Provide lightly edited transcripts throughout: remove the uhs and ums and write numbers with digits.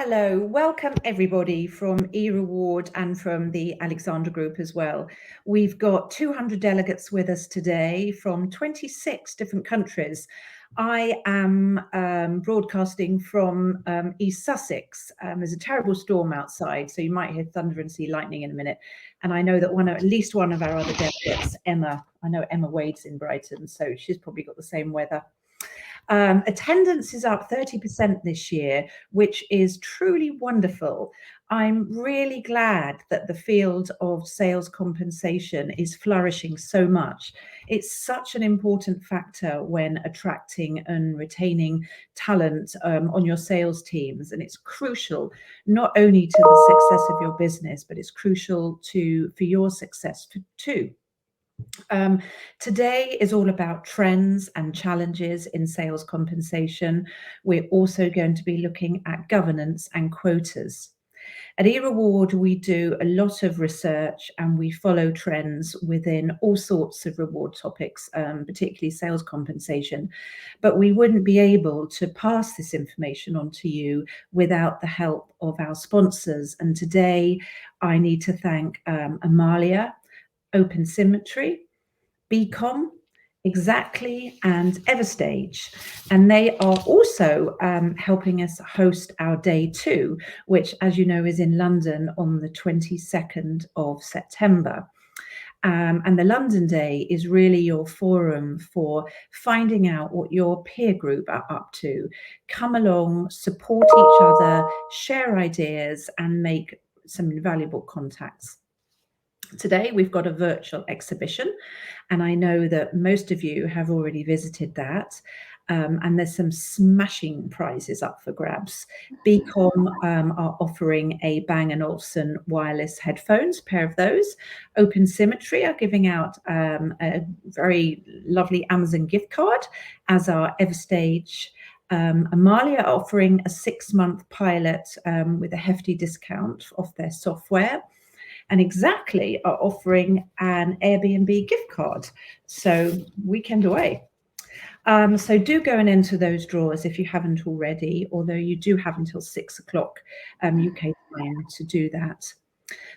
Hello, welcome everybody from eReward and from the Alexandra Group as well. We've got 200 delegates with us today from 26 different countries. I am broadcasting from East Sussex. There's a terrible storm outside, so you might hear thunder and see lightning in a minute. And I know that at least one of our other delegates, Emma, I know Emma Wade's in Brighton, so she's probably got the same weather. Attendance is up 30% this year, which is truly wonderful. I'm really glad that the field of sales compensation is flourishing so much. It's such an important factor when attracting and retaining talent on your sales teams. And it's crucial not only to the success of your business, but it's crucial for your success too. Today is all about trends and challenges in sales compensation. We're also going to be looking at governance and quotas. At eReward, we do a lot of research and we follow trends within all sorts of reward topics, particularly sales compensation. But we wouldn't be able to pass this information on to you without the help of our sponsors. And today I need to thank Amalia, Open Symmetry, Becom, Exactly, and Everstage. And they are also helping us host our Day 2, which, as you know, is in London on the 22nd of September. And the London Day is really your forum for finding out what your peer group are up to. Come along, support each other, share ideas, and make some invaluable contacts. Today, we've got a virtual exhibition, and I know that most of you have already visited that. And there's some smashing prizes up for grabs. Becom are offering a Bang & Olufsen wireless headphones, pair of those. Open Symmetry are giving out a very lovely Amazon gift card, as are Everstage. Amalia are offering a 6-month pilot with a hefty discount off their software. And Exactly are offering an Airbnb gift card. So weekend away. So do go and enter those drawers if you haven't already, although you do have until 6 o'clock UK time to do that.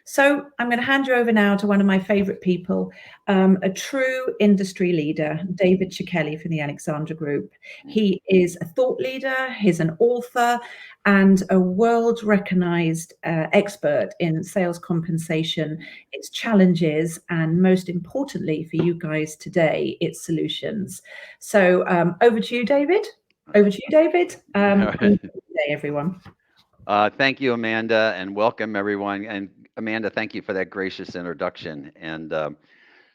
So I'm going to hand you over now to one of my favorite people, a true industry leader, David Cichelli from the Alexandra Group. He is a thought leader, he's an author, and a world-recognized expert in sales compensation, its challenges, and most importantly for you guys today, its solutions. So over to you, David. Over to you, David. Good day, everyone. Thank you, Amanda, and welcome everyone. And Amanda, thank you for that gracious introduction. And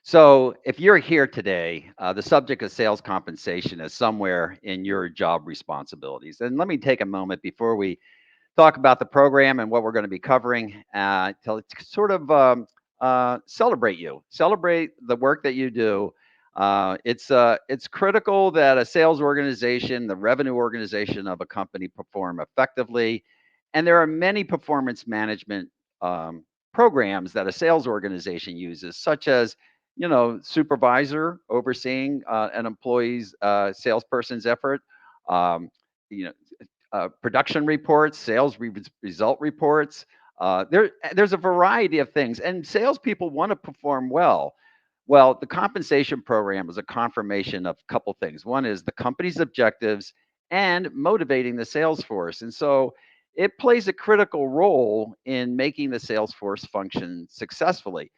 so if you're here today, the subject of sales compensation is somewhere in your job responsibilities. And let me take a moment before we talk about the program and what we're going to be covering to sort of celebrate you, celebrate the work that you do. It's critical that a sales organization, the revenue organization of a company perform effectively. And there are many performance management programs that a sales organization uses, such as, supervisor overseeing an employee's salesperson's effort, um, you know, production reports, sales result reports. There's a variety of things, and salespeople want to perform well. Well, the compensation program is a confirmation of a couple things. One is the company's objectives and motivating the sales force. And so it plays a critical role in making the sales force function successfully.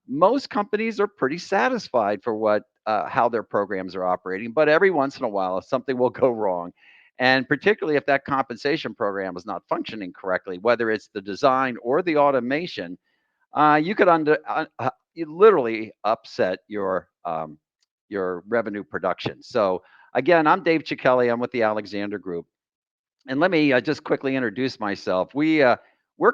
Most companies are pretty satisfied for how their programs are operating, but every once in a while, something will go wrong. And particularly if that compensation program is not functioning correctly, whether it's the design or the automation, you could you literally upset your revenue production. So again, I'm Dave Cichelli. I'm with the Alexandra Group. And let me just quickly introduce myself. We're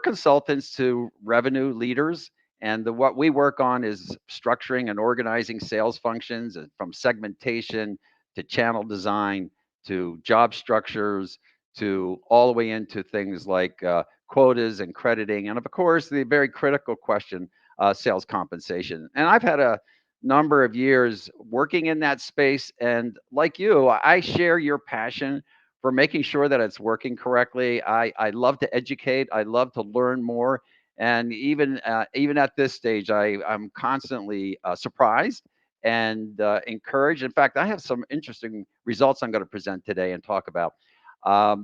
consultants to revenue leaders, and what we work on is structuring and organizing sales functions, from segmentation to channel design to job structures to all the way into things like quotas and crediting, and of course the very critical question, sales compensation. And I've had a number of years working in that space, and like you, I share your passion for making sure that it's working correctly. I love to educate. I love to learn more. And even at this stage, I'm constantly surprised and encouraged. In fact, I have some interesting results I'm going to present today and talk about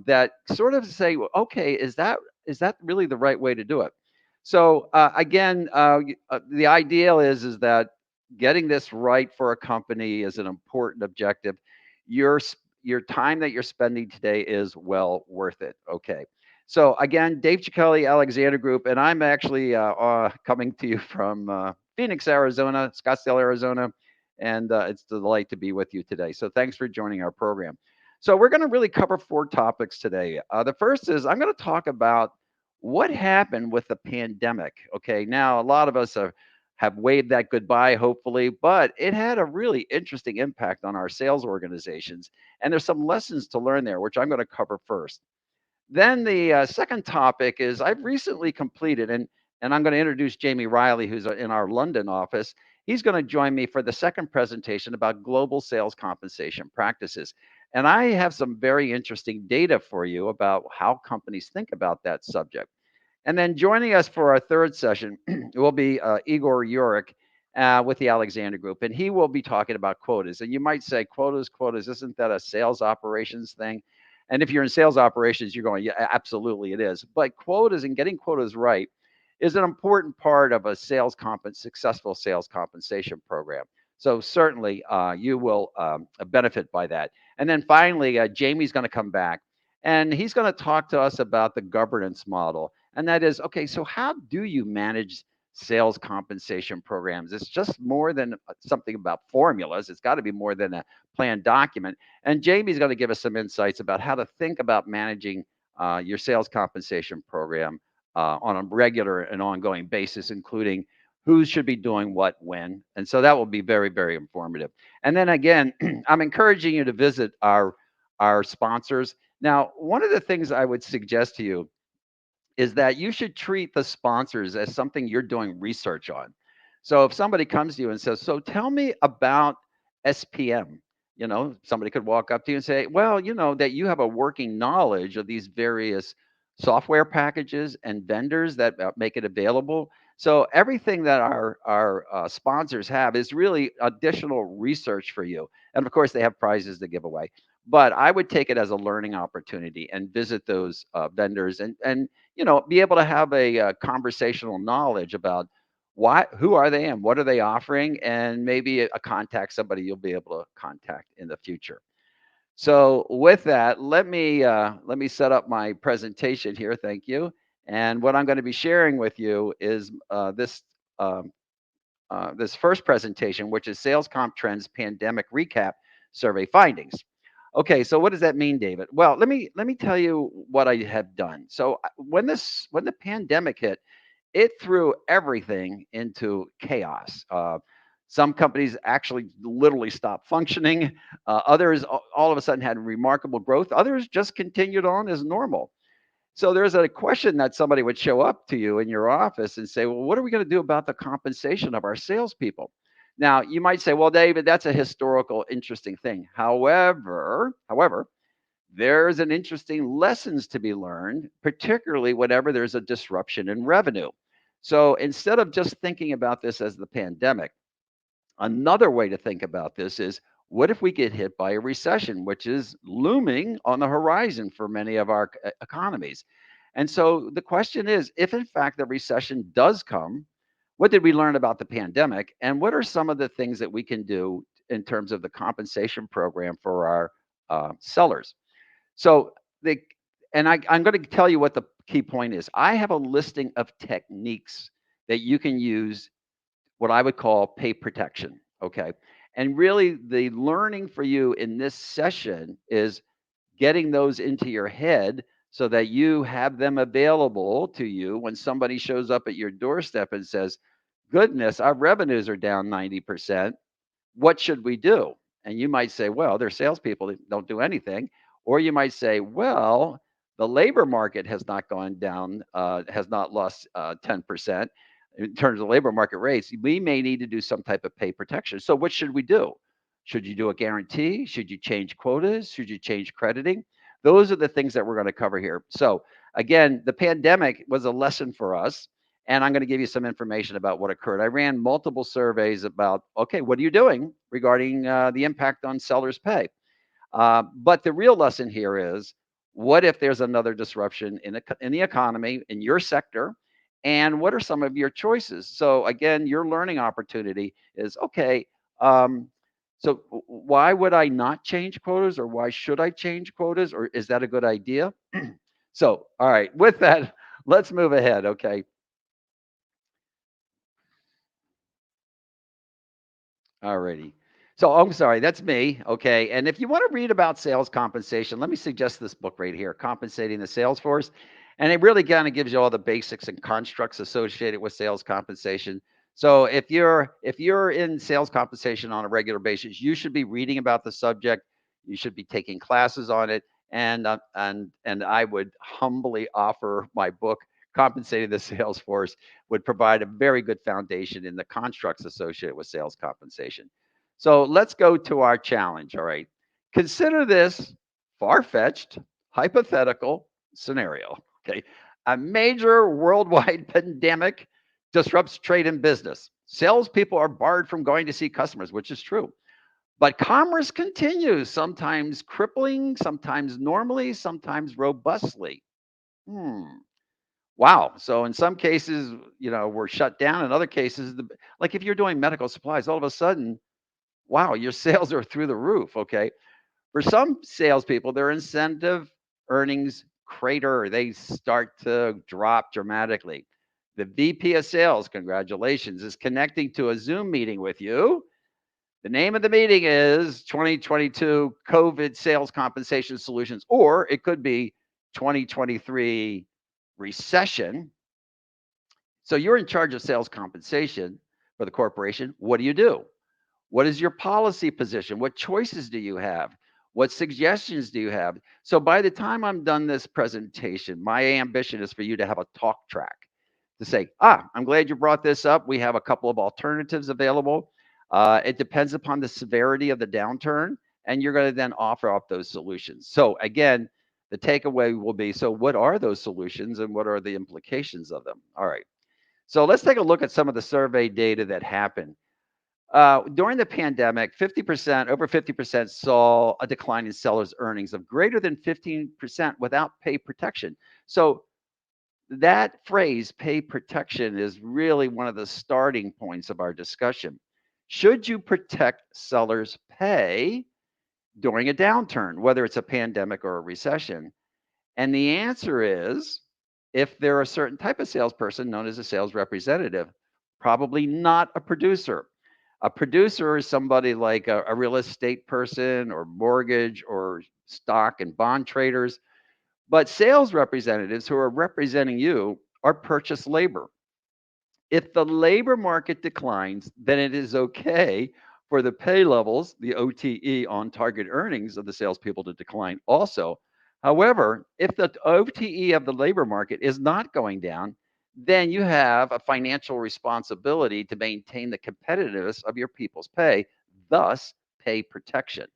that sort of say, well, okay, is that really the right way to do it? So again, the ideal is that getting this right for a company is an important objective. Your time that you're spending today is well worth it. Okay. So again, Dave Cichelli, Alexander Group, and I'm actually coming to you from Phoenix, Arizona, Scottsdale, Arizona, and it's a delight to be with you today. So thanks for joining our program. So we're going to really cover four topics today. The first is I'm going to talk about what happened with the pandemic. Okay, now a lot of us have waved that goodbye, hopefully, but it had a really interesting impact on our sales organizations. And there's some lessons to learn there, which I'm going to cover first. Then the second topic is I've recently completed, and I'm going to introduce Jamie Riley, who's in our London office. He's going to join me for the second presentation about global sales compensation practices. And I have some very interesting data for you about how companies think about that subject. And then joining us for our third session will be Igor Yurik with the Alexander Group, and he will be talking about quotas. And you might say, quotas, isn't that a sales operations thing? And if you're in sales operations, you're going, yeah, absolutely it is. But quotas and getting quotas right is an important part of a successful sales compensation program. So certainly you will benefit by that. And then finally, Jamie's going to come back and he's going to talk to us about the governance model. And that is, okay, so how do you manage sales compensation programs? It's just more than something about formulas. It's got to be more than a planned document. And Jamie's going to give us some insights about how to think about managing your sales compensation program on a regular and ongoing basis, including who should be doing what when. And so that will be very, very informative. And then again, I'm encouraging you to visit our sponsors. Now, one of the things I would suggest to you is that you should treat the sponsors as something you're doing research on. So if somebody comes to you and says, "So tell me about SPM," somebody could walk up to you and say, "Well, that you have a working knowledge of these various software packages and vendors that make it available." So everything that our sponsors have is really additional research for you, and of course they have prizes to give away. But I would take it as a learning opportunity and visit those vendors and be able to have a conversational knowledge about who are they and what are they offering, and maybe a contact somebody you'll be able to contact in the future. So with that, let me set up my presentation here. Thank you. And what I'm going to be sharing with you is um, this first presentation, which is Sales Comp Trends Pandemic Recap Survey Findings. Okay, so what does that mean, David? Well, let me tell you what I have done. So when the pandemic hit, it threw everything into chaos. Some companies actually literally stopped functioning. Others all of a sudden had remarkable growth. Others just continued on as normal. So there's a question that somebody would show up to you in your office and say, "Well, what are we going to do about the compensation of our salespeople?" Now, you might say, "Well, David, that's a historical, interesting thing." However, there's an interesting lessons to be learned, particularly whenever there's a disruption in revenue. So instead of just thinking about this as the pandemic, another way to think about this is what if we get hit by a recession, which is looming on the horizon for many of our economies? And so the question is, if in fact the recession does come, what did we learn about the pandemic? And what are some of the things that we can do in terms of the compensation program for our sellers? So the I'm going to tell you what the key point is. I have a listing of techniques that you can use, what I would call pay protection. Okay. And really, the learning for you in this session is getting those into your head so that you have them available to you when somebody shows up at your doorstep and says, "Goodness, our revenues are down 90%. What should we do?" And you might say, "Well, they're salespeople, they don't do anything." Or you might say, "Well, the labor market has not gone down, has not lost 10% in terms of labor market rates. We may need to do some type of pay protection. So what should we do? Should you do a guarantee? Should you change quotas? Should you change crediting?" Those are the things that we're going to cover here. So, again, the pandemic was a lesson for us. And I'm going to give you some information about what occurred. I ran multiple surveys about, okay, what are you doing regarding the impact on sellers' pay? But the real lesson here is, what if there's another disruption in the economy, in your sector? And what are some of your choices? So, again, your learning opportunity is, okay, um, so why would I not change quotas, or why should I change quotas, or is that a good idea? So, all right, with that, let's move ahead. Okay. Alrighty. So I'm sorry, that's me. Okay. And if you want to read about sales compensation, let me suggest this book right here, Compensating the Sales Force. And it really kind of gives you all the basics and constructs associated with sales compensation. So if you're in sales compensation on a regular basis, you should be reading about the subject. You should be taking classes on it. And I would humbly offer my book, Compensating the Sales Force, would provide a very good foundation in the constructs associated with sales compensation. So let's go to our challenge. All right. Consider this far fetched hypothetical scenario. Okay. A major worldwide pandemic disrupts trade and business. Salespeople are barred from going to see customers, which is true. But commerce continues, sometimes crippling, sometimes normally, sometimes robustly. Hmm. Wow. So in some cases, we're shut down. In other cases, like if you're doing medical supplies, all of a sudden, wow, your sales are through the roof. Okay. For some salespeople, their incentive earnings crater. They start to drop dramatically. The VP of sales, congratulations, is connecting to a Zoom meeting with you. The name of the meeting is 2022 COVID Sales Compensation Solutions, or it could be 2023 recession. So you're in charge of sales compensation for the corporation. What do you do? What is your policy position? What choices do you have? What suggestions do you have? So by the time I'm done this presentation, my ambition is for you to have a talk track to say, I'm glad you brought this up. We have a couple of alternatives available. It depends upon the severity of the downturn, and you're going to then offer up those solutions. So again, the takeaway will be, so what are those solutions and what are the implications of them? All right. So let's take a look at some of the survey data that happened. During the pandemic, 50%, over 50% saw a decline in sellers' earnings of greater than 15% without pay protection. So that phrase, pay protection, is really one of the starting points of our discussion. Should you protect sellers' pay during a downturn, whether it's a pandemic or a recession? And the answer is, if they're a certain type of salesperson known as a sales representative, probably not a producer. A producer is somebody like a real estate person or mortgage or stock and bond traders. But sales representatives who are representing you are purchase labor. If the labor market declines, then it is okay for the pay levels, the OTE, on target earnings of the salespeople, to decline also. However, if the OTE of the labor market is not going down, then you have a financial responsibility to maintain the competitiveness of your people's pay, thus, pay protection.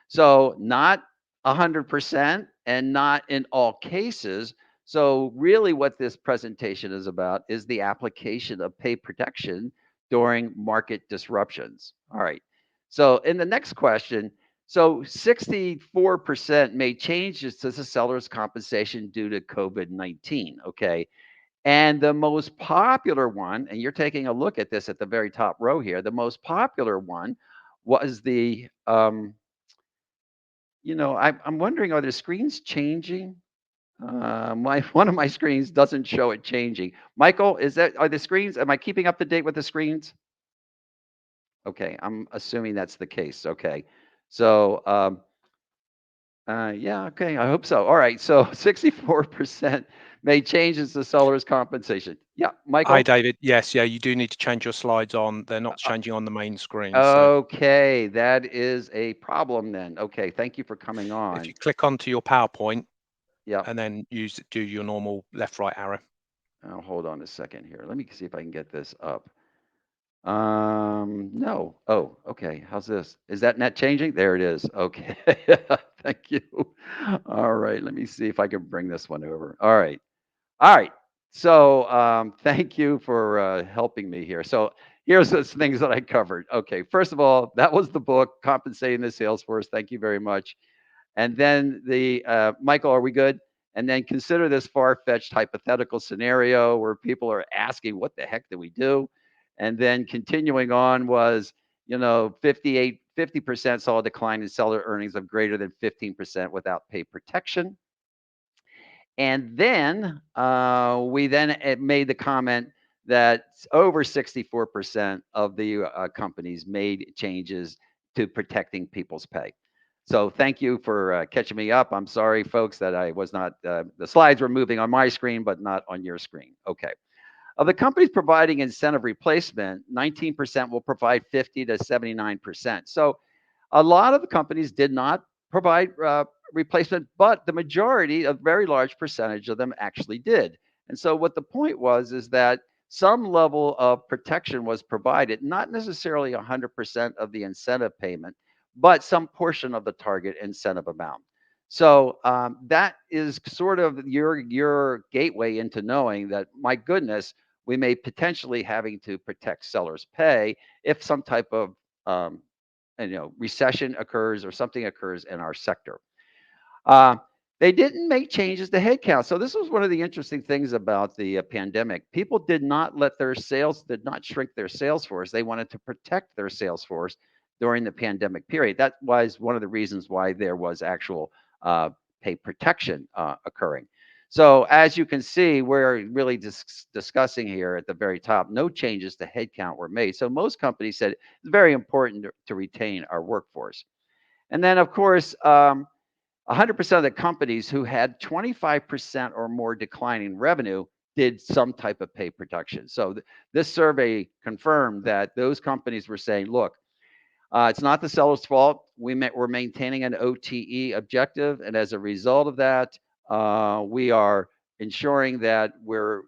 So not 100% and not in all cases. So really what this presentation is about is the application of pay protection during market disruptions. All right. So in the next question, so 64% made changes to the seller's compensation due to COVID-19. Okay. And the most popular one, and you're taking a look at this at the very top row here, the most popular one was I'm wondering, are the screens changing? My one of my screens doesn't show it changing. Michael, are the screens? Am I keeping up to date with the screens? Okay, I'm assuming that's the case. Okay, so yeah, okay, I hope so. All right, so 64% made changes to seller's compensation. Yeah, Hi, Michael. David. Yes, yeah, you do need to change your slides on. They're not changing on the main screen. So Okay, that is a problem then. Okay, thank you for coming if you on. click onto your PowerPoint Yeah. and then do your normal left, right arrow. Hold on a second here. Let me see if I can get this up. No. Oh, okay. How's this? Is that net changing? There it is. Okay. Thank you. All right, let me see if I can bring this one over. All right. All right. So thank you for helping me here. So here's the things that I covered. Okay. First of all, that was the book, Compensating the Salesforce. Thank you very much. And then the Michael, are we good? And then consider this far-fetched hypothetical scenario where people are asking, what the heck do we do? And then continuing on was, 50% saw a decline in seller earnings of greater than 15% without pay protection. And then we then made the comment that over 64% of the companies made changes to protecting people's pay. So thank you for catching me up. I'm sorry, folks, that I was not, the slides were moving on my screen, but not on your screen. Okay. Of the companies providing incentive replacement, 19% will provide 50 to 79%. So a lot of the companies did not provide replacement, but the majority, a very large percentage of them actually did. And so what the point was is that some level of protection was provided, not necessarily 100% of the incentive payment, but some portion of the target incentive amount. So that is sort of your gateway into knowing that, my goodness, we may potentially having to protect sellers' pay if some type of recession occurs or something occurs in our sector. Uh, they didn't make changes to headcount. So this was one of the interesting things about the pandemic. People did not shrink their sales force. They wanted to protect their sales force during the pandemic period. That was one of the reasons why there was actual pay protection occurring. So as you can see, we're really discussing here at the very top, no changes to headcount were made. So most companies said it's very important to retain our workforce. And then, of course, 100% of the companies who had 25% or more declining revenue did some type of pay protection. So this survey confirmed that those companies were saying, look, it's not the seller's fault. We're maintaining an OTE objective. And as a result of that, we are ensuring that we're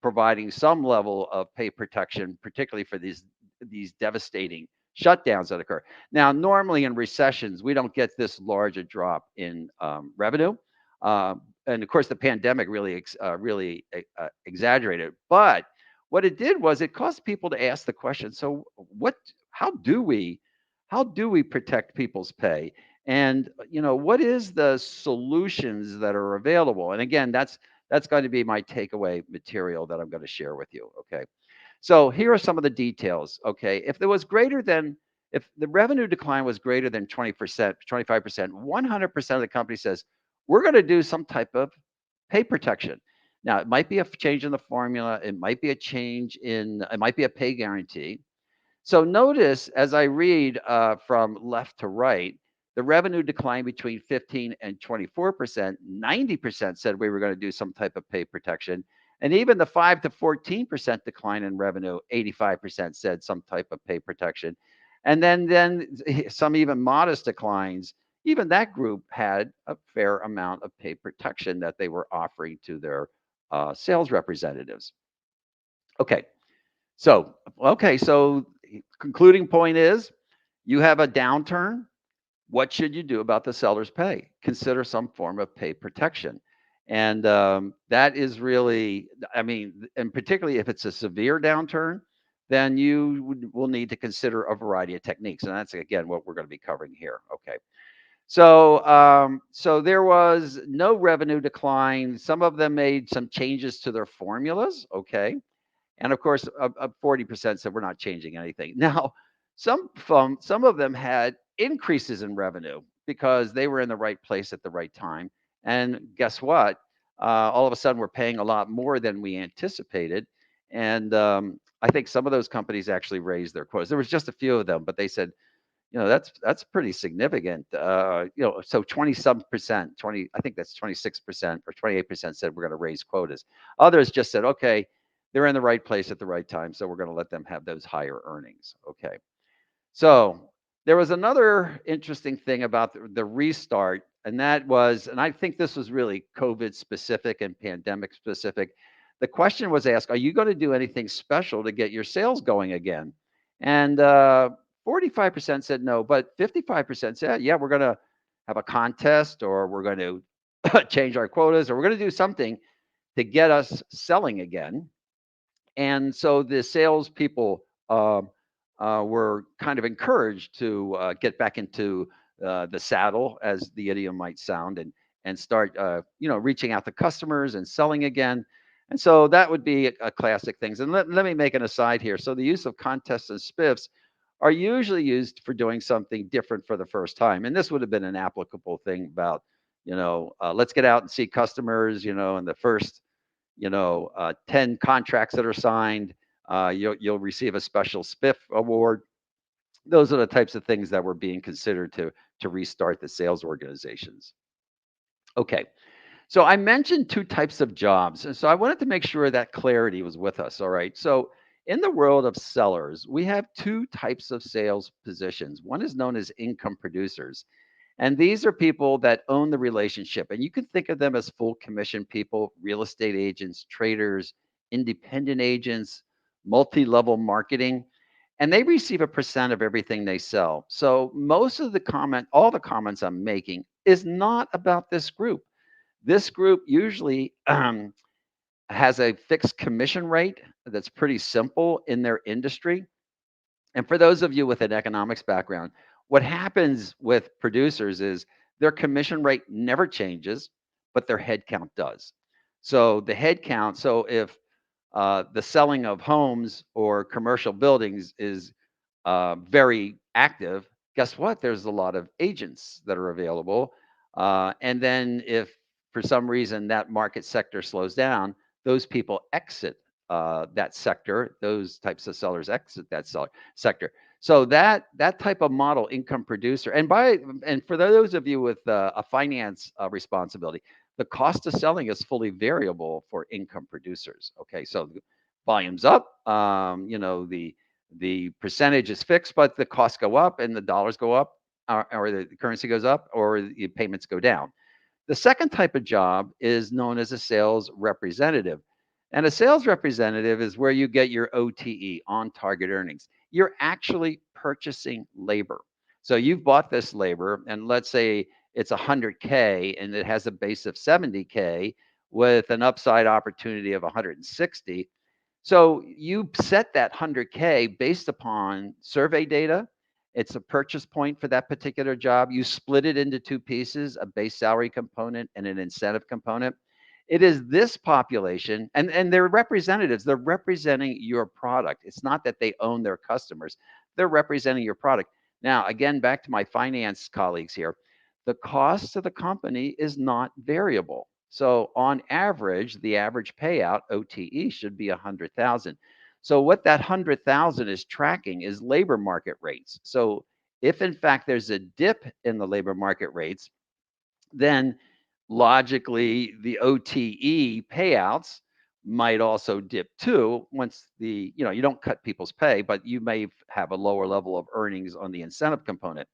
providing some level of pay protection, particularly for these devastating shutdowns that occur. Now, normally in recessions, we don't get this large a drop in revenue. And of course, the pandemic really exaggerated. But what it did was it caused people to ask the question, so how do we protect people's pay? And what is the solutions that are available? And again, that's going to be my takeaway material that I'm going to share with you. Okay. So here are some of the details. Okay. If the revenue decline was greater than 20%, 25%, 100% of the company says, we're going to do some type of pay protection. Now, it might be a change in the formula. It might be a pay guarantee. So notice as I read from left to right, the revenue declined between 15 and 24%. 90% said we were going to do some type of pay protection. And even the 5 to 14% decline in revenue, 85% said some type of pay protection. And then some even modest declines, even that group had a fair amount of pay protection that they were offering to their sales representatives. Okay. So concluding point is, you have a downturn. What should you do about the seller's pay? Consider some form of pay protection. And that is really, and particularly if it's a severe downturn, then you will need to consider a variety of techniques. And that's, again, what we're going to be covering here. Okay. So there was no revenue decline. Some of them made some changes to their formulas. Okay. And of course, 40% said we're not changing anything. Now, some of them had increases in revenue because they were in the right place at the right time. And guess what? All of a sudden, we're paying a lot more than we anticipated. And I think some of those companies actually raised their quotas. There was just a few of them, but they said, that's pretty significant. So 20-some%, I think that's 26% or 28% said we're going to raise quotas. Others just said, okay, they're in the right place at the right time, so we're going to let them have those higher earnings. Okay. So there was another interesting thing about the restart, and that was, and I think this was really COVID specific and pandemic specific. The question was asked, are you going to do anything special to get your sales going again? And 45% said no, but 55% said, yeah, we're going to have a contest, or we're going to change our quotas, or we're going to do something to get us selling again. And so the salespeople were kind of encouraged to get back into the saddle, as the idiom might sound, and start reaching out to customers and selling again. And so that would be a classic things. And let me make an aside here. So the use of contests and spiffs are usually used for doing something different for the first time. And this would have been an applicable thing about, let's get out and see customers, and the first 10 contracts that are signed, you'll receive a special spiff award. Those are the types of things that were being considered to restart the sales organizations. Okay, so I mentioned two types of jobs, and so I wanted to make sure that clarity was with us. All right, so in the world of sellers, we have two types of sales positions. One is known as income producers, and these are people that own the relationship. And you can think of them as full commission people, real estate agents, traders, independent agents, multi-level marketing, and they receive a percent of everything they sell. So all the comments I'm making is not about this group. This group usually has a fixed commission rate that's pretty simple in their industry. And for those of you with an economics background, what happens with producers is their commission rate never changes, but their head count does. So the head count, so if the selling of homes or commercial buildings is very active, guess what? There's a lot of agents that are available. And then if for some reason that market sector slows down, those people exit that sector. Those types of sellers exit that sector. So that type of model, income producer, and for those of you with a finance responsibility, the cost of selling is fully variable for income producers. Okay, so volume's up. The percentage is fixed, but the costs go up and the dollars go up, or the currency goes up, or the payments go down. The second type of job is known as a sales representative. And a sales representative is where you get your OTE, on target earnings. You're actually purchasing labor. So you've bought this labor, and let's say it's 100K and it has a base of 70K with an upside opportunity of 160. So you set that 100K based upon survey data. It's a purchase point for that particular job. You split it into two pieces, a base salary component and an incentive component. It is this population, and they're representatives. They're representing your product. It's not that they own their customers. They're representing your product. Now, again, back to my finance colleagues here. The cost of the company is not variable. So on average, the average payout, OTE, should be 100,000. So what that 100,000 is tracking is labor market rates. So if in fact there's a dip in the labor market rates, then logically the OTE payouts might also dip too. Once you don't cut people's pay, but you may have a lower level of earnings on the incentive component.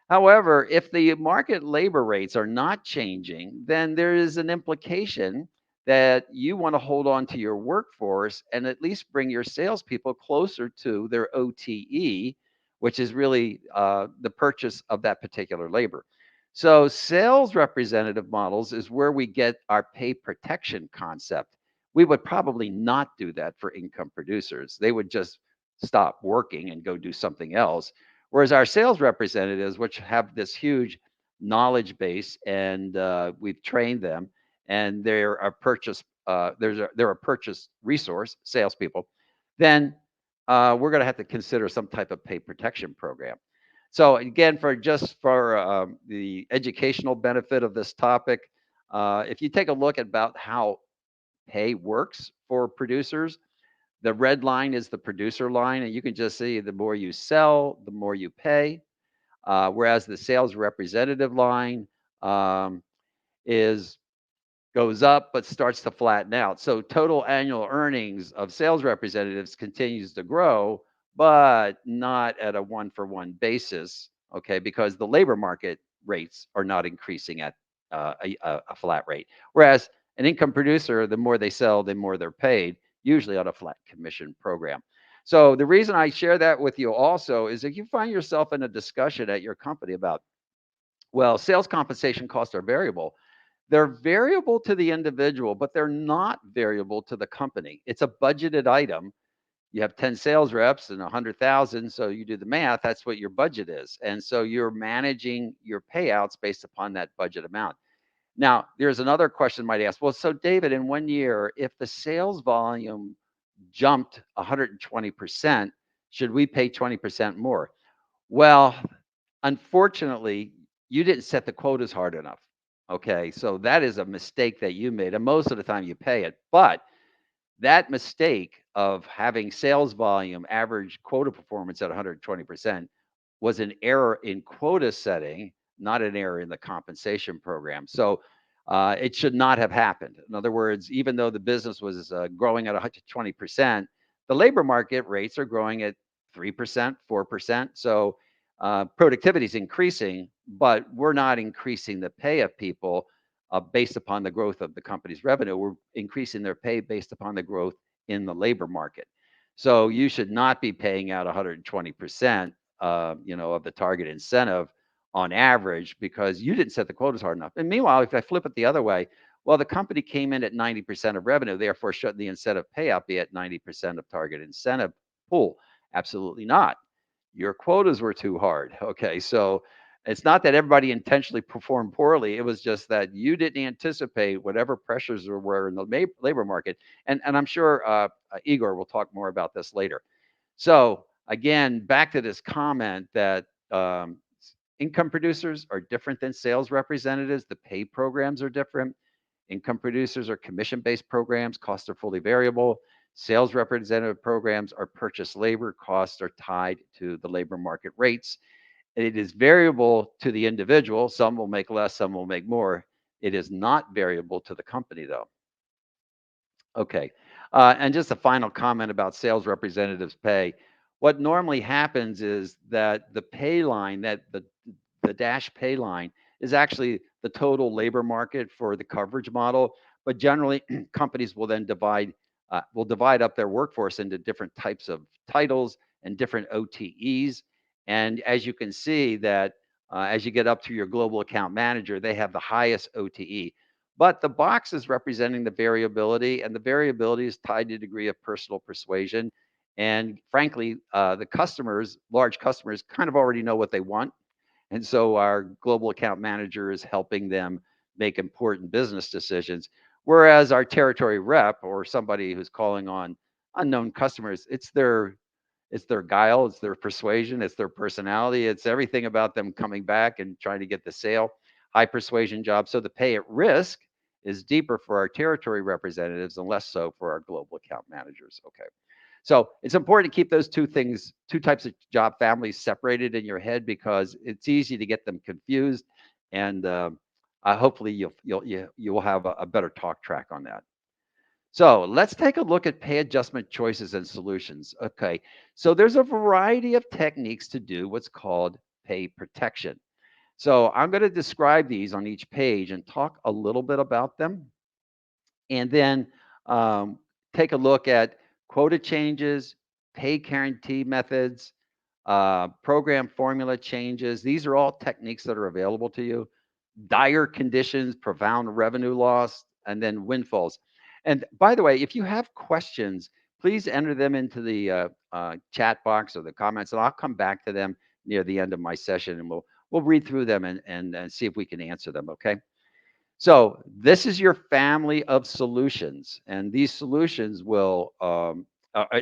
However, if the market labor rates are not changing, then there is an implication that you want to hold on to your workforce and at least bring your salespeople closer to their OTE, which is really the purchase of that particular labor. So sales representative models is where we get our pay protection concept. We would probably not do that for income producers. They would just stop working and go do something else. Whereas our sales representatives, which have this huge knowledge base, and we've trained them, and they're a purchase resource, salespeople, then we're going to have to consider some type of pay protection program. So again, for the educational benefit of this topic, if you take a look at about how pay works for producers, the red line is the producer line, and you can just see the more you sell, the more you pay. Whereas the sales representative line is goes up but starts to flatten out. So total annual earnings of sales representatives continues to grow, but not at a one-for-one basis, okay, because the labor market rates are not increasing at a flat rate. Whereas an income producer, the more they sell, the more they're paid, usually on a flat commission program. So the reason I share that with you also is if you find yourself in a discussion at your company about Well, sales compensation costs are variable. They're variable to the individual, but they're not variable to the company. It's a budgeted item. You have 10 sales reps and 100,000, so you do the math, that's what your budget is. And so you're managing your payouts based upon that budget amount. Now, there's another question might ask, well, so David, in 1 year, if the sales volume jumped 120%, should we pay 20% more? Well, unfortunately, you didn't set the quotas hard enough. Okay, so that is a mistake that you made, and most of the time you pay it. But that mistake of having sales volume average quota performance at 120% was an error in quota setting, not an error in the compensation program. So it should not have happened. In other words, even though the business was growing at 120%, the labor market rates are growing at 3%, 4%. So productivity is increasing, but we're not increasing the pay of people based upon the growth of the company's revenue. We're increasing their pay based upon the growth in the labor market. So you should not be paying out 120%, of the target incentive on average because you didn't set the quotas hard enough. And meanwhile, if I flip it the other way, well, the company came in at 90% of revenue, therefore shouldn't the incentive payout be at 90% of target incentive pool? Absolutely not. Your quotas were too hard. Okay, so it's not that everybody intentionally performed poorly. It was just that you didn't anticipate whatever pressures there were in the labor market. And I'm sure Igor will talk more about this later. So again, back to this comment that income producers are different than sales representatives. The pay programs are different. Income producers are commission-based programs. Costs are fully variable. Sales representative programs are purchase labor. Costs are tied to the labor market rates. It is variable to the individual. Some will make less, some will make more. It is not variable to the company, though. Okay. And just a final comment about sales representatives' pay. What normally happens is that the pay line, that the dash pay line, is actually the total labor market for the coverage model. But generally, companies will then divide up their workforce into different types of titles and different OTEs. And as you can see that as you get up to your global account manager, they have the highest OTE. But the box is representing the variability, and the variability is tied to a degree of personal persuasion. And frankly, the customers, large customers, kind of already know what they want. And so our global account manager is helping them make important business decisions. Whereas our territory rep or somebody who's calling on unknown customers, it's their guile, it's their persuasion, it's their personality, it's everything about them coming back and trying to get the sale. High persuasion job. So the pay at risk is deeper for our territory representatives and less so for our global account managers. Okay. So it's important to keep those two things, two types of job families separated in your head because it's easy to get them confused. And hopefully you'll have a better talk track on that. So let's take a look at pay adjustment choices and solutions. Okay, so there's a variety of techniques to do what's called pay protection. So I'm going to describe these on each page and talk a little bit about them, and then take a look at quota changes, pay guarantee methods, program formula changes. These are all techniques that are available to you. Dire conditions, profound revenue loss, and then windfalls. And by the way, if you have questions, please enter them into the chat box or the comments, and I'll come back to them near the end of my session, and we'll read through them and see if we can answer them. Okay. So this is your family of solutions, and these solutions will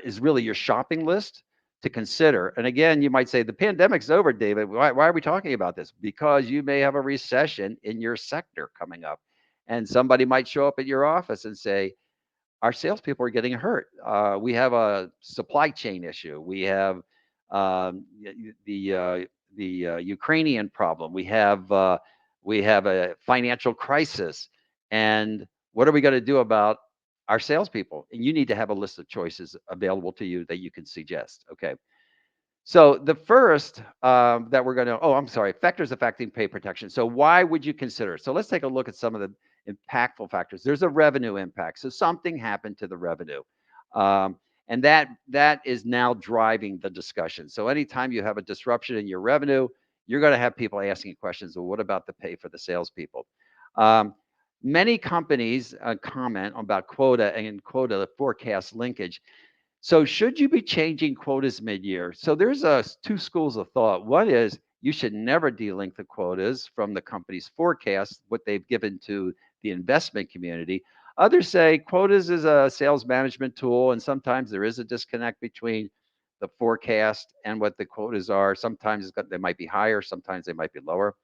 is really your shopping list to consider. And again, you might say the pandemic's over, David. Why are we talking about this? Because you may have a recession in your sector coming up, and somebody might show up at your office and say, "Our salespeople are getting hurt. We have a supply chain issue. We have the Ukrainian problem. We have a financial crisis, and what are we going to do about our salespeople?" And you need to have a list of choices available to you that you can suggest. Okay. So the first that we're going to, I'm sorry, factors affecting pay protection. So why would you consider? So let's take a look at some of the impactful factors. There's a revenue impact. So something happened to the revenue. And that is now driving the discussion. So anytime you have a disruption in your revenue, you're going to have people asking questions. Well, what about the pay for the salespeople? Um, Many companies comment about quota and quota forecast linkage. So should you be changing quotas mid-year? So there's two schools of thought. One is you should never delink the quotas from the company's forecast, what they've given to the investment community. Others say quotas is a sales management tool, and sometimes there is a disconnect between the forecast and what the quotas are. Sometimes they might be higher, sometimes they might be lower.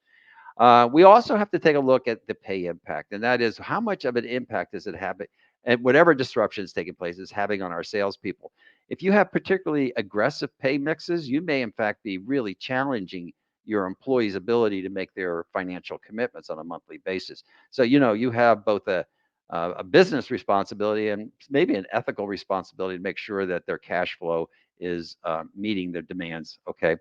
We also have to take a look at the pay impact, and that is how much of an impact does it have, and whatever disruption is taking place is having on our salespeople. If you have particularly aggressive pay mixes, you may in fact be really challenging your employees' ability to make their financial commitments on a monthly basis. So you have both a business responsibility and maybe an ethical responsibility to make sure that their cash flow is meeting their demands. Okay.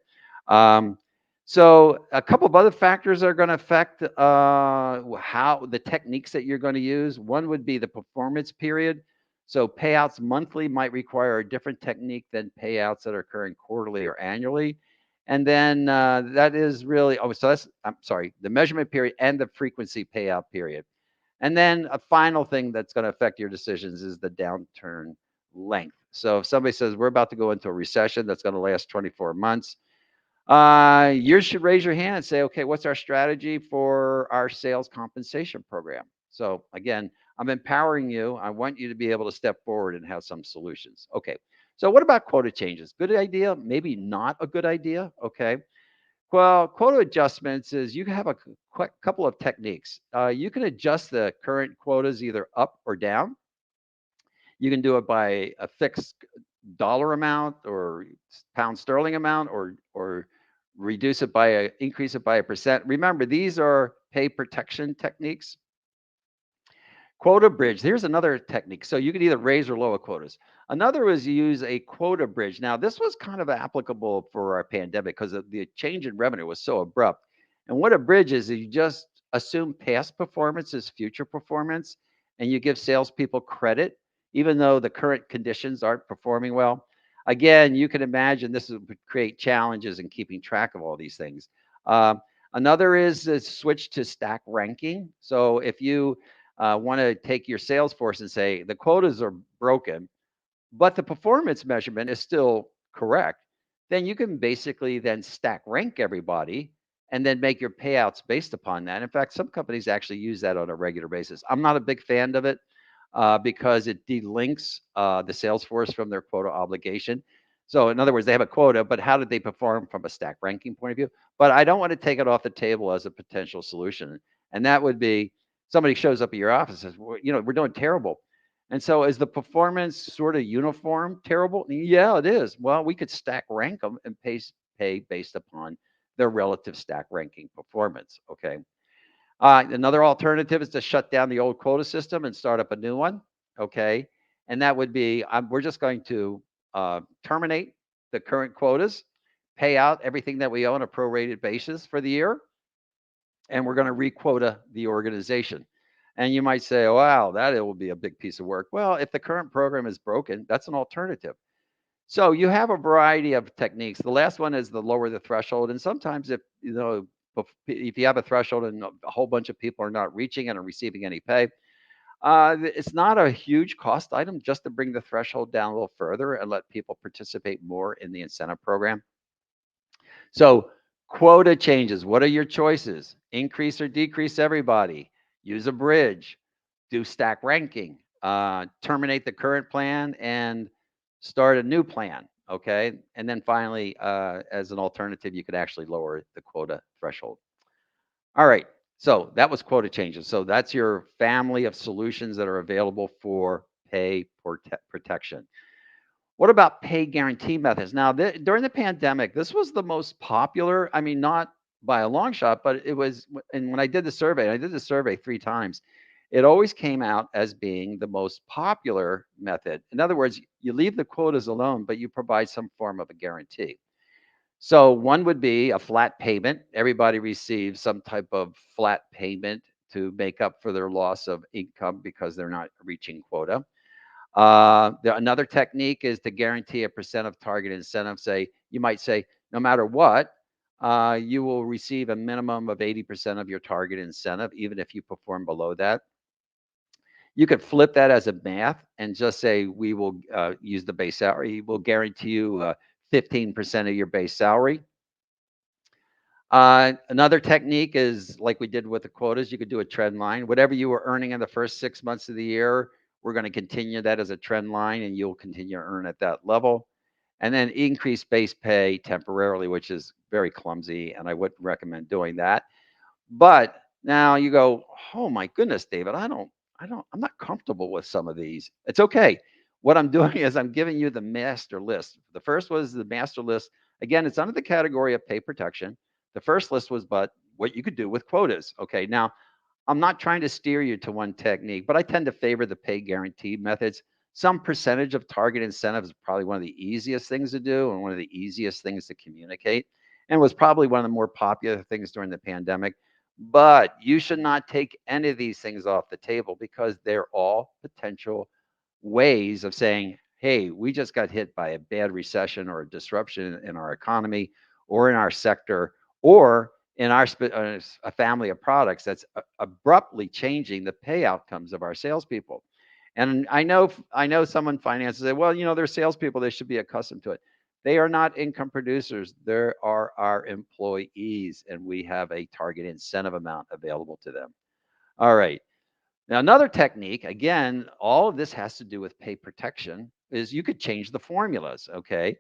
Um, so a couple of other factors are going to affect how the techniques that you're going to use. One would be the performance period. So payouts monthly might require a different technique than payouts that are occurring quarterly or annually. And then that is really, so that's, I'm sorry, the measurement period and the frequency payout period. And then a final thing that's going to affect your decisions is the downturn length. So if somebody says we're about to go into a recession that's going to last 24 months, you should raise your hand and say, okay, what's our strategy for our sales compensation program? So again, I'm empowering you. I want you to be able to step forward and have some solutions. Okay. So what about quota changes? Good idea? Maybe not a good idea. Okay. Well, quota adjustments is you have a couple of techniques. You can adjust the current quotas either up or down. You can do it by a fixed dollar amount or pound sterling amount, or reduce it by increase it by a percent. Remember, these are pay protection techniques. Quota bridge. Here's another technique. So you can either raise or lower quotas. Another is you use a quota bridge. Now, this was kind of applicable for our pandemic because the change in revenue was so abrupt. And what a bridge is you just assume past performance is future performance, and you give salespeople credit, even though the current conditions aren't performing well. Again, you can imagine this would create challenges in keeping track of all these things. Another is a switch to stack ranking. So if you want to take your sales force and say the quotas are broken, but the performance measurement is still correct, then you can basically then stack rank everybody and then make your payouts based upon that. In fact, some companies actually use that on a regular basis. I'm not a big fan of it because it delinks the sales force from their quota obligation. So in other words, they have a quota, but how did they perform from a stack ranking point of view? But I don't want to take it off the table as a potential solution. And that would be somebody shows up at your office and says, well, we're doing terrible. And so is the performance sort of uniform terrible? Yeah, it is. Well, we could stack rank them and pay based upon their relative stack ranking performance. Okay. Another alternative is to shut down the old quota system and start up a new one. Okay. And that would be we're just going to terminate the current quotas, pay out everything that we owe on a prorated basis for the year, and we're going to requota the organization. And you might say, wow, that it will be a big piece of work. Well, if the current program is broken, that's an alternative. So you have a variety of techniques. The last one is the lower the threshold. And sometimes if you have a threshold and a whole bunch of people are not reaching and are receiving any pay, it's not a huge cost item just to bring the threshold down a little further and let people participate more in the incentive program. So quota changes. What are your choices? Increase or decrease everybody. Use a bridge. Do stack ranking. Terminate the current plan and start a new plan. Okay. And then finally, as an alternative, you could actually lower the quota threshold. All right. So that was quota changes. So that's your family of solutions that are available for pay protection. What about pay guarantee methods? Now, during the pandemic, this was the most popular. I mean, not by a long shot, but it was. And when I did the survey, I did the survey 3 times, it always came out as being the most popular method. In other words, you leave the quotas alone, but you provide some form of a guarantee. So one would be a flat payment. Everybody receives some type of flat payment to make up for their loss of income because they're not reaching quota. Another technique is to guarantee a percent of target incentive. You might say, no matter what, you will receive a minimum of 80% of your target incentive, even if you perform below that. You could flip that as a math and just say, we will use the base salary. We'll guarantee you 15% of your base salary. Another technique is like we did with the quotas, you could do a trend line. Whatever you were earning in the first 6 months of the year, we're going to continue that as a trend line and you'll continue to earn at that level. And then increase base pay temporarily, which is very clumsy, and I wouldn't recommend doing that. But now you go, oh my goodness, David, I'm not comfortable with some of these. It's okay. What I'm doing is I'm giving you the master list. The first was the master list. Again, it's under the category of pay protection. The first list was but what you could do with quotas. Okay, now I'm not trying to steer you to one technique, but I tend to favor the pay guarantee methods. Some percentage of target incentive is probably one of the easiest things to do and one of the easiest things to communicate, and was probably one of the more popular things during the pandemic. But you should not take any of these things off the table because they're all potential ways of saying, hey, we just got hit by a bad recession or a disruption in our economy or in our sector or in our a family of products that's abruptly changing the pay outcomes of our salespeople. And I know someone finances say, well, they're salespeople, they should be accustomed to it. They are not income producers. There are our employees, and we have a target incentive amount available to them. All right. Now, another technique, again, all of this has to do with pay protection, is you could change the formulas, okay?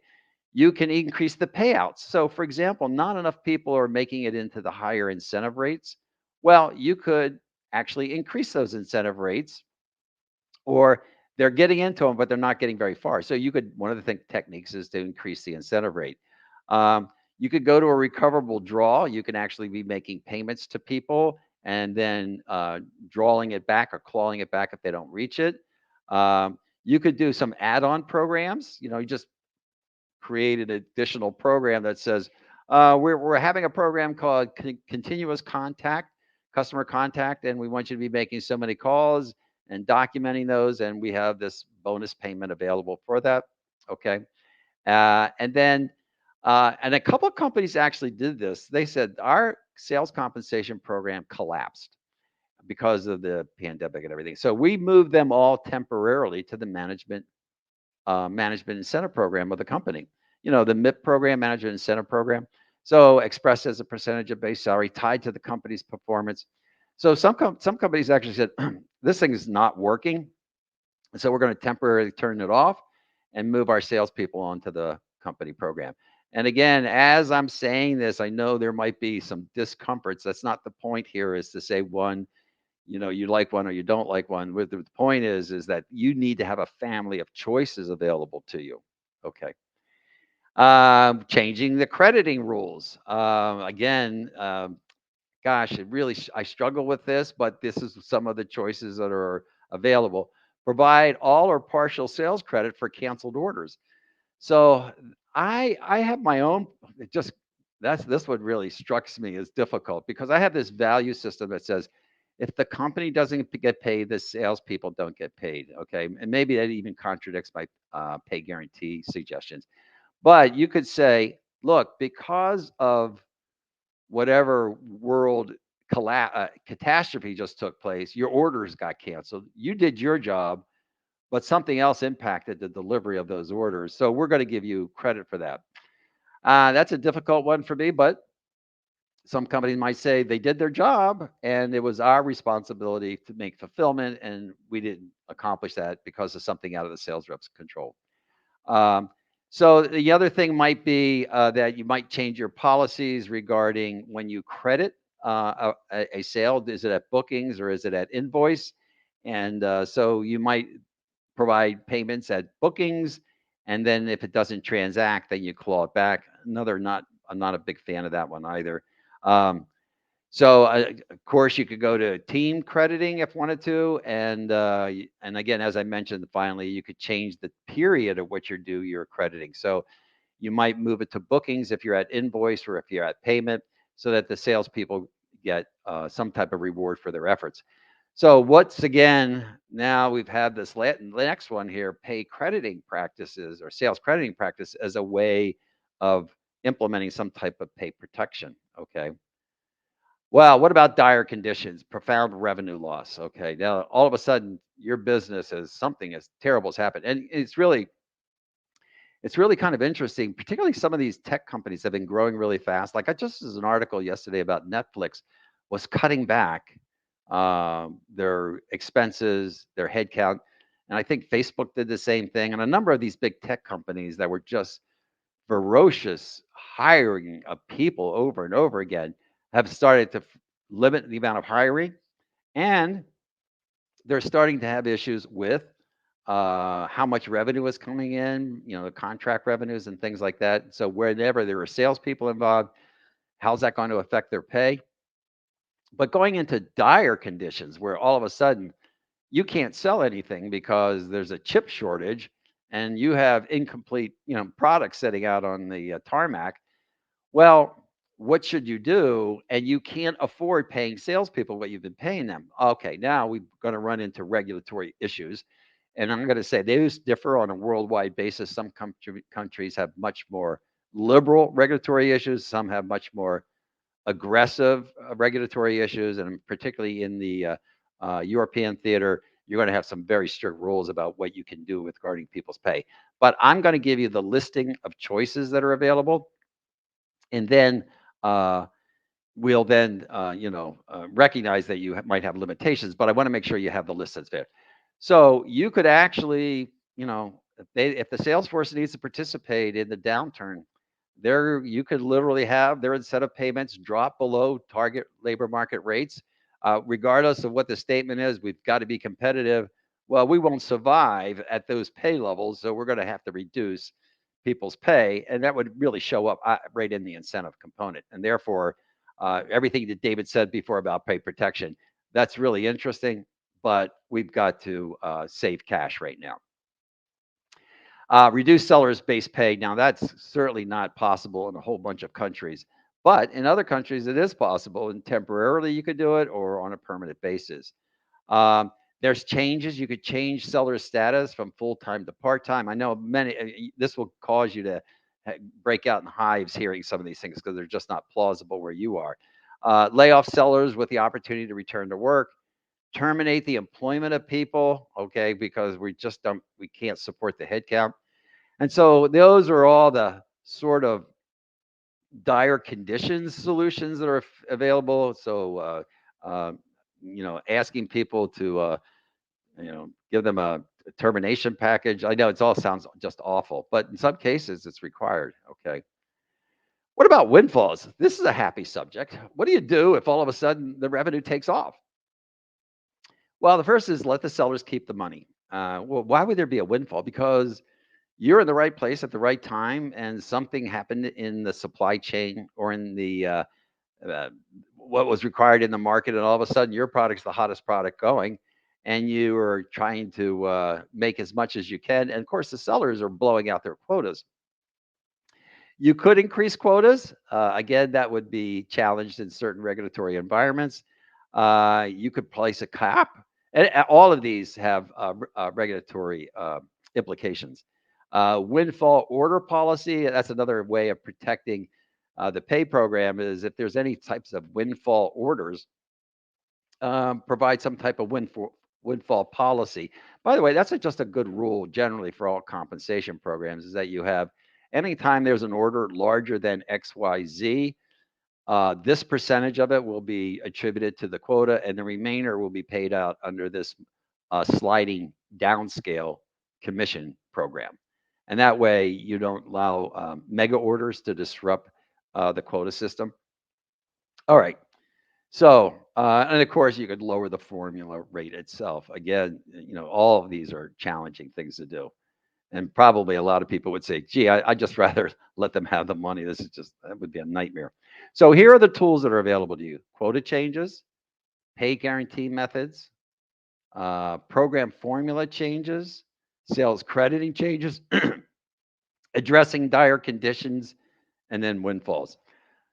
You can increase the payouts. So, for example, not enough people are making it into the higher incentive rates. Well, you could actually increase those incentive rates, or they're getting into them, but they're not getting very far. So, one of the techniques is to increase the incentive rate. You could go to a recoverable draw. You can actually be making payments to people and then drawing it back or clawing it back if they don't reach it. You could do some add-on programs. You just create an additional program that says, we're having a program called continuous contact, customer contact, and we want you to be making so many calls and documenting those, and we have this bonus payment available for that. Okay. And a couple of companies actually did this. They said our sales compensation program collapsed because of the pandemic and everything. So we moved them all temporarily to the management incentive program of the company. The MIP program, management incentive program. So expressed as a percentage of base salary tied to the company's performance. So some companies actually said, this thing is not working. So we're going to temporarily turn it off and move our salespeople onto the company program. And again, as I'm saying this, I know there might be some discomforts. That's not the point here, is to say one, you like one or you don't like one. The point is that you need to have a family of choices available to you. Okay. Changing the crediting rules. Again, gosh, I struggle with this, but this is some of the choices that are available. Provide all or partial sales credit for canceled orders. So I have my own. It just that's this one really strikes me as difficult because I have this value system that says if the company doesn't get paid, the salespeople don't get paid. Okay, and maybe that even contradicts my pay guarantee suggestions. But you could say, look, because of whatever world catastrophe just took place, your orders got canceled. You did your job, but something else impacted the delivery of those orders. So we're going to give you credit for that. That's a difficult one for me, but some companies might say they did their job and it was our responsibility to make fulfillment, and we didn't accomplish that because of something out of the sales rep's control. Um, so the other thing might be that you might change your policies regarding when you credit a sale. Is it at bookings or is it at invoice? And so you might provide payments at bookings, and then if it doesn't transact, then you claw it back. I'm not a big fan of that one either. Um, so of course you could go to team crediting if wanted to, and again, as I mentioned, finally you could change the period of which you're crediting. So you might move it to bookings if you're at invoice or if you're at payment, so that the salespeople get some type of reward for their efforts. So what's again, now we've had this next one here, pay crediting practices or sales crediting practice as a way of implementing some type of pay protection. Okay. Well, what about dire conditions, profound revenue loss? Okay. Now, all of a sudden, your business is something as terrible has happened. And it's really kind of interesting, particularly some of these tech companies have been growing really fast. Like I just as an article yesterday about Netflix was cutting back their expenses, their headcount. And I think Facebook did the same thing. And a number of these big tech companies that were just ferocious hiring of people over and over again have started to limit the amount of hiring. And they're starting to have issues with how much revenue is coming in, the contract revenues and things like that. So whenever there are salespeople involved, how's that going to affect their pay? But going into dire conditions where all of a sudden you can't sell anything because there's a chip shortage and you have incomplete, products sitting out on the tarmac. Well, what should you do? And you can't afford paying salespeople what you've been paying them. Okay, now we're going to run into regulatory issues. And I'm going to say those differ on a worldwide basis. Some countries have much more liberal regulatory issues, some have much more aggressive regulatory issues. And particularly in the European theater, you're going to have some very strict rules about what you can do with regarding people's pay. But I'm going to give you the listing of choices that are available. And then uh, we'll then recognize that you might have limitations, but I want to make sure you have the list that's there. So you could actually, if the sales force needs to participate in the downturn, there you could literally have their incentive payments drop below target labor market rates, regardless of what the statement is. We've got to be competitive. Well, we won't survive at those pay levels, so we're going to have to reduce people's pay, and that would really show up right in the incentive component. And therefore, everything that David said before about pay protection, that's really interesting, but we've got to save cash right now. Reduce sellers' base pay. Now, that's certainly not possible in a whole bunch of countries, but in other countries, it is possible. And temporarily, you could do it or on a permanent basis. Um, there's changes. You could change seller status from full time to part time. I know this will cause you to break out in hives hearing some of these things because they're just not plausible where you are. Lay off sellers with the opportunity to return to work. Terminate the employment of people, okay, because we can't support the headcount. And so those are all the sort of dire conditions solutions that are available. So, asking people to, give them a termination package. I know it all sounds just awful, but in some cases it's required. Okay. What about windfalls? This is a happy subject. What do you do if all of a sudden the revenue takes off? Well, the first is let the sellers keep the money. Well, why would there be a windfall? Because you're in the right place at the right time, and something happened in the supply chain or in the uh, what was required in the market, and all of a sudden your product's the hottest product going, and you are trying to make as much as you can. And of course, the sellers are blowing out their quotas. You could increase quotas. Again, that would be challenged in certain regulatory environments. You could place a cap. And all of these have regulatory implications. Windfall order policy, that's another way of protecting the pay program, is if there's any types of windfall orders, provide some type of windfall policy. By the way, that's just a good rule generally for all compensation programs, is that you have anytime there's an order larger than XYZ, this percentage of it will be attributed to the quota, and the remainder will be paid out under this sliding downscale commission program. And that way, you don't allow mega orders to disrupt the quota system. All right. So, and of course, you could lower the formula rate itself. Again, all of these are challenging things to do. And probably a lot of people would say, gee, I'd just rather let them have the money. That would be a nightmare. So here are the tools that are available to you: quota changes, pay guarantee methods, program formula changes, sales crediting changes, addressing dire conditions, and then windfalls.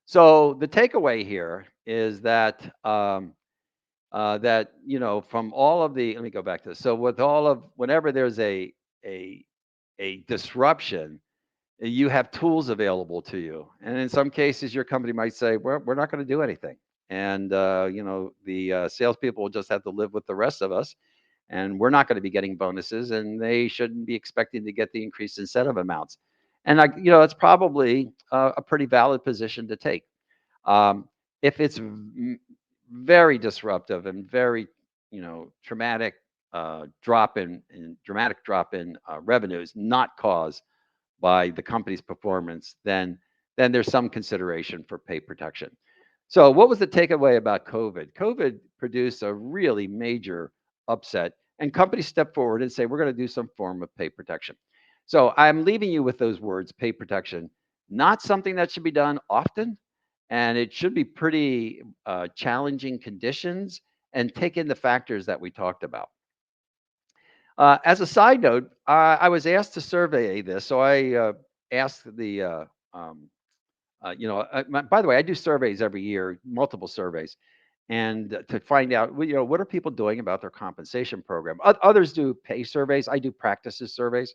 So the takeaway here is that from all of the, let me go back to this. So with all of, whenever there's a disruption, you have tools available to you. And in some cases, your company might say, we're not going to do anything. And, the salespeople will just have to live with the rest of us. And we're not going to be getting bonuses, and they shouldn't be expecting to get the increased incentive amounts. And, it's probably a pretty valid position to take. If it's very disruptive and very, traumatic dramatic drop in revenues, not caused by the company's performance, then there's some consideration for pay protection. So, what was the takeaway about COVID? COVID produced a really major upset, and companies stepped forward and say, we're going to do some form of pay protection. So, I'm leaving you with those words, pay protection, not something that should be done often, and it should be pretty challenging conditions and take in the factors that we talked about. As a side note, I was asked to survey this, so I asked by the way, I do surveys every year, multiple surveys, and to find out, what are people doing about their compensation program. Others do pay surveys. I do practices surveys,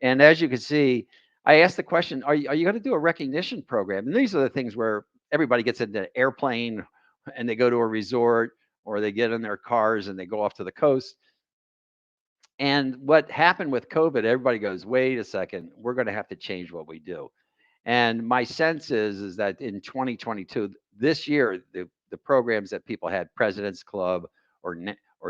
and as you can see, I asked the question: Are you going to do a recognition program? And these are the things where everybody gets in the airplane and they go to a resort, or they get in their cars and they go off to the coast. And what happened with COVID, everybody goes, wait a second, we're going to have to change what we do. And my sense is that in 2022, this year, the programs that people had, President's Club or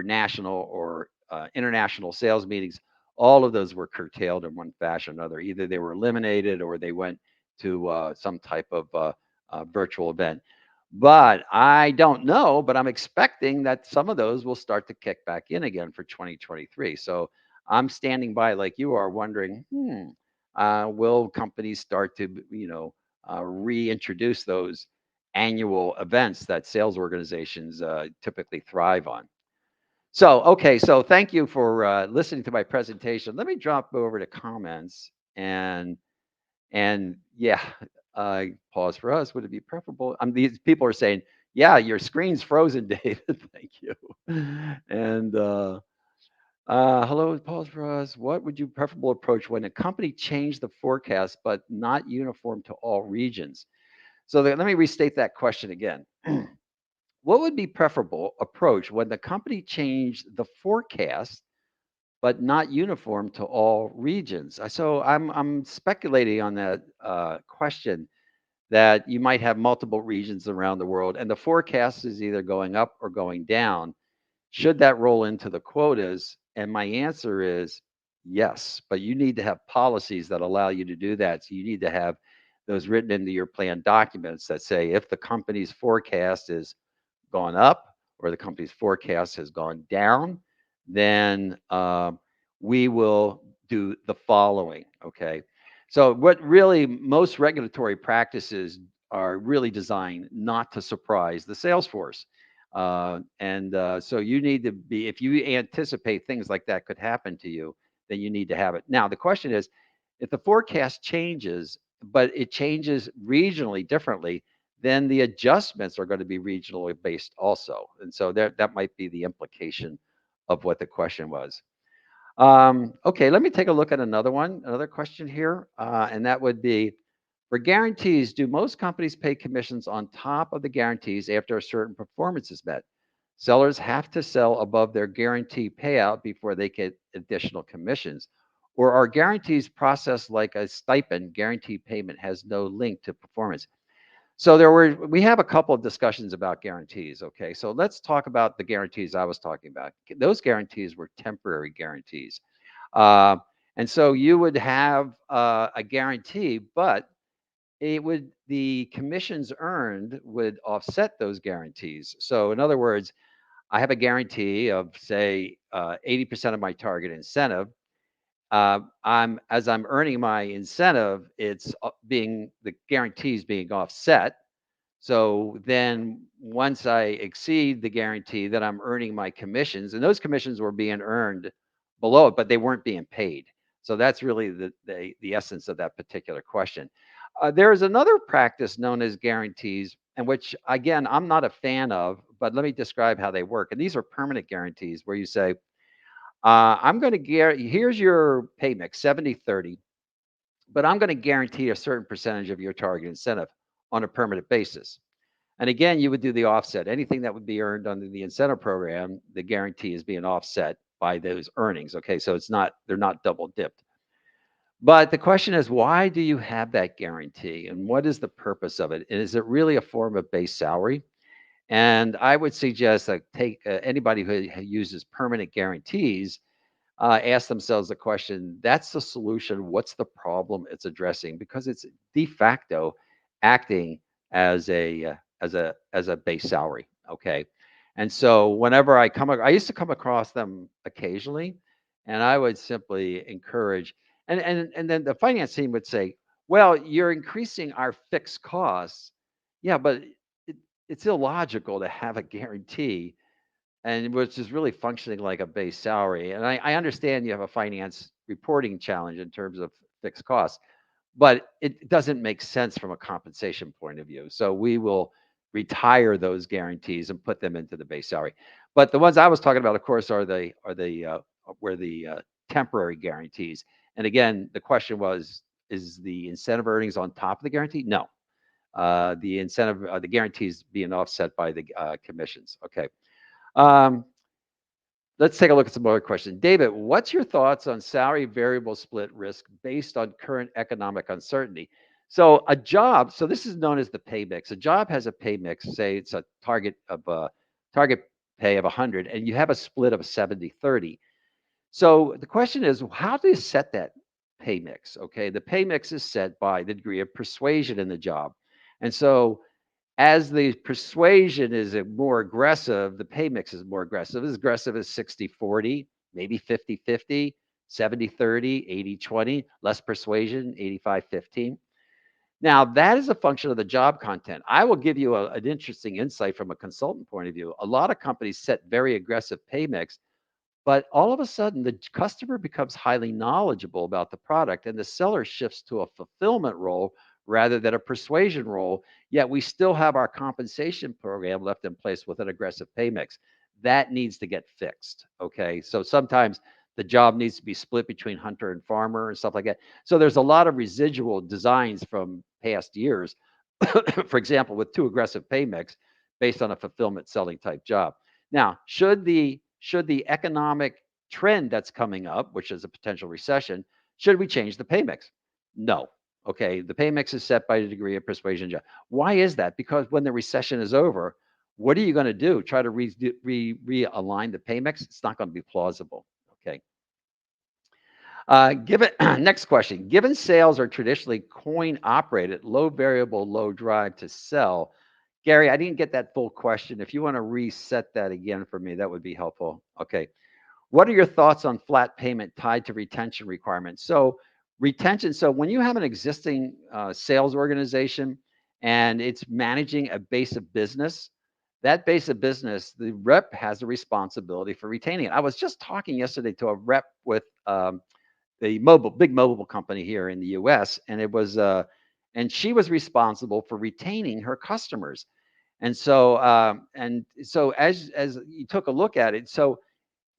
national or international sales meetings, all of those were curtailed in one fashion or another. Either they were eliminated or they went to some type of virtual event. But I don't know, but I'm expecting that some of those will start to kick back in again for 2023. So I'm standing by like you are, wondering, will companies start to, reintroduce those annual events that sales organizations typically thrive on? So, okay, so thank you for listening to my presentation. Let me drop over to comments and yeah, pause for us. Would it be preferable? These people are saying, yeah, your screen's frozen, David. Thank you. And hello, pause for us. What would you preferable approach when a company changed the forecast but not uniform to all regions? So let me restate that question again. What would be preferable approach when the company changed the forecast but not uniform to all regions? So I'm speculating on that question, that you might have multiple regions around the world and the forecast is either going up or going down. Should that roll into the quotas? And my answer is yes, but you need to have policies that allow you to do that. So you need to have those written into your plan documents that say if the company's forecast is gone up or the company's forecast has gone down, then we will do the following. Okay. So, what really most regulatory practices are really designed not to surprise the sales force. So, you need to be, if you anticipate things like that could happen to you, then you need to have it. Now, the question is, if the forecast changes, but it changes regionally differently, then the adjustments are going to be regionally based also. And so that might be the implication of what the question was. Okay, let me take a look at another question here. And that would be, for guarantees, do most companies pay commissions on top of the guarantees after a certain performance is met? Sellers have to sell above their guarantee payout before they get additional commissions. Or are guarantees processed like a stipend? Guarantee payment has no link to performance. So we have a couple of discussions about guarantees. Okay, so let's talk about the guarantees I was talking about. Those guarantees were temporary guarantees. Uh, and so you would have a guarantee, but the commissions earned would offset those guarantees. So in other words, I have a guarantee of, say, 80% of my target incentive. As I'm earning my incentive, it's the guarantees being offset. So then once I exceed the guarantee, that I'm earning my commissions, and those commissions were being earned below it, but they weren't being paid. So that's really the essence of that particular question. There is another practice known as guarantees, and which again I'm not a fan of, but let me describe how they work. And these are permanent guarantees where you say, I'm going to guarantee, here's your pay mix, 70-30. but I'm going to guarantee a certain percentage of your target incentive on a permanent basis. And again, you would do the offset. Anything that would be earned under the incentive program, the guarantee is being offset by those earnings. Okay, so they're not double dipped. But the question is, why do you have that guarantee, and what is the purpose of it? And is it really a form of base salary? And I would suggest that take anybody who uses permanent guarantees ask themselves the question, that's the solution. What's the problem it's addressing? Because it's de facto acting as a base salary. Okay. And so whenever I used to come across them occasionally, and I would simply encourage, and then the finance team would say, well, you're increasing our fixed costs. Yeah, but it, it's illogical to have a guarantee and which is really functioning like a base salary. And I understand you have a finance reporting challenge in terms of fixed costs, but it doesn't make sense from a compensation point of view. So we will retire those guarantees and put them into the base salary. But the ones I was talking about, of course, are the temporary guarantees. And again, the question was, is the incentive earnings on top of the guarantee? No. The guarantees being offset by the commissions. Okay. Um, let's take a look at some other questions. David, what's your thoughts on salary variable split risk based on current economic uncertainty? So so this is known as the pay mix. A job has a pay mix, say it's a target pay of 100, and you have a split of 70-30. So the question is, how do you set that pay mix? Okay, the pay mix is set by the degree of persuasion in the job. And so as the persuasion is more aggressive, the pay mix is more aggressive. As aggressive as 60-40, maybe 50-50, 70-30, 80-20, less persuasion, 85-15. Now, that is a function of the job content. I will give you an interesting insight from a consultant point of view. A lot of companies set very aggressive pay mix, but all of a sudden, the customer becomes highly knowledgeable about the product, and the seller shifts to a fulfillment role rather than a persuasion role. Yet we still have our compensation program left in place with an aggressive pay mix. That needs to get fixed. Okay. So sometimes the job needs to be split between hunter and farmer and stuff like that. So there's a lot of residual designs from past years, for example, with too aggressive pay mix based on a fulfillment selling type job. Now, should the economic trend that's coming up, which is a potential recession, should we change the pay mix? No. Okay, the pay mix is set by the degree of persuasion. Why is that? Because when the recession is over, what are you going to do? Try to realign the pay mix? It's not going to be plausible. Okay. Given next question. Given sales are traditionally coin operated, low variable, low drive to sell. Gary, I didn't get that full question. If you want to reset that again for me, that would be helpful. Okay. What are your thoughts on flat payment tied to retention requirements? So retention. So when you have an existing sales organization and it's managing a base of business, that base of business, the rep has a responsibility for retaining it. I was just talking yesterday to a rep with the big mobile company here in the U.S. And she was responsible for retaining her customers. And so as you took a look at it, so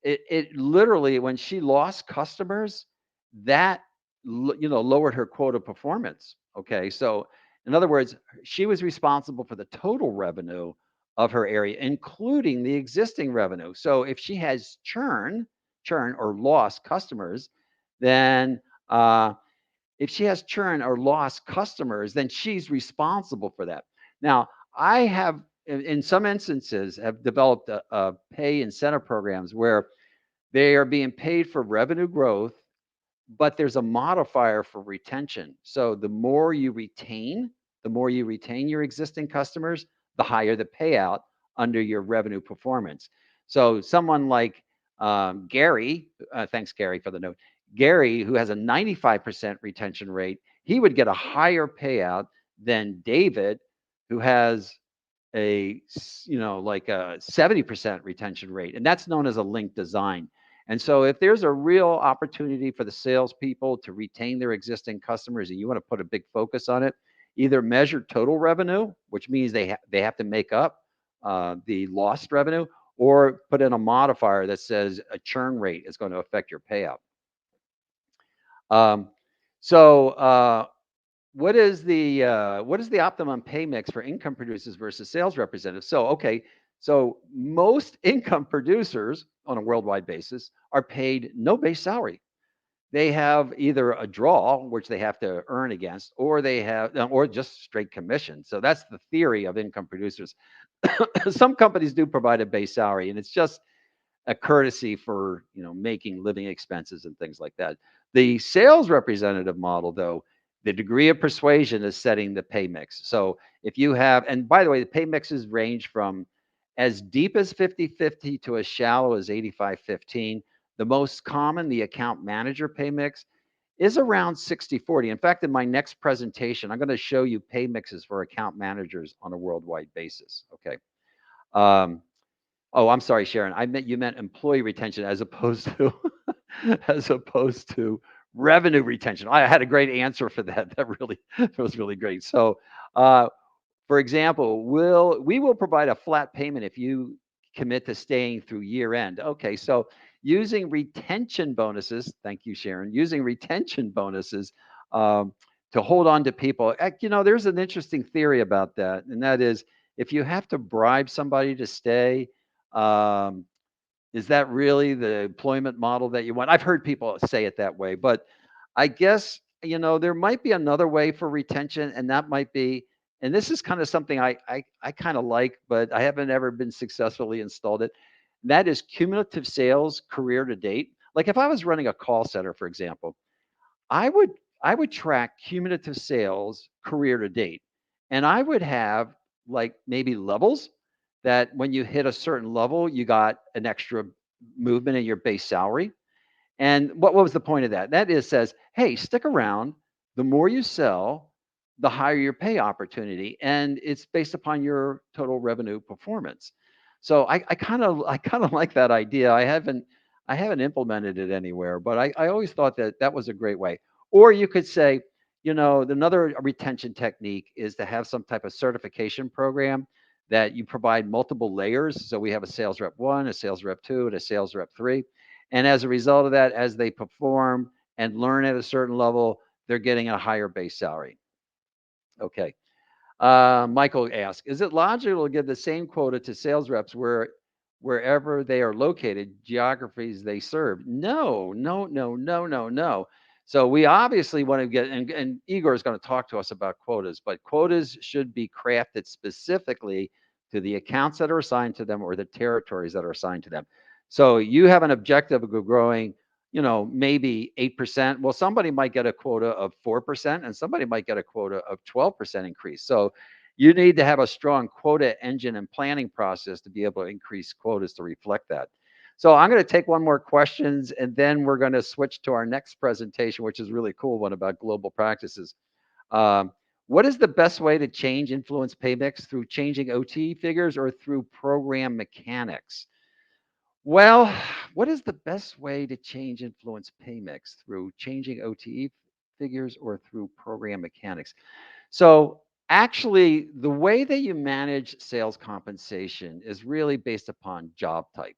it literally, when she lost customers, that lowered her quota performance. Okay, so in other words, she was responsible for the total revenue of her area, including the existing revenue. So if she has churn or lost customers, then if she has churn or lost customers, then she's responsible for that. Now, I have, in some instances, have developed a pay incentive programs where they are being paid for revenue growth, but there's a modifier for retention. So the more you retain your existing customers, the higher the payout under your revenue performance. So someone like Gary, thanks Gary for the note. Gary, who has a 95% retention rate, he would get a higher payout than David, who has like a 70% retention rate, and that's known as a link design. And so if there's a real opportunity for the salespeople to retain their existing customers and you want to put a big focus on it, either measure total revenue, which means they have to make up the lost revenue, or put in a modifier that says a churn rate is going to affect your payout. Um, So what is the optimum pay mix for income producers versus sales representatives? So okay, so most income producers on a worldwide basis are paid no base salary. They have either a draw, which they have to earn against, or they have, or just straight commission. So that's the theory of income producers. Some companies do provide a base salary, and it's just a courtesy for making living expenses and things like that. The sales representative model, though, the degree of persuasion is setting the pay mix. So if you have, and by the way, the pay mixes range from as deep as 50-50 to as shallow as 85-15. The most common, the account manager pay mix, is around 60-40. In fact, in my next presentation, I'm going to show you pay mixes for account managers on a worldwide basis. Okay. Um, Oh, I'm sorry, Sharon. You meant employee retention as opposed to as opposed to revenue retention. I had a great answer for that. That was really great. So, uh, for example, we will provide a flat payment if you commit to staying through year end. Okay, so using retention bonuses, thank you, Sharon. Using retention bonuses um, to hold on to people. There's an interesting theory about that, and that is if you have to bribe somebody to stay. Um, is that really the employment model that you want? I've heard people say it that way, but I guess, there might be another way for retention, and that might be, and this is kind of something I kind of like, but I haven't ever been successfully installed it. And that is cumulative sales career to date. Like if I was running a call center, for example, I would I would track cumulative sales career to date, and I would have like maybe levels that when you hit a certain level, you got an extra movement in your base salary. And what was the point of that? That is says, hey, stick around. The more you sell, the higher your pay opportunity, and it's based upon your total revenue performance. So I kind of like that idea. I haven't implemented it anywhere, but I always thought that that was a great way. Or you could say, another retention technique is to have some type of certification program that you provide multiple layers. So we have a sales rep one, a sales rep two, and a sales rep three. And as a result of that, as they perform and learn at a certain level, they're getting a higher base salary. Okay. Michael asks, is it logical to give the same quota to sales reps wherever they are located, geographies they serve? No, no, no, no, no, no. So we obviously want to get, and Igor is going to talk to us about quotas, but quotas should be crafted specifically to the accounts that are assigned to them or the territories that are assigned to them. So you have an objective of growing, maybe 8%. Well, somebody might get a quota of 4% and somebody might get a quota of 12% increase. So you need to have a strong quota engine and planning process to be able to increase quotas to reflect that. So I'm going to take one more questions and then we're going to switch to our next presentation, which is really cool one about global practices. What is the best way to change influence pay mix, through changing OT figures or through program mechanics? Well, what is the best way to change influence pay mix, through changing OTE figures or through program mechanics? So actually, the way that you manage sales compensation is really based upon job type.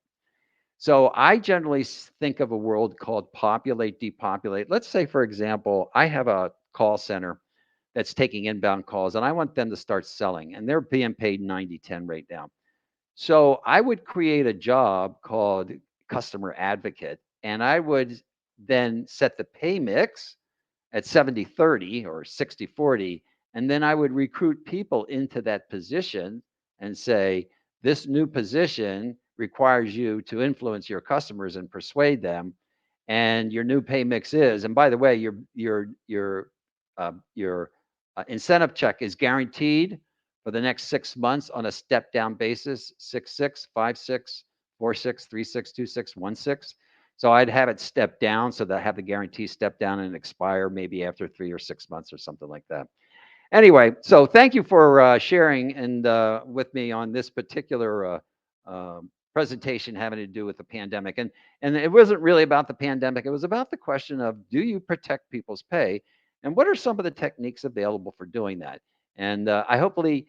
So I generally think of a world called populate, depopulate. Let's say, for example, I have a call center that's taking inbound calls and I want them to start selling, and they're being paid 90-10 right now. So I would create a job called customer advocate, and I would then set the pay mix at 70-30 or 60-40. And then I would recruit people into that position and say, this new position requires you to influence your customers and persuade them. And your new pay mix is, and by the way, your incentive check is guaranteed for the next 6 months on a step down basis: 6-6, 5-6, 4-6, 3-6, 2-6, 1-6. So I'd have it step down so that I have the guarantee step down and expire maybe after 3 or 6 months or something like that. Anyway, so thank you for sharing and with me on this particular presentation having to do with the pandemic. And it wasn't really about the pandemic. It was about the question of, do you protect people's pay? And what are some of the techniques available for doing that? And I hopefully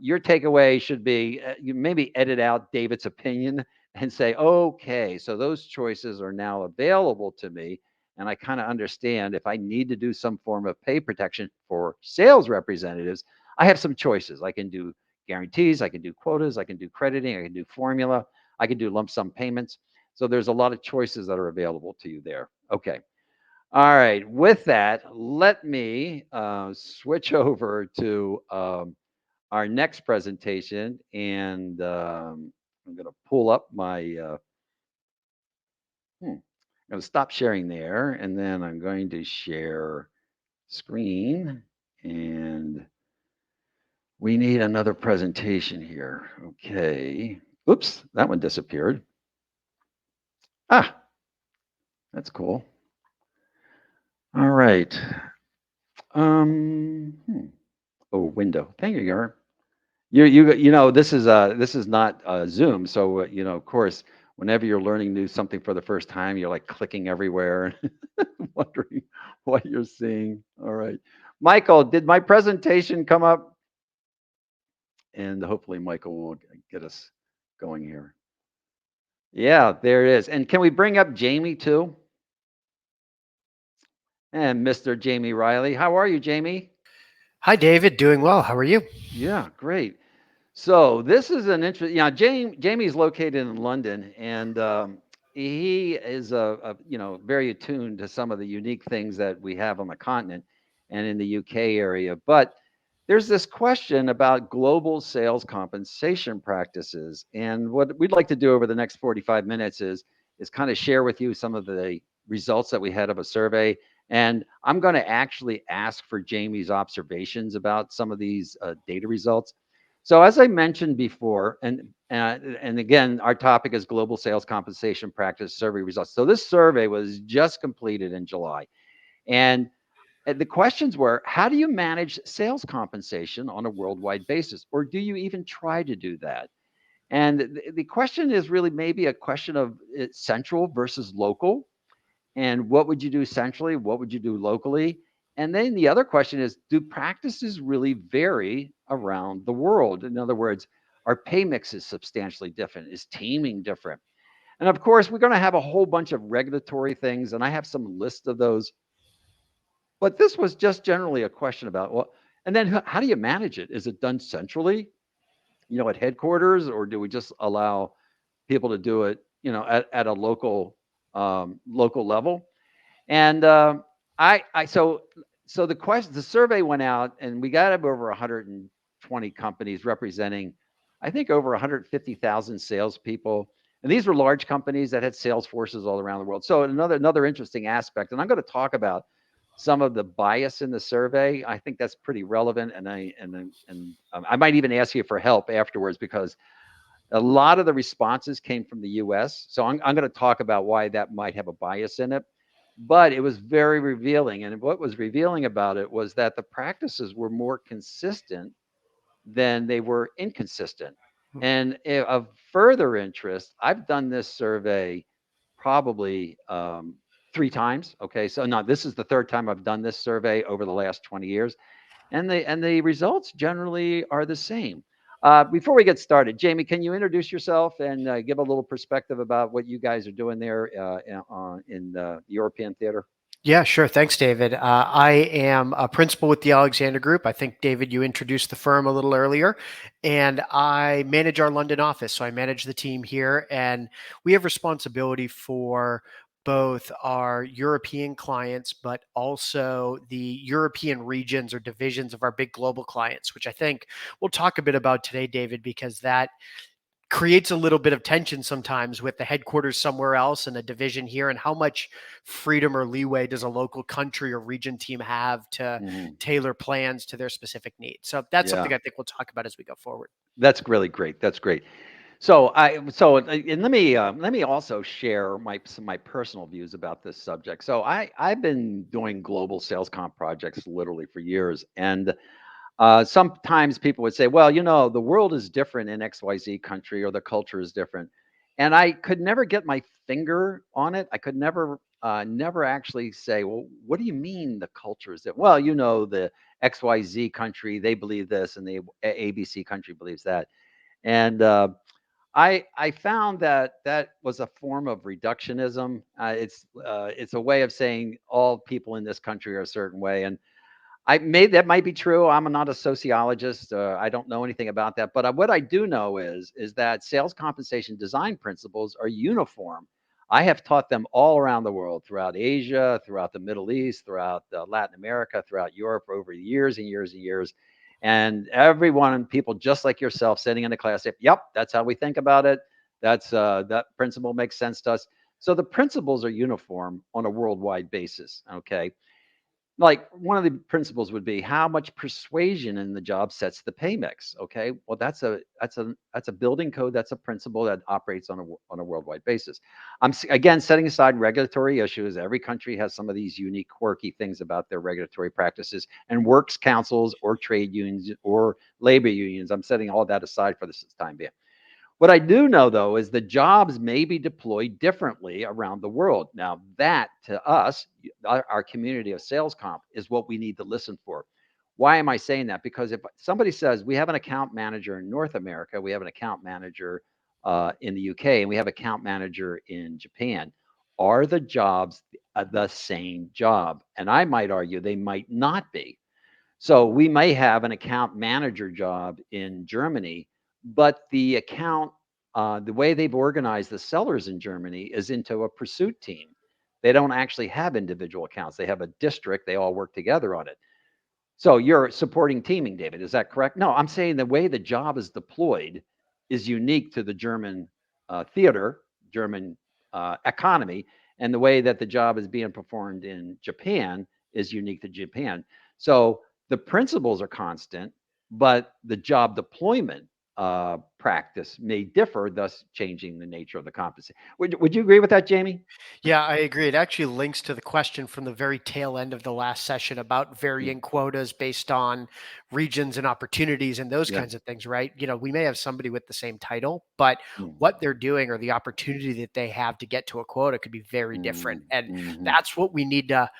your takeaway should be you maybe edit out David's opinion and say, okay, so those choices are now available to me. and I kind of understand if I need to do some form of pay protection for sales representatives, I have some choices. I can do guarantees, I can do quotas, I can do crediting, I can do formula, I can do lump sum payments. So there's a lot of choices that are available to you there. Okay. All right. With that, let me switch over to our next presentation, and I'm going to pull up my. I'm going to stop sharing there, and then I'm going to share screen, and we need another presentation here. Okay. Oops, that one disappeared. Ah, that's cool. All right. Um. Oh, window. Thank you, Gar. This is not Zoom, so of course, whenever you're learning new something for the first time, you're like clicking everywhere and wondering what you're seeing. All right, Michael, did my presentation come up? And hopefully, Michael will get us going here. Yeah, there it is. And can we bring up Jamie too? And Mr. Jamie Riley, how are you, Jamie? Hi, David. Doing well. How are you? Yeah, great. So this is an interesting. Jamie's located in London, and he is very attuned to some of the unique things that we have on the continent and in the UK area. But there's this question about global sales compensation practices, and what we'd like to do over the next 45 minutes is kind of share with you some of the results that we had of a survey. And I'm going to actually ask for Jamie's observations about some of these data results. So as I mentioned before, and again, our topic is global sales compensation practice survey results. So this survey was just completed in July, and the questions were: how do you manage sales compensation on a worldwide basis, or do you even try to do that? And the question is really maybe a question of central versus local, and what would you do centrally? What would you do locally? And then the other question is, do practices really vary around the world? In other words, are pay mixes substantially different? Is teaming different? And of course, we're going to have a whole bunch of regulatory things, and I have some list of those. But this was just generally a question about, well, and then how do you manage it? Is it done centrally, at headquarters, or do we just allow people to do it, at a local level? And so the survey went out, and we got over 120 companies representing, I think, over 150,000 salespeople. And these were large companies that had sales forces all around the world. So another interesting aspect, and I'm going to talk about some of the bias in the survey. I think that's pretty relevant, and I might even ask you for help afterwards, because a lot of the responses came from the US. So I'm going to talk about why that might have a bias in it. But it was very revealing. And what was revealing about it was that the practices were more consistent than they were inconsistent. And of further interest, I've done this survey probably 3 times. Okay. So no, this is the third time I've done this survey over the last 20 years. And the results generally are the same. Before we get started, Jamie, can you introduce yourself and give a little perspective about what you guys are doing there in the European theater? Yeah, sure. Thanks, David. I am a principal with the Alexander Group. I think, David, you introduced the firm a little earlier, and I manage our London office. So I manage the team here, and we have responsibility for both our European clients, but also the European regions or divisions of our big global clients, which I think we'll talk a bit about today, David, because that creates a little bit of tension sometimes with the headquarters somewhere else and a division here, and how much freedom or leeway does a local country or region team have to tailor plans to their specific needs. So that's something I think we'll talk about as we go forward. That's really great. That's great. And let me also share my personal views about this subject. So I've been doing global sales comp projects literally for years, and sometimes people would say, well, the world is different in XYZ country, or the culture is different. And I could never get my finger on it. I could never actually say, well, what do you mean the culture is different? Well, the XYZ country, they believe this, and the ABC country believes that. And I found that that was a form of reductionism. It's a way of saying all people in this country are a certain way, and that might be true. I'm not a sociologist. I don't know anything about that. But what I do know is that sales compensation design principles are uniform. I have taught them all around the world, throughout Asia, throughout the Middle East, throughout Latin America, throughout Europe, over years and years and years. And everyone, people just like yourself, sitting in a class, say, "Yep, that's how we think about it. That principle makes sense to us." So the principles are uniform on a worldwide basis. Okay, like one of the principles would be how much persuasion in the job sets the pay mix. Okay, well that's a building code. That's a principle that operates on a worldwide basis. Again setting aside regulatory issues. Every country has some of these unique quirky things about their regulatory practices and works councils or trade unions or labor unions. I'm setting all that aside for this time being. What I do know, though, is the jobs may be deployed differently around the world. Now, that to us, our community of sales comp, is what we need to listen for. Why am I saying that? Because if somebody says we have an account manager in North America, we have an account manager in the UK, and we have an account manager in Japan, are the jobs the same job? And I might argue they might not be. So we may have an account manager job in Germany, but the way they've organized the sellers in Germany is into a pursuit team. They don't actually have individual accounts. They have a district. They all work together on it. So you're supporting teaming, David. Is that correct? No, I'm saying the way the job is deployed is unique to the German theater, German economy, and the way that the job is being performed in Japan is unique to Japan. So the principles are constant, but the job deployment practice may differ, thus changing the nature of the compensation. Would you agree with that, Jamie? Yeah, I agree. It actually links to the question from the very tail end of the last session about varying quotas based on regions and opportunities and those Yeah. kinds of things, right? We may have somebody with the same title, but what they're doing or the opportunity that they have to get to a quota could be very different. And that's what we need to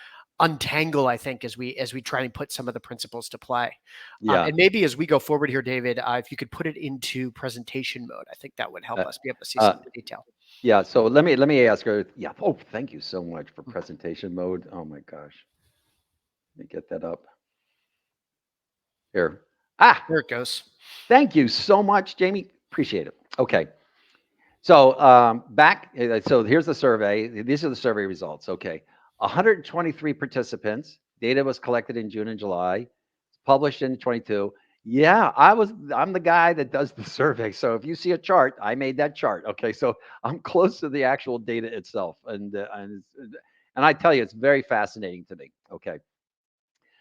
untangle, I think, as we try and put some of the principles to play. Yeah. And maybe as we go forward here, David, if you could put it into presentation mode, I think that would help us be able to see some of the detail. Yeah, so let me ask her. Yeah. Oh, thank you so much for presentation mode. Oh my gosh. Let me get that up. Here. There it goes. Thank you so much, Jamie. Appreciate it. Okay. So so here's the survey. These are the survey results. Okay. 123 participants. Data was collected in June and July. Published in 22. Yeah, I'm the guy that does the survey. So if you see a chart, I made that chart. Okay. So I'm close to the actual data itself. And I tell you, it's very fascinating to me. Okay.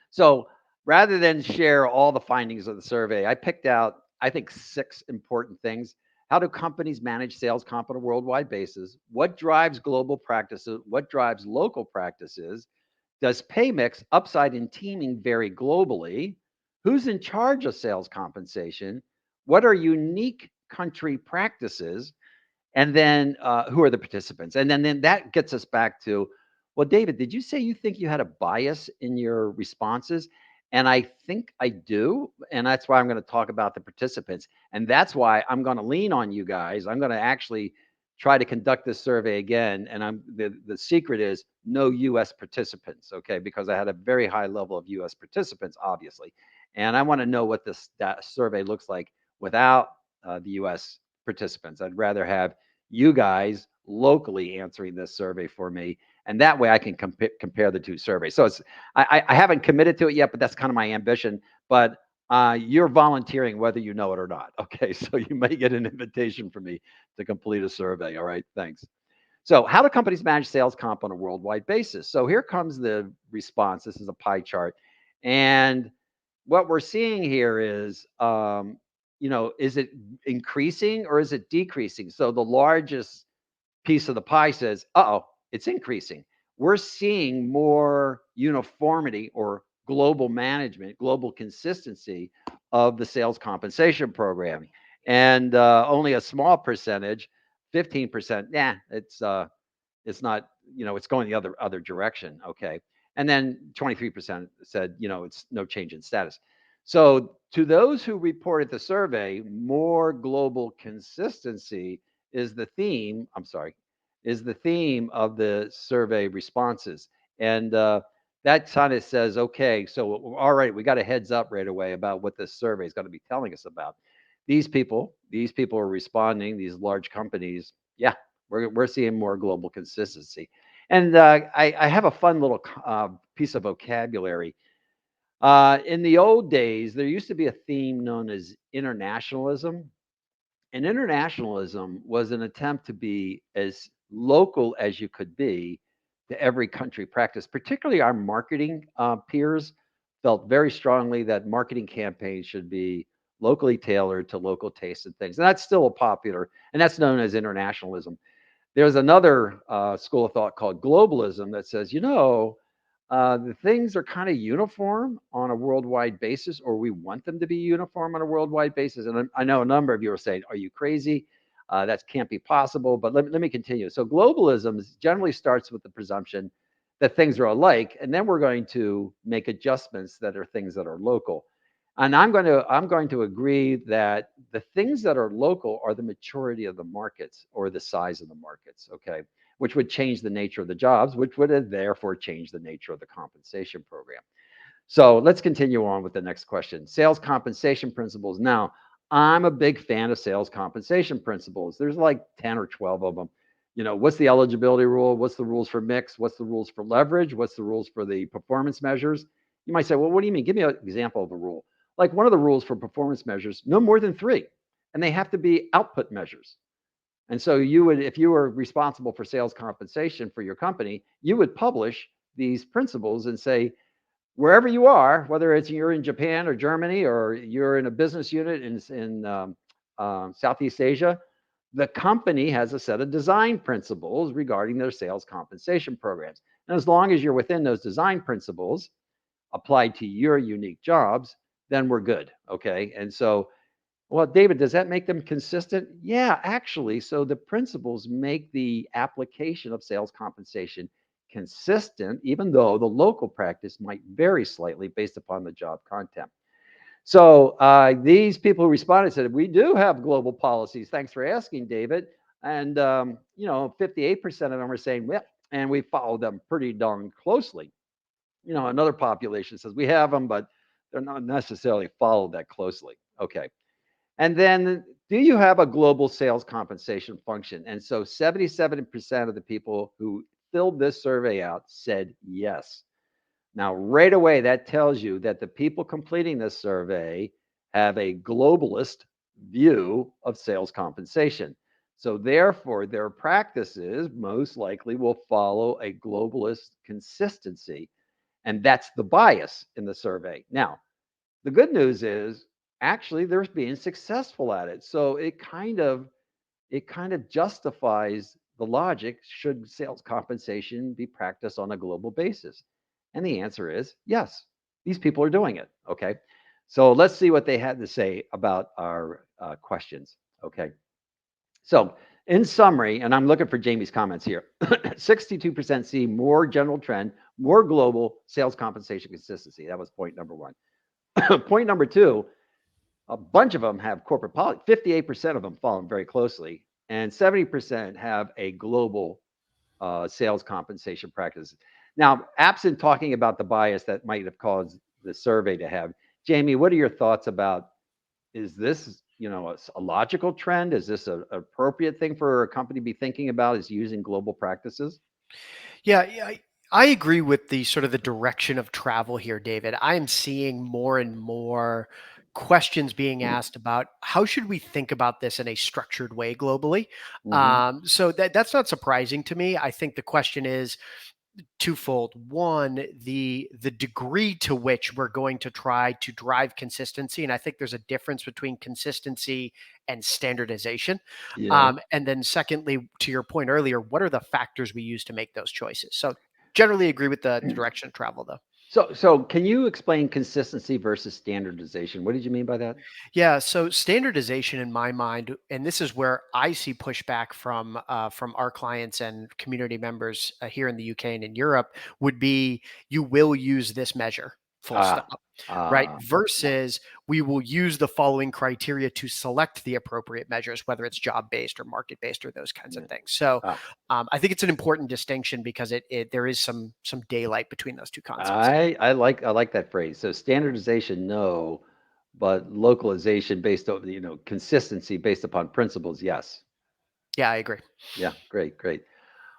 So rather than share all the findings of the survey, I picked out, I think, 6 important things. How do companies manage sales comp on a worldwide basis? What drives global practices? What drives local practices? Does pay mix, upside, and teaming vary globally? Who's in charge of sales compensation? What are unique country practices? And then who are the participants? And then that gets us back to, well, David, did you say you think you had a bias in your responses? And I think I do. And that's why I'm going to talk about the participants. And that's why I'm going to lean on you guys. I'm going to actually try to conduct this survey again. And the secret is no US participants, okay? Because I had a very high level of US participants, obviously. And I want to know what that survey looks like without the US participants. I'd rather have you guys locally answering this survey for me, and that way I can compare the 2 surveys. So I haven't committed to it yet, but that's kind of my ambition. But you're volunteering whether you know it or not. Okay, so you may get an invitation from me to complete a survey. All right, thanks. So how do companies manage sales comp on a worldwide basis? So here comes the response. This is a pie chart, and what we're seeing here is, is it increasing or is it decreasing? So the largest piece of the pie says, uh-oh, it's increasing. We're seeing more uniformity or global management, global consistency of the sales compensation program. And only a small percentage, 15%, it's not, it's going the other direction. Okay. And then 23% said, it's no change in status. So To those who reported the survey, more global consistency is the theme. I'm sorry, is the theme of the survey responses. And that kind of says, okay, so all right, we got a heads up right away about what this survey is going to be telling us about. These people are responding, these large companies. Yeah, we're seeing more global consistency. And I have a fun little piece of vocabulary. In the old days, there used to be a theme known as internationalism. And internationalism was an attempt to be as local as you could be to every country practice. Particularly our marketing peers felt very strongly that marketing campaigns should be locally tailored to local tastes and things. And that's still a popular, and that's known as internationalism. There's another school of thought called globalism that says, the things are kind of uniform on a worldwide basis, or we want them to be uniform on a worldwide basis. And I know a number of you are saying, are you crazy? That can't be possible. But let me continue. So globalism generally starts with the presumption that things are alike, and then we're going to make adjustments that are things that are local. And I'm going to agree that the things that are local are the maturity of the markets or the size of the markets, okay, which would change the nature of the jobs, which would therefore change the nature of the compensation program. So let's continue on with the next question. Sales compensation principles. Now, I'm a big fan of sales compensation principles. There's like 10 or 12 of them. What's the eligibility rule? What's the rules for mix? What's the rules for leverage? What's the rules for the performance measures? You might say, well, what do you mean? Give me an example of a rule. Like one of the rules for performance measures, no more than 3, and they have to be output measures. And so you would, if you were responsible for sales compensation for your company, you would publish these principles and say, wherever you are, whether it's you're in Japan or Germany or you're in a business unit in Southeast Asia, the company has a set of design principles regarding their sales compensation programs. And as long as you're within those design principles applied to your unique jobs, then we're good. Okay. And so, well, David, does that make them consistent? Yeah, actually. So the principles make the application of sales compensation consistent, even though the local practice might vary slightly based upon the job content. So these people who responded said, we do have global policies. Thanks for asking, David. And, 58% of them are saying, well, and we follow them pretty darn closely. Another population says we have them, but they're not necessarily followed that closely. Okay. And then, do you have a global sales compensation function? And so 77% of the people who filled this survey out said yes. Now, right away, that tells you that the people completing this survey have a globalist view of sales compensation. So therefore, their practices most likely will follow a globalist consistency. And that's the bias in the survey. Now, the good news is actually they're being successful at it. So it kind of justifies the logic, should sales compensation be practiced on a global basis? And the answer is yes. These people are doing it. Okay. So let's see what they had to say about our questions. Okay. So in summary, and I'm looking for Jamie's comments here, 62% see more general trend, more global sales compensation consistency. That was point number 1. Point number 2, a bunch of them have corporate policy. 58% of them follow them very closely, and 70% have a global sales compensation practice. Now, absent talking about the bias that might have caused the survey to have, Jamie, what are your thoughts about, is this a logical trend? Is this an appropriate thing for a company to be thinking about, is using global practices? Yeah, I agree with the sort of the direction of travel here, David. I am seeing more and more questions being asked about how should we think about this in a structured way globally. So that's not surprising to me. I think the question is twofold. One, the degree to which we're going to try to drive consistency, and I think there's a difference between consistency and standardization. Yeah. And then secondly, to your point earlier, what are the factors we use to make those choices? So generally agree with the direction of travel, though. So can you explain consistency versus standardization? What did you mean by that? Yeah, so standardization in my mind, and this is where I see pushback from our clients and community members here in the UK and in Europe, would be you will use this measure, full stop. right? Ah, Versus we will use the following criteria to select the appropriate measures, whether it's job-based or market-based or those kinds of things. So ah. I think it's an important distinction because there is some daylight between those two concepts. I like that phrase. So standardization, no, but localization based on, consistency based upon principles, yes. Yeah, I agree. Yeah, great.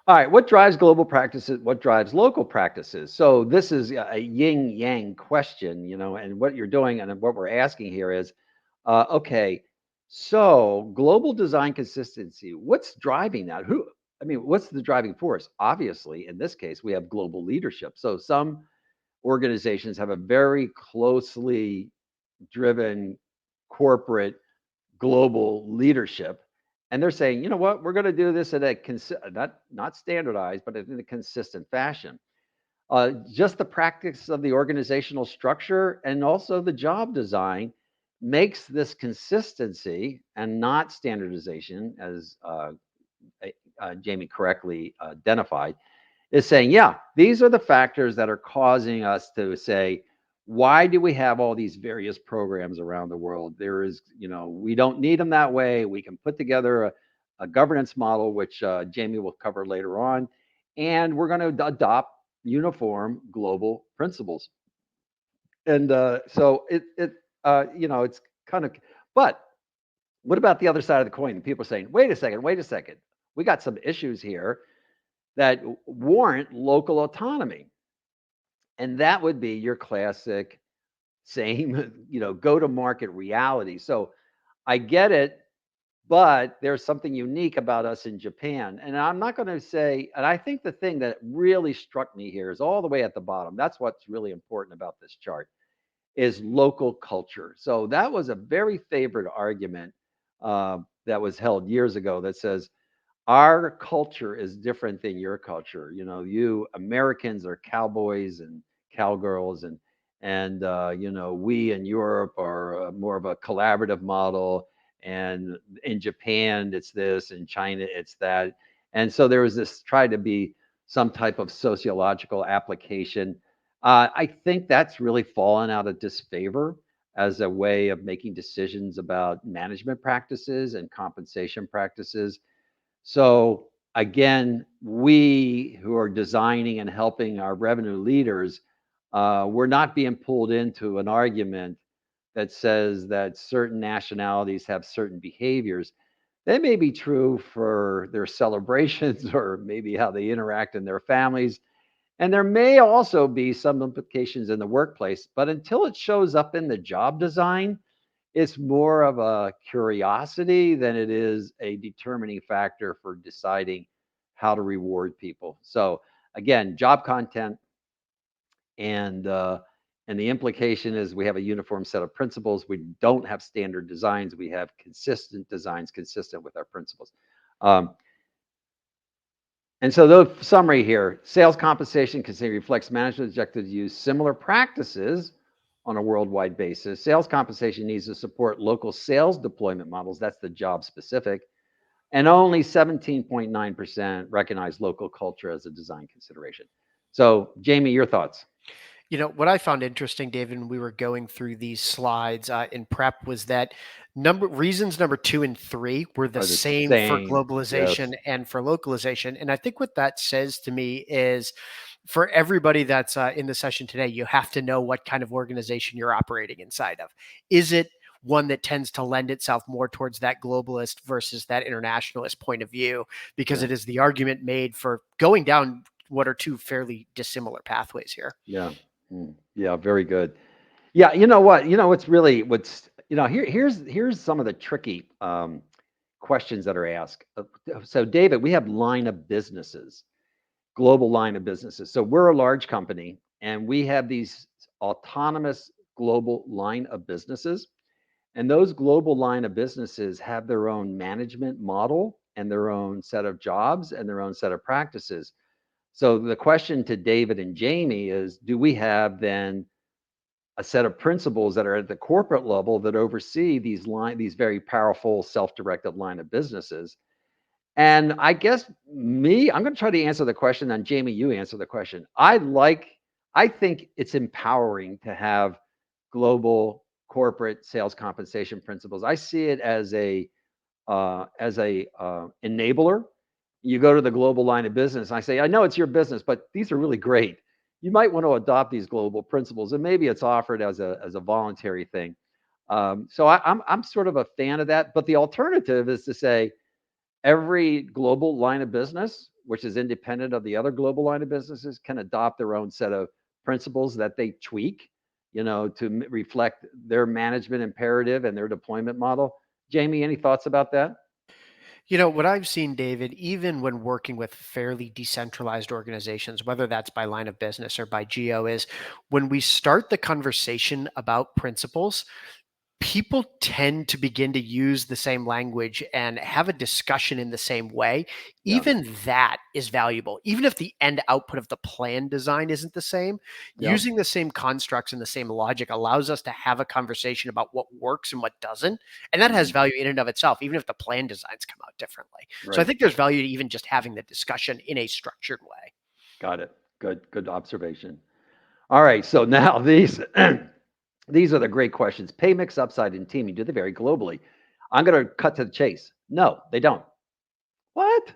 All right, what drives global practices? What drives local practices? So this is a yin yang question, and what you're doing and what we're asking here is, okay, so global design consistency, what's driving that? What's the driving force? Obviously, in this case, we have global leadership. So some organizations have a very closely driven corporate global leadership, and they're saying, you know what, we're going to do this in a not standardized, but in a consistent fashion. Just the practice of the organizational structure and also the job design makes this consistency and not standardization, as Jamie correctly identified, is saying, yeah, these are the factors that are causing us to say, why do we have all these various programs around the world? There is, we don't need them that way. We can put together a governance model, which Jamie will cover later on, and we're going to adopt uniform global principles. And so it's kind of, but what about the other side of the coin? People are saying, wait a second, we got some issues here that warrant local autonomy. And that would be your classic same, go to market reality. So I get it, but there's something unique about us in Japan. And I'm not going to say, and I think the thing that really struck me here is all the way at the bottom. That's what's really important about this chart is local culture. So that was a very favorite argument that was held years ago that says, our culture is different than your culture. You Americans are cowboys and cowgirls, and we in Europe are more of a collaborative model, and in Japan it's this, in China it's that, and so there was this try to be some type of sociological application. I think that's really fallen out of disfavor as a way of making decisions about management practices and compensation practices. So again, we who are designing and helping our revenue leaders, we're not being pulled into an argument that says that certain nationalities have certain behaviors. That may be true for their celebrations or maybe how they interact in their families. And there may also be some implications in the workplace, but until it shows up in the job design, it's more of a curiosity than it is a determining factor for deciding how to reward people. So again, job content and the implication is we have a uniform set of principles. We don't have standard designs. We have consistent designs consistent with our principles. And so the summary here, sales compensation reflects management objective to use similar practices on a worldwide basis. Sales compensation needs to support local sales deployment models. That's the job specific. And only 17.9% recognize local culture as a design consideration. So Jamie, your thoughts? What I found interesting, David, when we were going through these slides in prep was that reasons number 2 and 3 were the same for globalization and for localization. And I think what that says to me is for everybody that's in the session today, you have to know what kind of organization you're operating inside of. Is it one that tends to lend itself more towards that globalist versus that internationalist point of view? Because it is the argument made for going down what are two fairly dissimilar pathways here. Yeah. Yeah, very good. Yeah, you know what? Here's some of the tricky questions that are asked. So David, we have line of businesses, global line of businesses. So we're a large company and we have these autonomous global line of businesses. And those global line of businesses have their own management model and their own set of jobs and their own set of practices. So the question to David and Jamie is, do we have then a set of principles that are at the corporate level that oversee these very powerful self-directed line of businesses? And I guess I'm going to try to answer the question, and Jamie, you answer the question. I think it's empowering to have global corporate sales compensation principles. I see it as a enabler. You go to the global line of business, and I say, I know it's your business, but these are really great. You might want to adopt these global principles, and maybe it's offered as a voluntary thing. So I'm sort of a fan of that. But the alternative is to say every global line of business, which is independent of the other global line of businesses, can adopt their own set of principles that they tweak, to reflect their management imperative and their deployment model. Jamie, any thoughts about that? What I've seen, David, even when working with fairly decentralized organizations, whether that's by line of business or by geo, is when we start the conversation about principles, people tend to begin to use the same language and have a discussion in the same way. Yeah. Even that is valuable. Even if the end output of the plan design isn't the same, Yeah. using the same constructs and the same logic allows us to have a conversation about what works and what doesn't. And that has value in and of itself, even if the plan designs come out differently. So I Right. think there's value to even just having the discussion in a structured way. Got it. Good observation. All right. So now these are the great questions. Pay mix, upside, and teaming, do they vary globally? I'm going to cut to the chase. No, they don't. What?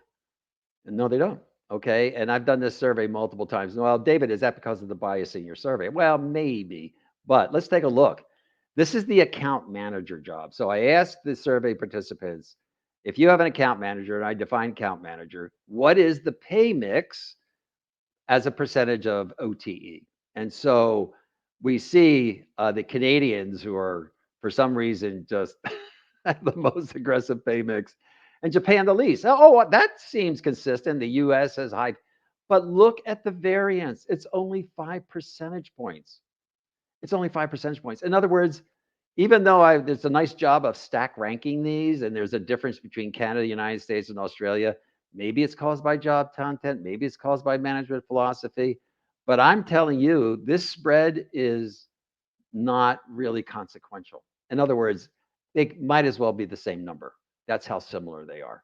No, they don't. Okay. And I've done this survey multiple times. Well, David, is that because of the bias in your survey? Well, maybe. But let's take a look. This is the account manager job. So I asked the survey participants, if you have an account manager, and I define account manager, what is the pay mix as a percentage of OTE? And so we see the Canadians, who are, for some reason, just have the most aggressive pay mix, and Japan the least. Oh, that seems consistent. The US has high, but look at the variance. It's only 5 percentage points. It's only 5 percentage points. In other words, even though there's a nice job of stack ranking these, and there's a difference between Canada, United States, and Australia, maybe it's caused by job content, maybe it's caused by management philosophy, but I'm telling you, this spread is not really consequential. In other words, they might as well be the same number. That's how similar they are.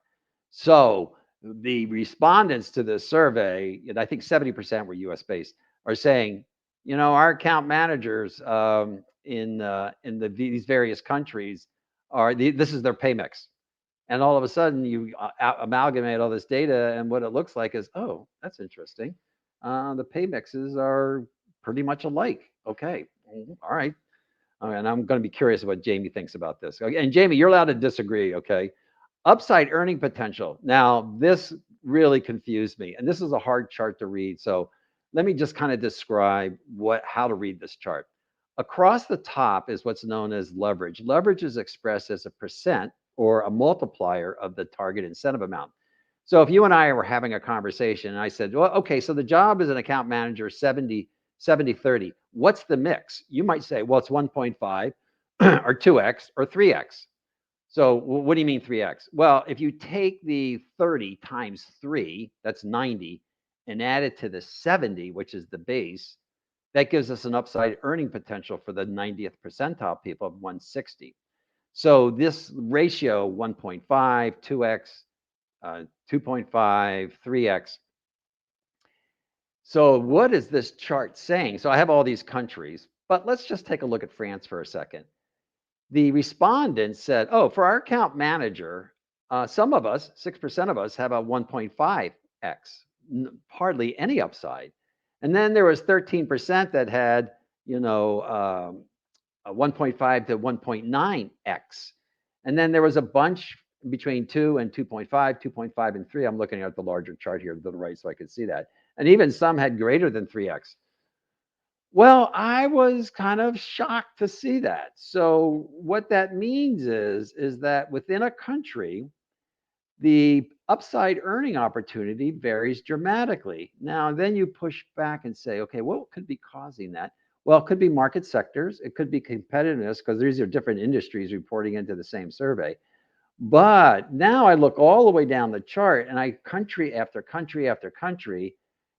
So the respondents to this survey, and I think 70% were US based, are saying, our account managers in these various countries this is their pay mix. And all of a sudden you amalgamate all this data, and what it looks like is, oh, that's interesting. The pay mixes are pretty much alike. Okay. All right. And I'm going to be curious what Jamie thinks about this. And Jamie, you're allowed to disagree. Okay. Upside earning potential. Now, this really confused me, and this is a hard chart to read. So let me just kind of describe how to read this chart. Across the top is what's known as leverage. Leverage is expressed as a percent or a multiplier of the target incentive amount. So if you and I were having a conversation and I said, well, okay, so the job as an account manager, 70-30. What's the mix? You might say, well, it's 1.5 or 2x or 3x. So what do you mean 3x? Well, if you take the 30 times 3, that's 90, and add it to the 70, which is the base, that gives us an upside earning potential for the 90th percentile people of 160. So this ratio, 1.5, 2x, 2.5, 3x. So what is this chart saying? So I have all these countries, but let's just take a look at France for a second. The respondents said, oh, for our account manager, some of us, 6% of us, have a 1.5x, hardly any upside. And then there was 13% that had, a 1.5 to 1.9x. And then there was a bunch between 2 and 2.5, 2.5 and 3. I'm looking at the larger chart here to the right so I could see that. And even some had greater than 3x. Well, I was kind of shocked to see that. So what that means is that within a country, the upside earning opportunity varies dramatically. Now, then you push back and say, okay, what could be causing that? Well, it could be market sectors. It could be competitiveness, because these are different industries reporting into the same survey. But now I look all the way down the chart, and country after country after country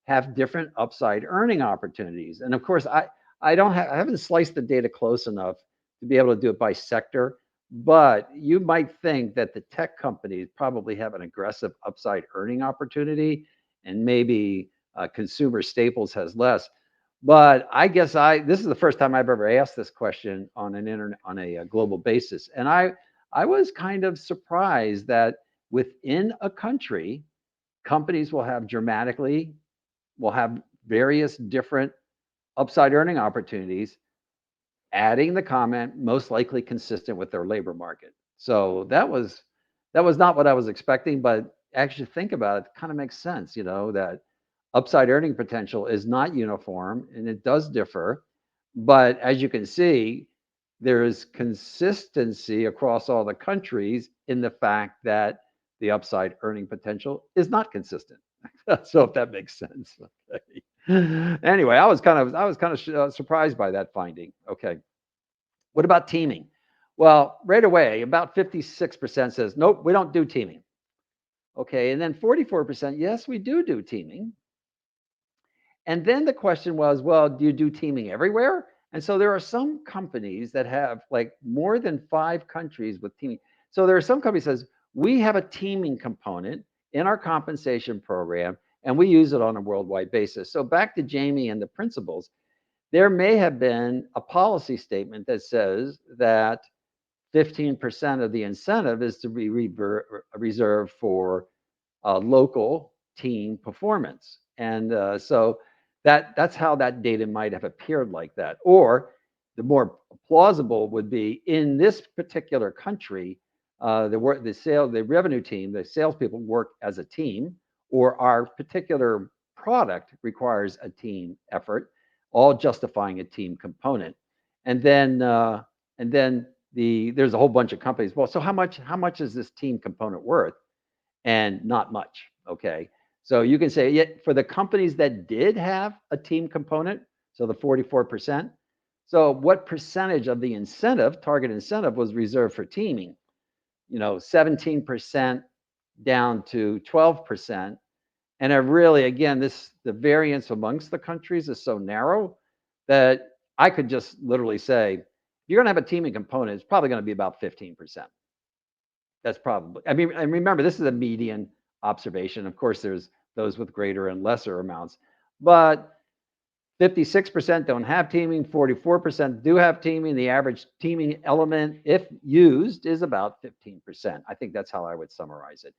have different upside earning opportunities. And of course, I haven't sliced the data close enough to be able to do it by sector, but you might think that the tech companies probably have an aggressive upside earning opportunity, and maybe consumer staples has less. But I guess this is the first time I've ever asked this question on a global basis, and I was kind of surprised that within a country, companies will have various different upside earning opportunities, adding the comment most likely consistent with their labor market. So that was not what I was expecting, but actually think about it, kind of makes sense, that upside earning potential is not uniform and it does differ. But as you can see, there is consistency across all the countries in the fact that the upside earning potential is not consistent. So if that makes sense. Okay. Anyway, I was kind of surprised by that finding. Okay. What about teaming? Well, right away, about 56% says, nope, we don't do teaming. Okay. And then 44%, yes, we do teaming. And then the question was, well, do you do teaming everywhere? And so there are some companies that have like more than 5 countries with teaming. So there are some companies that says, we have a teaming component in our compensation program, and we use it on a worldwide basis. So back to Jamie and the principles, there may have been a policy statement that says that 15% of the incentive is to be reserved for local team performance. And so that's how that data might have appeared like that. Or the more plausible would be in this particular country, the revenue team, the salespeople work as a team, or our particular product requires a team effort, all justifying a team component. And then there's a whole bunch of companies. Well, so how much is this team component worth? And not much. Okay. So you can say, yeah, for the companies that did have a team component, so the 44%, so what percentage of the target incentive was reserved for teaming? 17% down to 12%. And really, again, the variance amongst the countries is so narrow that I could just literally say, if you're going to have a teaming component, it's probably going to be about 15%. That's probably, and remember, this is a median observation. Of course, there's those with greater and lesser amounts, but 56% don't have teaming, 44% do have teaming. The average teaming element, if used, is about 15%. I think that's how I would summarize it.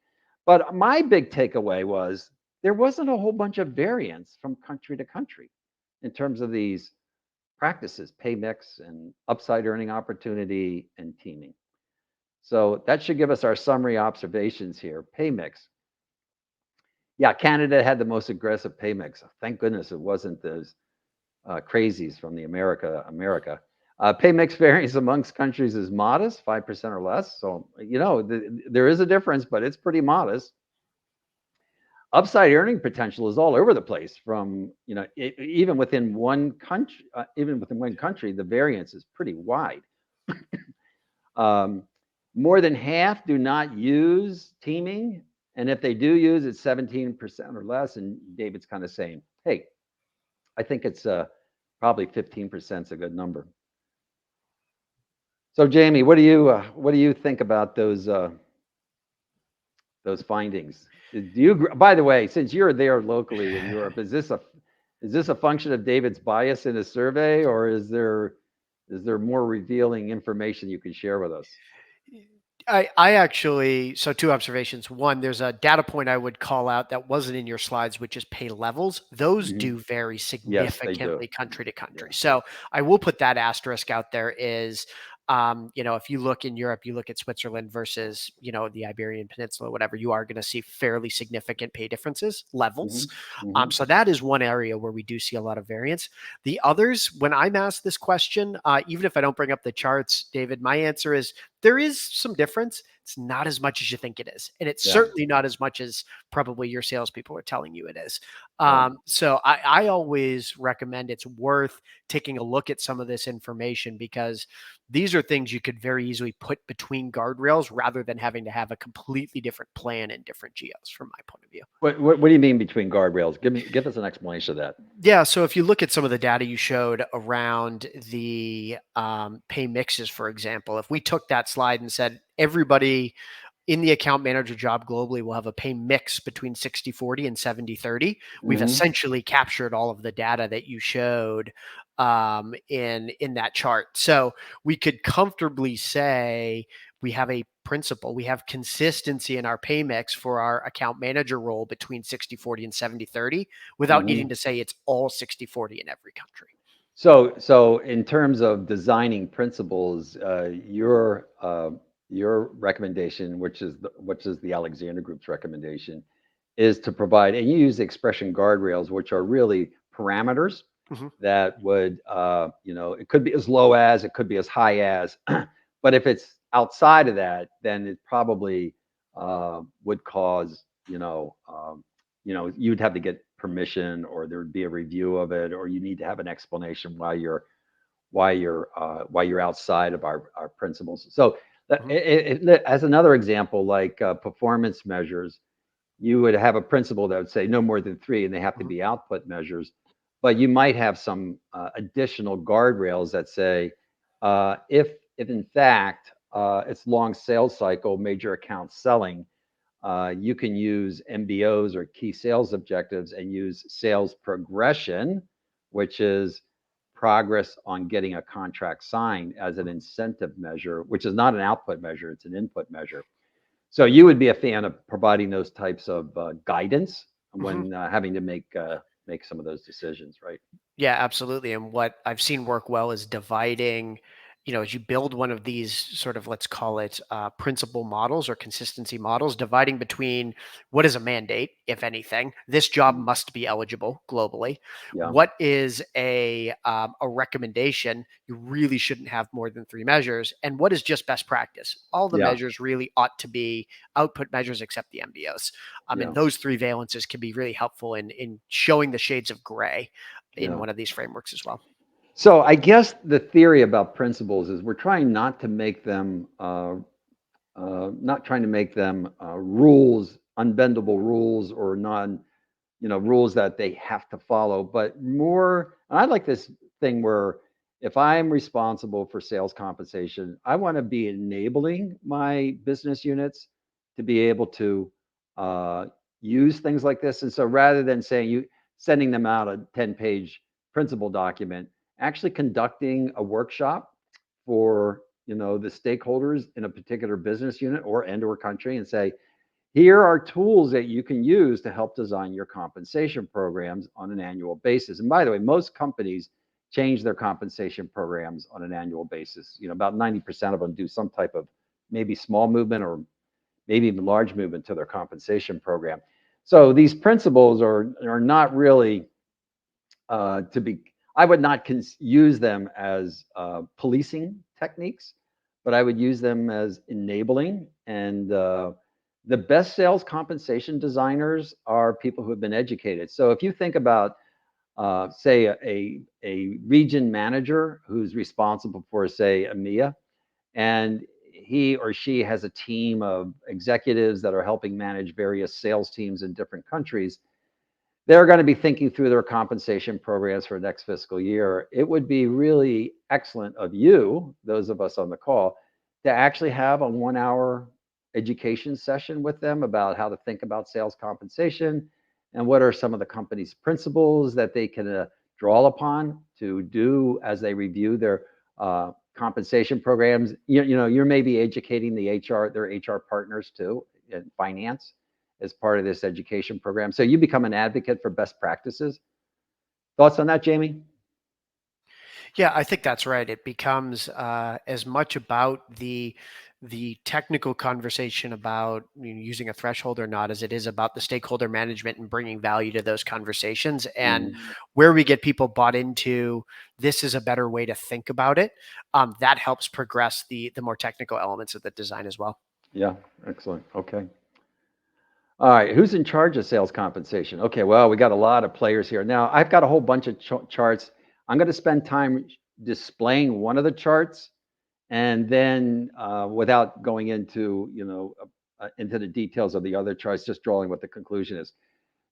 But my big takeaway was there wasn't a whole bunch of variance from country to country in terms of these practices, pay mix and upside earning opportunity and teaming. So that should give us our summary observations here. Pay mix. Yeah, Canada had the most aggressive pay mix. Thank goodness it wasn't those crazies from the America. Pay mix variance amongst countries is modest, 5% or less. So, there is a difference, but it's pretty modest. Upside earning potential is all over the place from, even within one country, the variance is pretty wide. More than half do not use teaming. And if they do use it, 17% or less. And David's kind of saying, hey, I think it's probably 15% is a good number. So Jamie, what do you think about those findings? Do you, by the way, since you're there locally in Europe, is this a function of David's bias in his survey, or is there more revealing information you can share with us? I actually, so 2 observations. One, there's a data point I would call out that wasn't in your slides, which is pay levels. Those do vary significantly country to country. Yeah. So I will put that asterisk out there is, if you look in Europe, you look at Switzerland versus, the Iberian Peninsula, whatever, you are going to see fairly significant pay differences, levels. So that is one area where we do see a lot of variance. The others, when I'm asked this question, even if I don't bring up the charts, David, my answer is there is some difference. It's not as much as you think it is. And it's certainly not as much as probably your salespeople are telling you it is. So I always recommend it's worth taking a look at some of this information, because these are things you could very easily put between guardrails rather than having to have a completely different plan in different geos from my point of view. What do you mean between guardrails? Give us an explanation of that. Yeah. So if you look at some of the data you showed around the pay mixes, for example, if we took that slide and said everybody in the account manager job globally, we'll have a pay mix between 60-40 and 70-30. We've Mhm. essentially captured all of the data that you showed in that chart. So we could comfortably say we have a principle, we have consistency in our pay mix for our account manager role between 60-40 and 70-30 without needing to say it's all 60-40 in every country. So in terms of designing principles, your recommendation, which is the Alexander Group's recommendation, is to provide, and you use the expression guardrails, which are really parameters Mhm. that would, it could be as low as, it could be as high as, but if it's outside of that, then it probably would cause, you'd have to get permission, or there would be a review of it, or you need to have an explanation why you're outside of our principles. So Mhm. as another example, like performance measures, you would have a principle that would say no more than 3, and they have to Mhm. be output measures. But you might have some additional guardrails that say if in fact it's long sales cycle, major account selling, you can use MBOs or key sales objectives and use sales progression, which is progress on getting a contract signed, as an incentive measure, which is not an output measure, it's an input measure. So you would be a fan of providing those types of guidance Mhm. when having to make some of those decisions, right? Yeah, absolutely. And what I've seen work well is dividing, as you build one of these sort of, let's call it principal models or consistency models, dividing between what is a mandate, if anything, this job Mm. must be eligible globally. Yeah, What is a recommendation? You really shouldn't have more than 3 measures. And what is just best practice? All the yeah, measures really ought to be output measures except the MBOs. And yeah, those 3 valences can be really helpful in showing the shades of gray in yeah. one of these frameworks as well. So I guess the theory about principles is we're trying not to make them rules, unbendable rules, or rules that they have to follow, but more, and I like this thing where if I'm responsible for sales compensation, I want to be enabling my business units to be able to uh, use things like this. And so rather than saying sending them out a 10-page principle document, actually conducting a workshop for the stakeholders in a particular business unit or country, and say, here are tools that you can use to help design your compensation programs on an annual basis. And by the way, most companies change their compensation programs on an annual basis. About 90% of them do some type of maybe small movement or maybe even large movement to their compensation program. So these principles are not really to be, I would not use them as policing techniques, but I would use them as enabling. And the best sales compensation designers are people who have been educated. So if you think about, say, a region manager who's responsible for, say, EMEA, and he or she has a team of executives that are helping manage various sales teams in different countries, they're going to be thinking through their compensation programs for next fiscal year. It would be really excellent of you, those of us on the call, to actually have a 1-hour education session with them about how to think about sales compensation and what are some of the company's principles that they can draw upon to do as they review their compensation programs. You're maybe educating their HR partners too in finance as part of this education program. So you become an advocate for best practices. Thoughts on that, Jamie? Yeah, I think that's right. It becomes as much about the technical conversation about using a threshold or not as it is about the stakeholder management and bringing value to those conversations. And where we get people bought into this is a better way to think about it, that helps progress the more technical elements of the design as well. Yeah, excellent. Okay. All right, who's in charge of sales compensation? Okay, well, we got a lot of players here. Now, I've got a whole bunch of charts. I'm going to spend time displaying one of the charts, and then without going into the details of the other charts, just drawing what the conclusion is.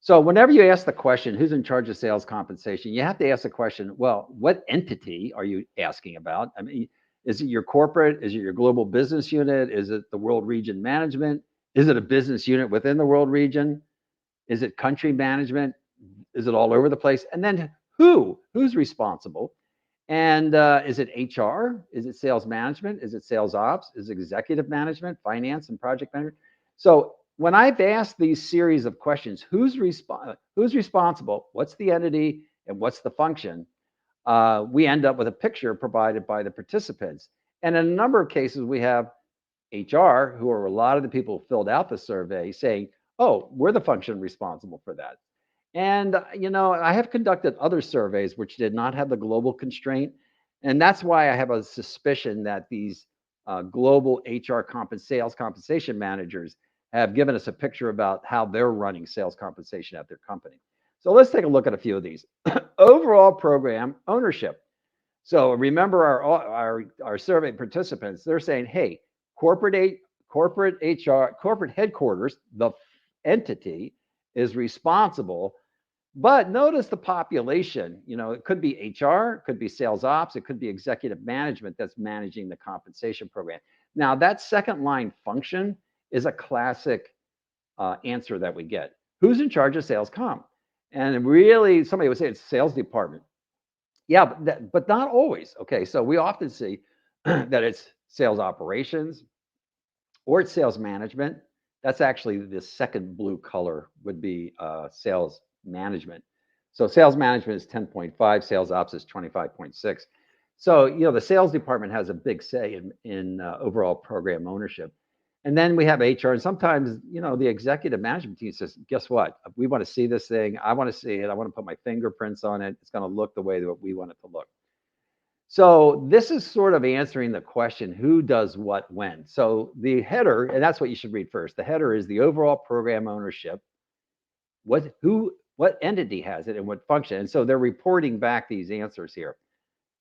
So whenever you ask the question, who's in charge of sales compensation, you have to ask the question, well, what entity are you asking about? I mean, Is it your corporate? Is it your global business unit? Is it the world region management? Is it a business unit within the world region? Is it country management? Is it all over the place? And then who's responsible? And is it HR? Is it sales management? Is it sales ops? Is it executive management, finance, and project management? So when I've asked these series of questions, who's responsible? What's the entity? And what's the function? We end up with a picture provided by the participants. And in a number of cases, we have HR, who are a lot of the people who filled out the survey, saying, oh, we're the function responsible for that. And, I have conducted other surveys which did not have the global constraint. And that's why I have a suspicion that these global HR sales compensation managers have given us a picture about how they're running sales compensation at their company. So let's take a look at a few of these. Overall program ownership. So remember our survey participants, they're saying, hey, corporate HR, corporate headquarters, the entity is responsible. But notice the population, it could be HR, it could be sales ops, it could be executive management that's managing the compensation program. Now, that second line function is a classic answer that we get. Who's in charge of sales comp? And really, somebody would say it's sales department. Yeah, but not always. Okay, so we often see that it's sales operations or it's sales management. That's actually the second blue color would be sales management. So sales management is 10.5, sales ops is 25.6. So, the sales department has a big say in overall program ownership. And then we have HR, and sometimes, the executive management team says, guess what? We want to see this thing. I want to see it. I want to put my fingerprints on it. It's going to look the way that we want it to look. So this is sort of answering the question, who does what when? So the header, and that's what you should read first. The header is the overall program ownership. What entity has it and what function? And so they're reporting back these answers here.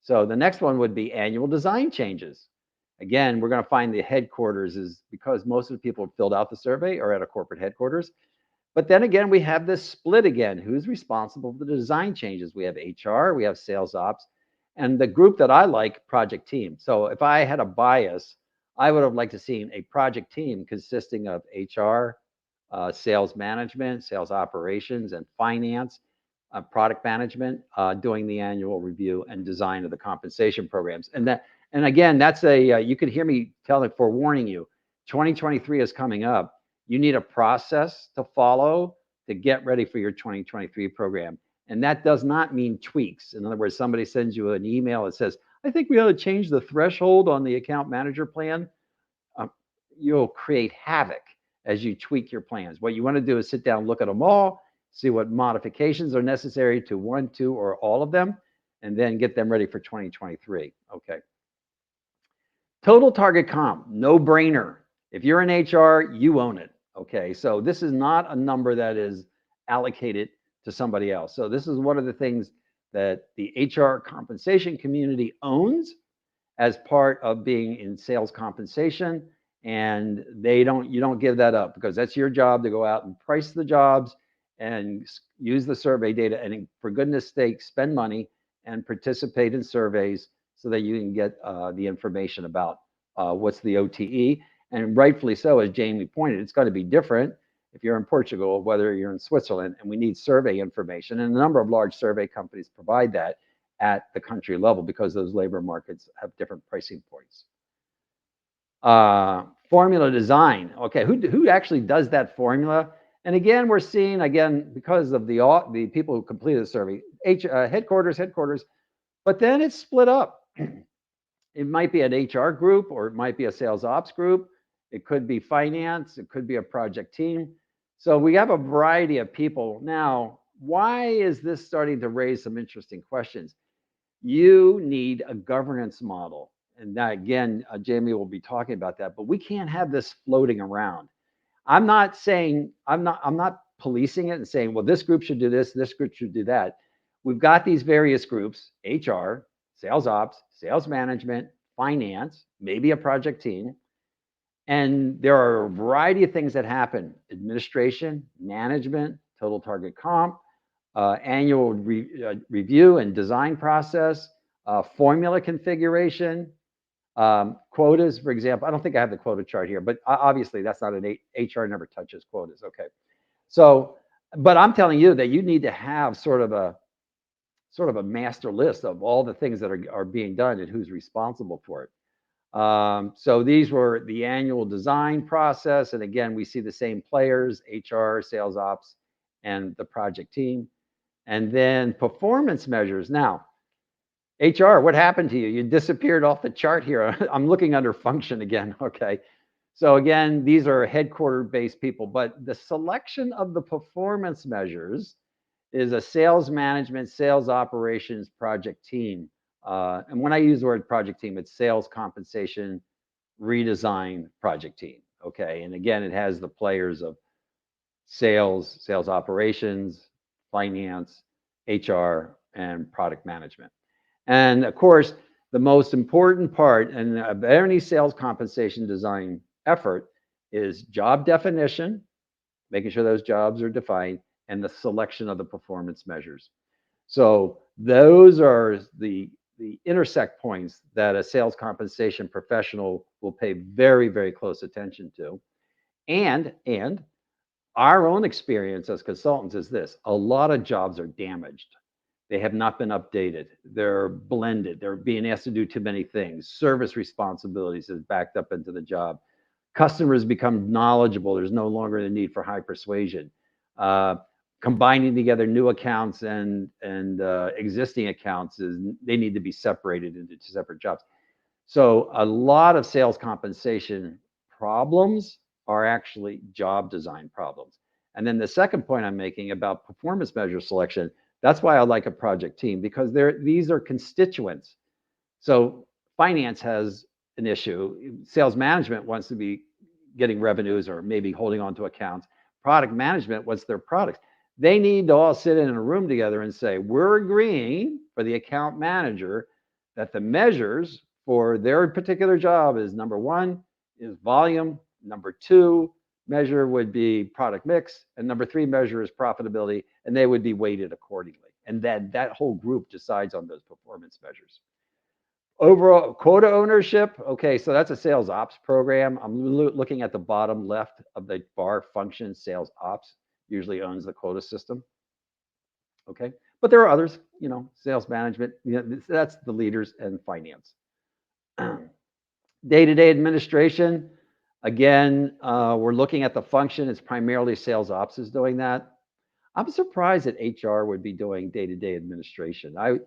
So the next one would be annual design changes. Again, we're going to find the headquarters is because most of the people who filled out the survey are at a corporate headquarters. But then again, we have this split again. Who's responsible for the design changes? We have HR, we have sales ops, and the group that I like, project team. So if I had a bias, I would have liked to see a project team consisting of HR, sales management, sales operations, and finance, product management, doing the annual review and design of the compensation programs. And again, that's you could hear me forewarning you, 2023 is coming up. You need a process to follow to get ready for your 2023 program. And that does not mean tweaks. In other words, somebody sends you an email that says, I think we ought to change the threshold on the account manager plan. You'll create havoc as you tweak your plans. What you want to do is sit down, look at them all, see what modifications are necessary to one, two, or all of them, and then get them ready for 2023. Okay. Total target comp, no brainer. If you're in HR, you own it. Okay, so this is not a number that is allocated to somebody else. So this is one of the things that the HR compensation community owns as part of being in sales compensation, and you don't give that up because that's your job to go out and price the jobs and use the survey data, and for goodness sake, spend money and participate in surveys so that you can get the information about what's the OTE. And rightfully so, as Jamie pointed, it's got to be different if you're in Portugal, whether you're in Switzerland, and we need survey information. And a number of large survey companies provide that at the country level because those labor markets have different pricing points. Formula design. Okay, who actually does that formula? And again, we're seeing, because of the people who completed the survey, headquarters, but then it's split up. It might be an HR group, or it might be a sales ops group. It could be finance. It could be a project team. So we have a variety of people. Now, why is this starting to raise some interesting questions? You need a governance model. And that, again, Jamie will be talking about that, but we can't have this floating around. I'm not policing it and saying, well, this group should do this group should do that. We've got these various groups, HR, sales ops, sales management, finance, maybe a project team. And there are a variety of things that happen: administration, management, total target comp, annual review and design process, formula configuration, Quotas, for example, I don't think I have the quota chart here, but obviously that's not an HR never touches quotas. Okay. So, but I'm telling you that you need to have sort of a master list of all the things that are being done and who's responsible for it. So these were the annual design process. And again, we see the same players, HR, sales ops, and the project team. And then performance measures. Now, HR, what happened to you? You disappeared off the chart here. I'm looking under function again. Okay. So again, these are headquarter-based people, but the selection of the performance measures is a sales management, sales operations project team. And when I use the word project team, it's sales compensation redesign project team. Okay. And again, it has the players of sales, sales operations, finance, HR, and product management. And of course, the most important part in any sales compensation design effort is job definition, making sure those jobs are defined, and the selection of the performance measures. So those are the intersect points that a sales compensation professional will pay very, very close attention to. And our own experience as consultants is this: a lot of jobs are damaged. They have not been updated. They're blended. They're being asked to do too many things. Service responsibilities is backed up into the job. Customers become knowledgeable. There's no longer the need for high persuasion. Combining together new accounts and existing accounts they need to be separated into two separate jobs. So a lot of sales compensation problems are actually job design problems. And then the second point I'm making about performance measure selection, that's why I like a project team, because these are constituents. So finance has an issue. Sales management wants to be getting revenues or maybe holding on to accounts. Product management wants their products. They need to all sit in a room together and say, we're agreeing for the account manager that the measures for their particular job is number one is volume, number two measure would be product mix, and number three measure is profitability, and they would be weighted accordingly. And then that whole group decides on those performance measures. Overall quota ownership. Okay, so that's a sales ops program. I'm looking at the bottom left of the bar function. Sales ops usually owns the quota system. Okay, but there are others, sales management, that's the leaders, and finance. Day-to-day administration. Again, we're looking at the function. It's primarily sales ops is doing that. I'm surprised that HR would be doing day-to-day administration. I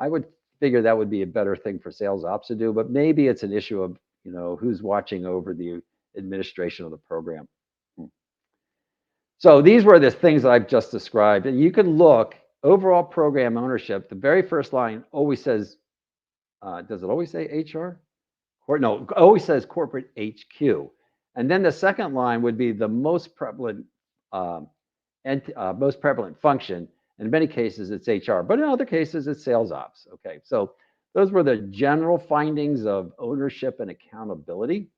would figure that would be a better thing for sales ops to do, but maybe it's an issue of, who's watching over the administration of the program. So these were the things that I've just described. And you can look, overall program ownership, the very first line always says, does it always say HR? Or no, it always says corporate HQ. And then the second line would be the most prevalent function. In many cases, it's HR, but in other cases, it's sales ops. Okay, so those were the general findings of ownership and accountability.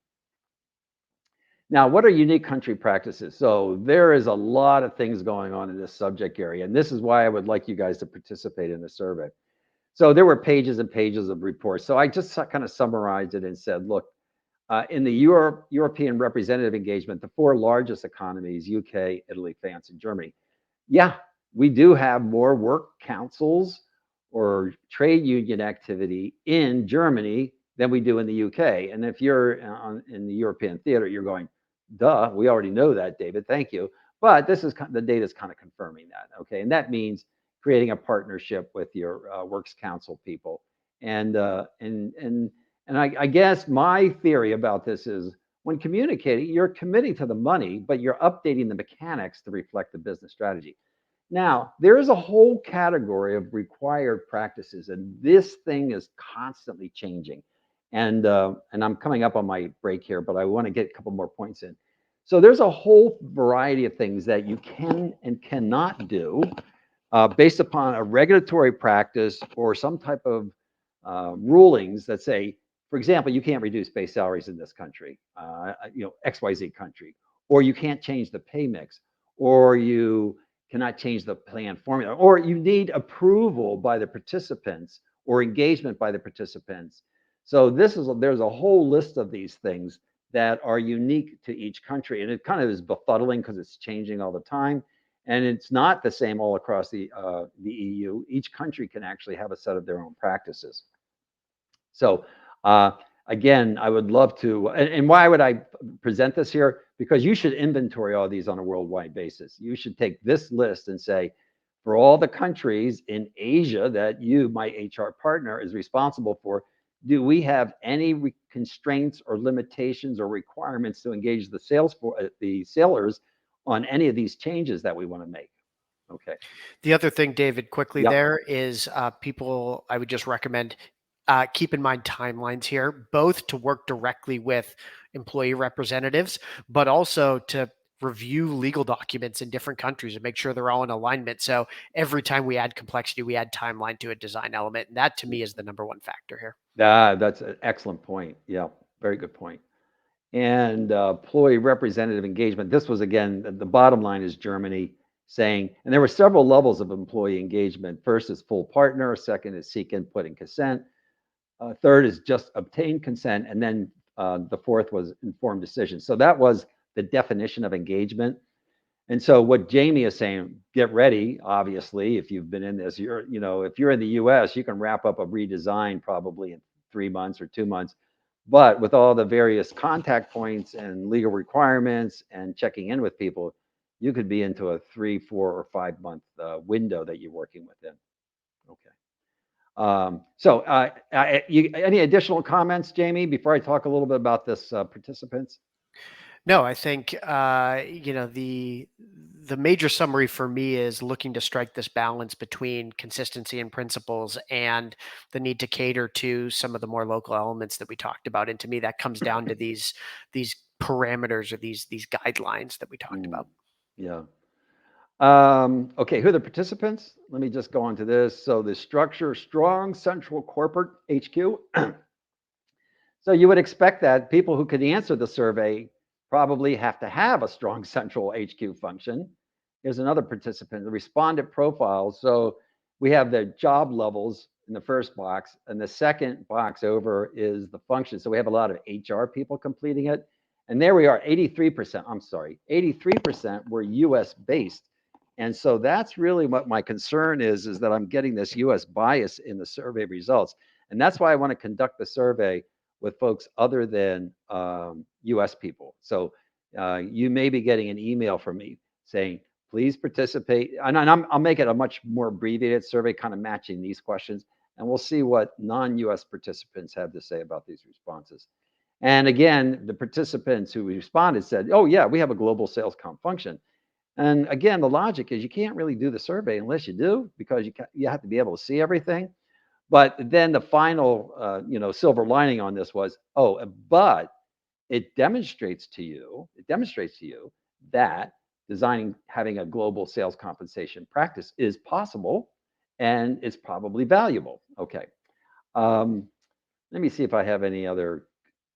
Now, what are unique country practices? So there is a lot of things going on in this subject area, and this is why I would like you guys to participate in the survey. So there were pages and pages of reports. So I just kind of summarized it and said, look, in the European representative engagement, the four largest economies, UK, Italy, France, and Germany, yeah, we do have more work councils or trade union activity in Germany than we do in the UK. And if you're in the European theater, you're going, duh, we already know that, David, thank you. But the data is kind of confirming that, okay? And that means creating a partnership with your works council people. And I guess my theory about this is when communicating, you're committing to the money, but you're updating the mechanics to reflect the business strategy. Now, there is a whole category of required practices, and this thing is constantly changing. And I'm coming up on my break here, but I want to get a couple more points in. So there's a whole variety of things that you can and cannot do based upon a regulatory practice or some type of rulings that say, for example, you can't reduce base salaries in this country, XYZ country, or you can't change the pay mix, or you cannot change the plan formula, or you need approval by the participants or engagement by the participants. So there's a whole list of these things that are unique to each country, and it kind of is befuddling because it's changing all the time, and it's not the same all across the EU. Each country can actually have a set of their own practices. So uh, again, I would love to, and why would I present this here? Because you should inventory all these on a worldwide basis. You should take this list and say, for all the countries in Asia that you, my HR partner, is responsible for, do we have any constraints or limitations or requirements to engage the sailors on any of these changes that we want to make? Okay. The other thing, David, quickly Yep. there is people, I would just recommend keep in mind timelines here, both to work directly with employee representatives, but also to review legal documents in different countries and make sure they're all in alignment. So every time we add complexity, we add timeline to a design element. And that to me is the number one factor here. That's an excellent point. Yeah, very good point. And employee representative engagement. This was, again, the bottom line is Germany saying, and there were several levels of employee engagement. First is full partner, second is seek input and consent, third is just obtain consent, and then the fourth was informed decision. So that was the definition of engagement. And so what Jamie is saying, get ready, obviously, if you've been in this, if you're in the US, you can wrap up a redesign probably in 3 months or 2 months. But with all the various contact points and legal requirements and checking in with people, you could be into a 3, 4, or 5 month window that you're working within. Okay. Any additional comments, Jamie, before I talk a little bit about this participants? No, I think the major summary for me is looking to strike this balance between consistency and principles and the need to cater to some of the more local elements that we talked about. And to me, that comes down to these parameters or these guidelines that we talked about. Yeah. Okay, who are the participants? Let me just go on to this. So the structure, strong central corporate HQ. So you would expect that people who could answer the survey probably have to have a strong central HQ function. Here's another participant, the respondent profile. So we have the job levels in the first box, and the second box over is the function. So we have a lot of HR people completing it. And there we are, 83% were US based. And so that's really what my concern is that I'm getting this US bias in the survey results. And that's why I want to conduct the survey with folks other than US people. So you may be getting an email from me saying, please participate. And I'll make it a much more abbreviated survey, kind of matching these questions. And we'll see what non-US participants have to say about these responses. And again, the participants who responded said, oh yeah, we have a global sales comp function. And again, the logic is you can't really do the survey unless you do, because you have to be able to see everything. But then the final, silver lining on this was, but it demonstrates to you that having a global sales compensation practice is possible, and it's probably valuable. Okay. Let me see if I have any other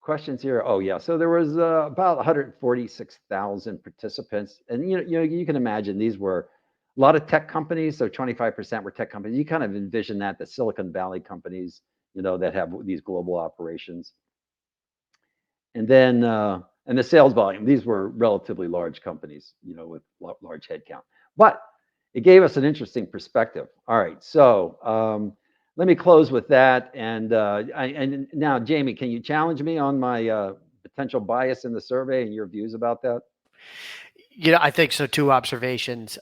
questions here. Oh yeah, so there was about 146,000 participants, and you can imagine these were a lot of tech companies. So 25% were tech companies. You kind of envision that the Silicon Valley companies, that have these global operations. And then and the sales volume, these were relatively large companies, with large headcount. But it gave us an interesting perspective. All right, so let me close with that. And now, Jamie, can you challenge me on my potential bias in the survey and your views about that? I think so. Two observations.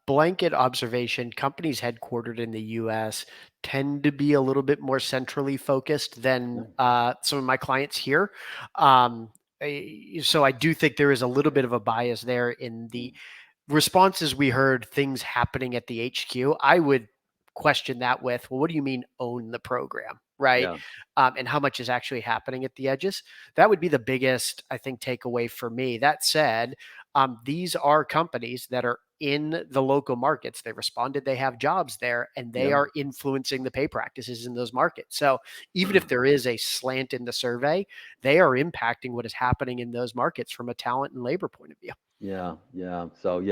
Blanket observation, companies headquartered in the US tend to be a little bit more centrally focused than some of my clients here. So I do think there is a little bit of a bias there in the responses we heard, things happening at the HQ. I would question that with, well, what do you mean own the program, right? Yeah. And how much is actually happening at the edges? That would be the biggest, I think, takeaway for me. That said, these are companies that are in the local markets. They responded, they have jobs there, and they are influencing the pay practices in those markets. So even if there is a slant in the survey, they are impacting what is happening in those markets from a talent and labor point of view. Yeah. So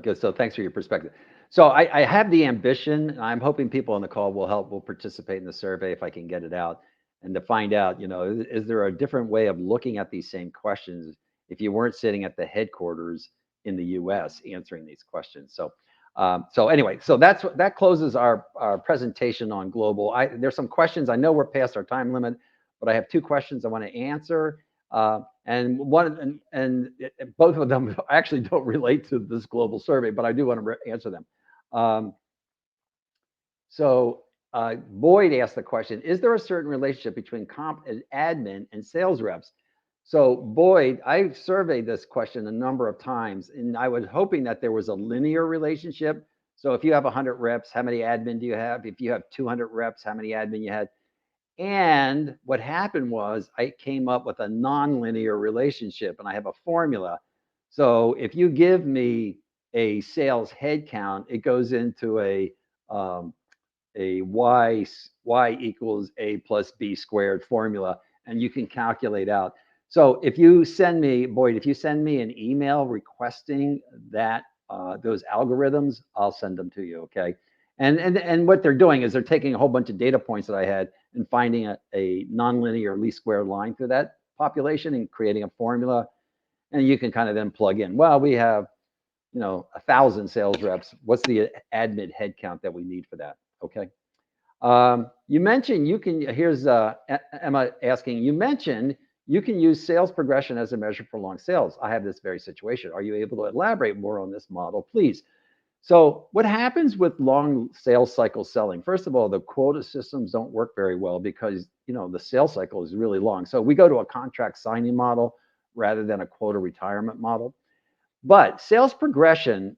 good. So thanks for your perspective. So I have the ambition. I'm hoping people on the call will participate in the survey if I can get it out. and to find out, is there a different way of looking at these same questions if you weren't sitting at the headquarters in the U.S. answering these questions? So anyway, so that closes our presentation on global. There's some questions. I know we're past our time limit, but I have 2 questions I want to answer, and both of them actually don't relate to this global survey, but I do want to answer them. Boyd asked the question: is there a certain relationship between comp and admin and sales reps? So Boyd, I surveyed this question a number of times, and I was hoping that there was a linear relationship. So if you have 100 reps, how many admin do you have? If you have 200 reps, how many admin you had? And what happened was I came up with a nonlinear relationship, and I have a formula. So if you give me a sales head count, it goes into a y equals a plus b squared formula, and you can calculate out. So if you send me, Boyd, if you send me an email requesting that those algorithms, I'll send them to you, okay? And what they're doing is they're taking a whole bunch of data points that I had and finding a nonlinear least square line through that population and creating a formula, and you can kind of then plug in, well, we have 1,000 sales reps. What's the admin head count that we need for that? Okay. You mentioned here's Emma asking, you mentioned you can use sales progression as a measure for long sales. I have this very situation. Are you able to elaborate more on this model, please? So what happens with long sales cycle selling? First of all, the quota systems don't work very well because, the sales cycle is really long. So we go to a contract signing model rather than a quota retirement model. But sales progression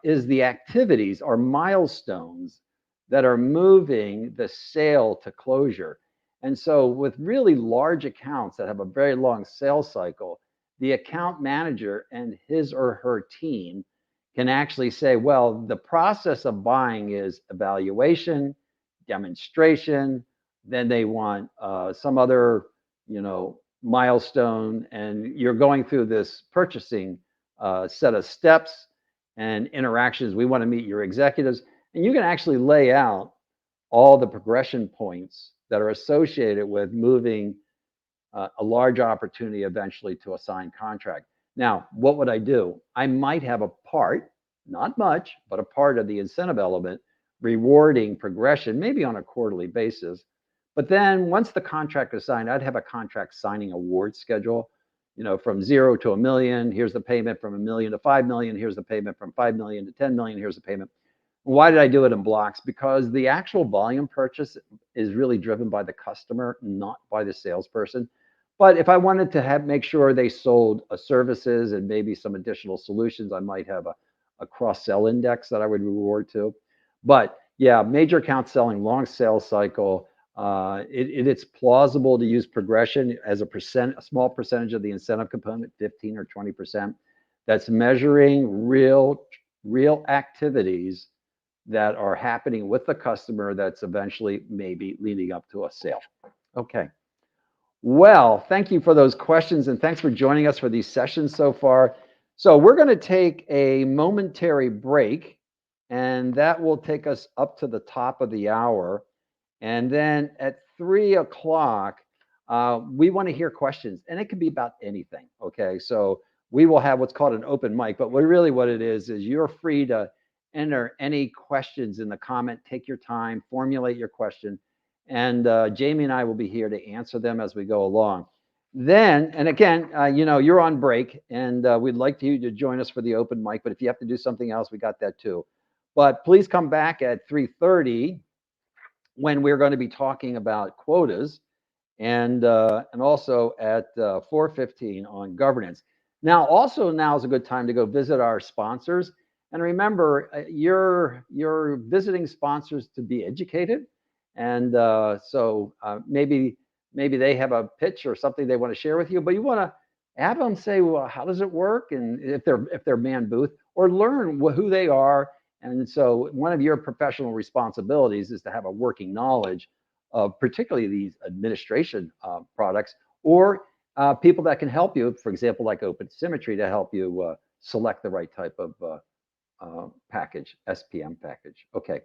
is the activities or milestones that are moving the sale to closure. And so with really large accounts that have a very long sales cycle, the account manager and his or her team can actually say, well, the process of buying is evaluation, demonstration, then they want some other, milestone, and you're going through this purchasing set of steps and interactions. We want to meet your executives, and you can actually lay out all the progression points that are associated with moving a large opportunity eventually to a signed contract. Now, what would I do? I might have a part, not much, but a part of the incentive element rewarding progression, maybe on a quarterly basis. But then once the contract is signed, I'd have a contract signing award schedule, from 0 to $1 million, here's the payment. From $1 million to $5 million, here's the payment. From $5 million to $10 million, here's the payment. Why did I do it in blocks? Because the actual volume purchase is really driven by the customer, not by the salesperson. But if I wanted to make sure they sold services and maybe some additional solutions, I might have a cross-sell index that I would reward to. But yeah, major account selling, long sales cycle, it's plausible to use progression as a small percentage of the incentive component, 15 or 20%. That's measuring real activities that are happening with the customer that's eventually maybe leading up to a sale. Okay. Well, thank you for those questions, and thanks for joining us for these sessions so far. So we're going to take a momentary break, and that will take us up to the top of the hour. And then at 3 o'clock, we want to hear questions, and it can be about anything. Okay, so we will have what's called an open mic, but what it is you're free to enter any questions in the comment. Take your time, formulate your question, and Jamie and I will be here to answer them as we go along. Then, and again, you're on break, and we'd like you to join us for the open mic, but if you have to do something else, we got that too. But please come back at 3:30 when we're going to be talking about quotas, and also at 4:15 on governance. Now is a good time to go visit our sponsors. And remember, you're visiting sponsors to be educated. And so maybe they have a pitch or something they want to share with you, but you want to have them say, well, how does it work? And if they're man booth, or learn who they are. And so one of your professional responsibilities is to have a working knowledge of particularly these administration products, or people that can help you, for example, like Open Symmetry, to help you select the right type of package, SPM package. Okay.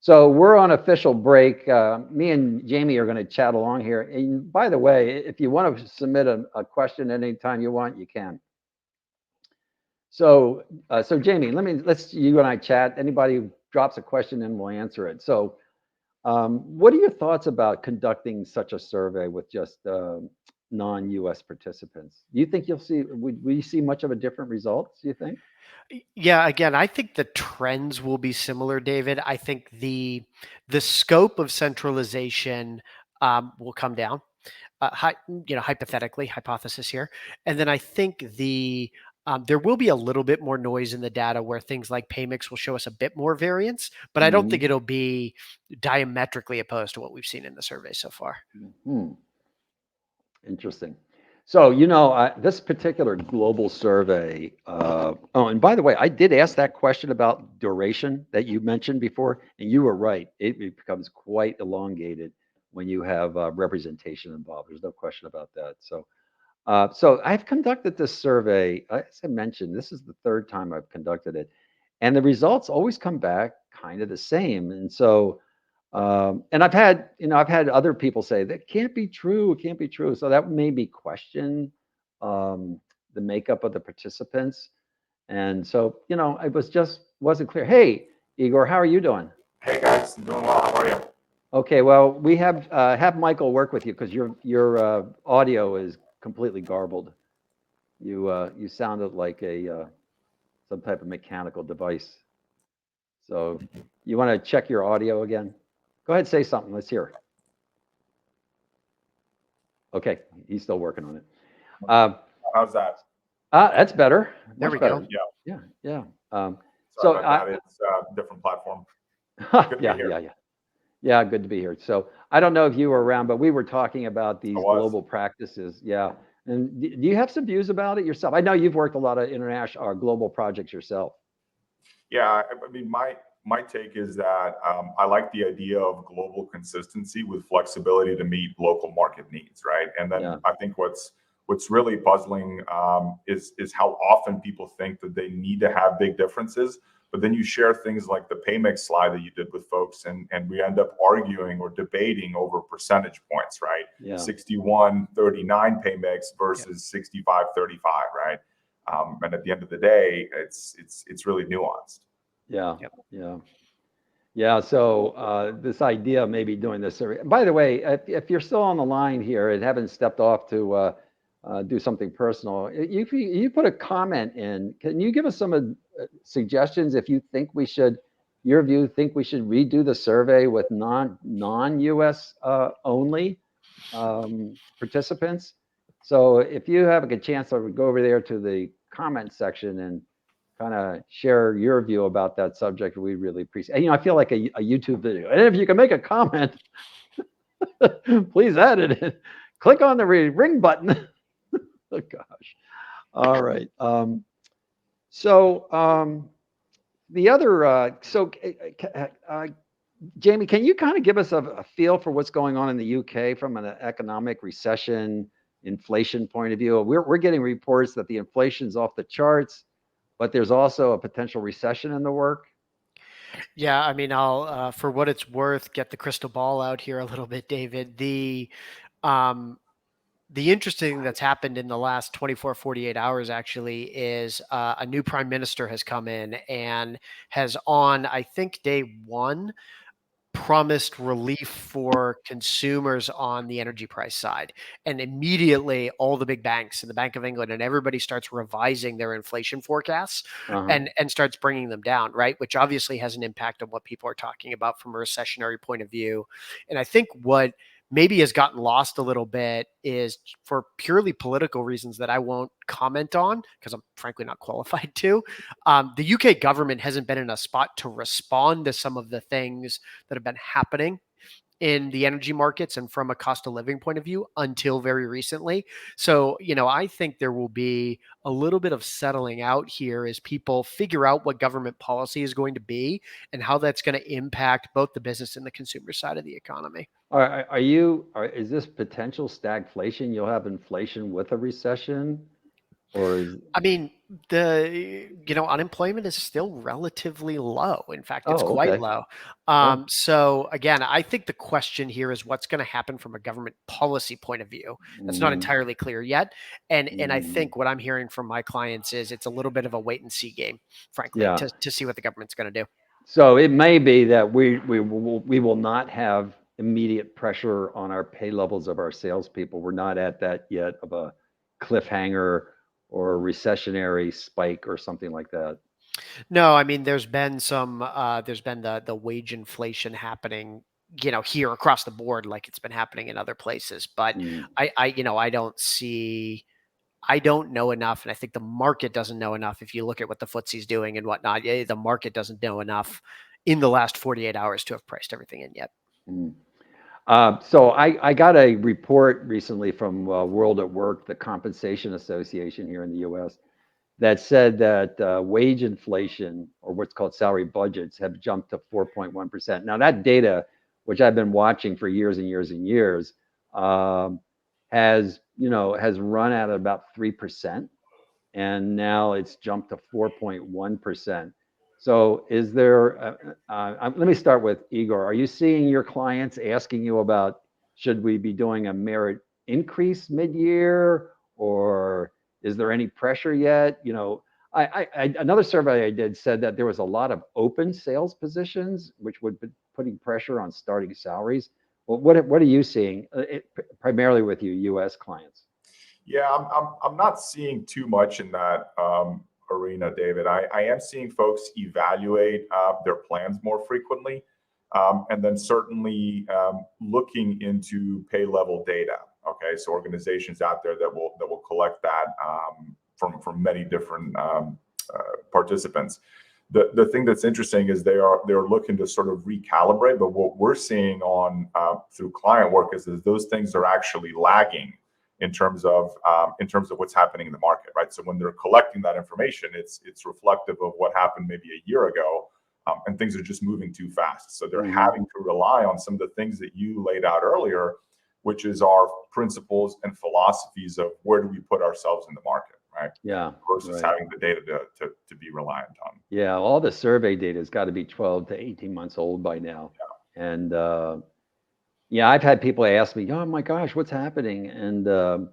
So we're on official break. Me and Jamie are going to chat along here. And by the way, if you want to submit a question anytime you want, you can. So, Jamie, let's you and I chat. Anybody who drops a question in, we'll answer it. So, what are your thoughts about conducting such a survey with just non-U.S. participants? Do you think would we see much of a different result, do you think? Yeah, again, I think the trends will be similar, David. I think the scope of centralization will come down. Hypothetically, hypothesis here, and then I think there will be a little bit more noise in the data where things like pay mix will show us a bit more variance, but I don't think it'll be diametrically opposed to what we've seen in the survey so far. Interesting. So, this particular global survey, and by the way, I did ask that question about duration that you mentioned before, and you were right. It becomes quite elongated when you have representation involved. There's no question about that. So, I've conducted this survey. As I mentioned, this is the third time I've conducted it, and the results always come back kind of the same. And so, and I've had other people say that can't be true. It can't be true. So that made me question the makeup of the participants. And so, it wasn't clear. Hey, Igor, how are you doing? Hey guys, doing well. How are you? Okay, well, we have Michael work with you because your audio is completely garbled. You sounded like some type of mechanical device. So you want to check your audio again? Go ahead, say something. Let's hear it. Okay, he's still working on it. How's that? That's better. There we better. go. Yeah. Sorry about that. It's a different platform. Good to be here. Yeah, good to be here. So I don't know if you were around, but we were talking about these global practices. Yeah. And do you have some views about it yourself? I know you've worked a lot of international or global projects yourself. Yeah, I mean, my take is that I like the idea of global consistency with flexibility to meet local market needs, right? And then I think what's really puzzling is how often people think that they need to have big differences, but then you share things like the pay mix slide that you did with folks, and we end up arguing or debating over percentage points, right? Yeah. 61-39 pay mix versus 65-35, right? And at the end of the day, it's really nuanced. Yeah. So this idea of maybe doing this survey. By the way, if you're still on the line here and haven't stepped off to do something personal, you put a comment in. Can you give us some suggestions if you think we should redo the survey with non-US only participants? So if you have a good chance, I would go over there to the comment section and kind of share your view about that subject. We really appreciate. I feel like a YouTube video. And if you can make a comment, please add it. Click on the ring button. Oh gosh. All right. The other. Jamie, can you kind of give us a feel for what's going on in the UK from an economic recession, inflation point of view? We're getting reports that the inflation's off the charts, but there's also a potential recession in the work. Yeah, I mean, I'll, for what it's worth, get the crystal ball out here a little bit, David. The interesting thing that's happened in the last 24, 48 hours actually is a new prime minister has come in and has on, I think, day one, promised relief for consumers on the energy price side. And immediately all the big banks and the Bank of England and everybody starts revising their inflation forecasts and starts bringing them down, right? Which obviously has an impact on what people are talking about from a recessionary point of view. And I think what maybe has gotten lost a little bit is for purely political reasons that I won't comment on because I'm frankly not qualified to. The UK government hasn't been in a spot to respond to some of the things that have been happening in the energy markets and from a cost of living point of view until very recently. So, I think there will be a little bit of settling out here as people figure out what government policy is going to be and how that's going to impact both the business and the consumer side of the economy. Is this potential stagflation? You'll have inflation with a recession, or is... I mean, Unemployment is still relatively low. In fact, it's Oh, quite okay. low. Oh. So again, I think the question here is what's going to happen from a government policy point of view. That's not entirely clear yet. And I think what I'm hearing from my clients is it's a little bit of a wait and see game, frankly, Yeah. to see what the government's going to do. So it may be that we will not have immediate pressure on our pay levels of our salespeople. We're not at that yet of a cliffhanger or a recessionary spike or something like that. No, I mean, there's been the wage inflation happening, here across the board, like it's been happening in other places. But I don't know enough, and I think the market doesn't know enough. If you look at what the FTSE's doing and whatnot, the market doesn't know enough in the last 48 hours to have priced everything in yet. So I got a report recently from World at Work, the compensation association here in the U.S., that said that wage inflation, or what's called salary budgets, have jumped to 4.1%. Now that data, which I've been watching for years and years and years, has run at about 3%, and now it's jumped to 4.1%. So is there, let me start with Igor. Are you seeing your clients asking you about, should we be doing a merit increase mid-year, or is there any pressure yet? Another survey I did said that there was a lot of open sales positions, which would be putting pressure on starting salaries. Well, what are you seeing primarily with your U.S. clients? Yeah, I'm not seeing too much in that arena, David. I am seeing folks evaluate their plans more frequently, and then certainly looking into pay level data. Okay, so organizations out there that will collect that from many different participants. The thing that's interesting is they're looking to sort of recalibrate, but what we're seeing on through client work is those things are actually lagging in terms of what's happening in the market, right? So when they're collecting that information, it's reflective of what happened maybe a year ago, and things are just moving too fast. So they're having to rely on some of the things that you laid out earlier, which is our principles and philosophies of where do we put ourselves in the market, right? Yeah. Versus having the data to be reliant on. Yeah, all the survey data has got to be 12 to 18 months old by now. Yeah. And I've had people ask me, oh my gosh, what's happening? And the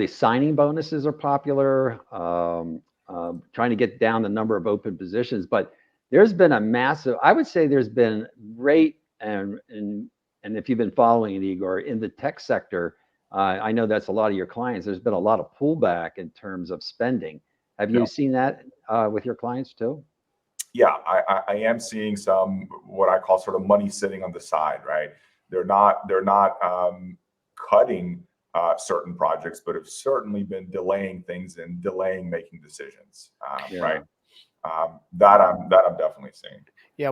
signing bonuses are popular, trying to get down the number of open positions, but there's been a massive, I would say there's been rate, and if you've been following it, Igor, in the tech sector, I know that's a lot of your clients, there's been a lot of pullback in terms of spending. Have you seen that with your clients too? Yeah, I am seeing some what I call sort of money sitting on the side, right? They're not cutting certain projects, but have certainly been delaying things and delaying making decisions, right? That I'm definitely seeing. Yeah,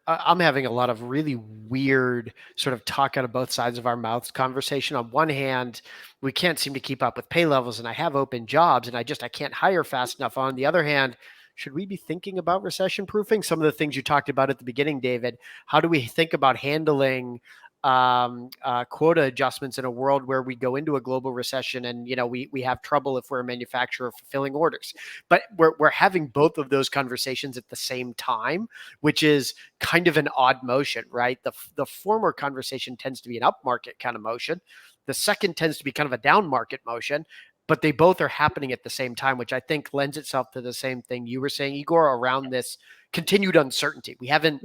I'm having a lot of really weird sort of talk out of both sides of our mouths conversation. On one hand, we can't seem to keep up with pay levels, and I have open jobs, and I can't hire fast enough. On the other hand, should we be thinking about recession proofing? Some of the things you talked about at the beginning, David. How do we think about handling quota adjustments in a world where we go into a global recession and we have trouble if we're a manufacturer fulfilling orders? But we're having both of those conversations at the same time, which is kind of an odd motion, right? The former conversation tends to be an upmarket kind of motion. The second tends to be kind of a down market motion, but they both are happening at the same time, which I think lends itself to the same thing you were saying, Igor, around this continued uncertainty. We haven't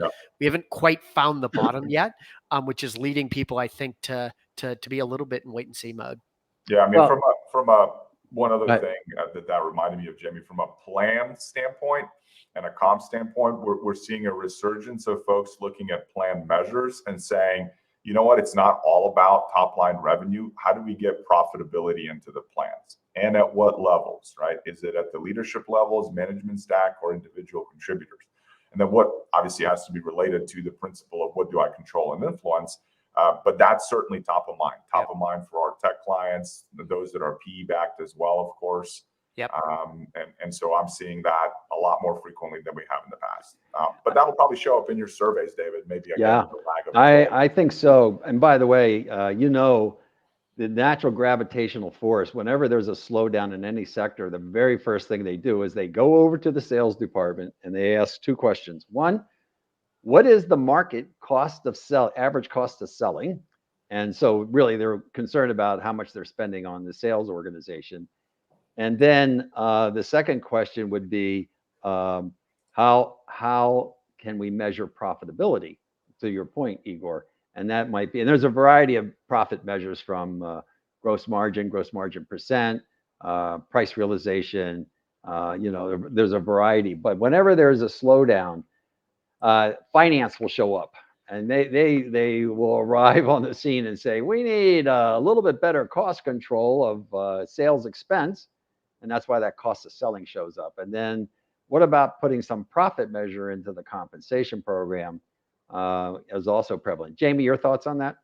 quite found the bottom yet, which is leading people, I think, to be a little bit in wait and see mode. Yeah, I mean, from a one other thing that reminded me of Jimmy, from a plan standpoint and a comp standpoint, we're seeing a resurgence of folks looking at plan measures and saying, you know what, it's not all about top line revenue. How do we get profitability into the plans, and at what levels, right? Is it at the leadership levels, management stack, or individual contributors? And then what obviously has to be related to the principle of what do I control and influence. But that's certainly top of mind for our tech clients, those that are PE backed as well, of course. Yep. And so I'm seeing that a lot more frequently than we have in the past. But that'll probably show up in your surveys, David. Maybe I think so. And by the way, the natural gravitational force, whenever there's a slowdown in any sector, the very first thing they do is they go over to the sales department and they ask two questions. One, what is the market cost of average cost of selling? And so really they're concerned about how much they're spending on the sales organization. And then the second question would be, how can we measure profitability? To your point, Igor. And that might be, and there's a variety of profit measures from gross margin percent, price realization, there's a variety. But whenever there's a slowdown, finance will show up. And they will arrive on the scene and say, we need a little bit better cost control of sales expense. And that's why that cost of selling shows up. And then what about putting some profit measure into the compensation program is also prevalent. Jamie, your thoughts on that?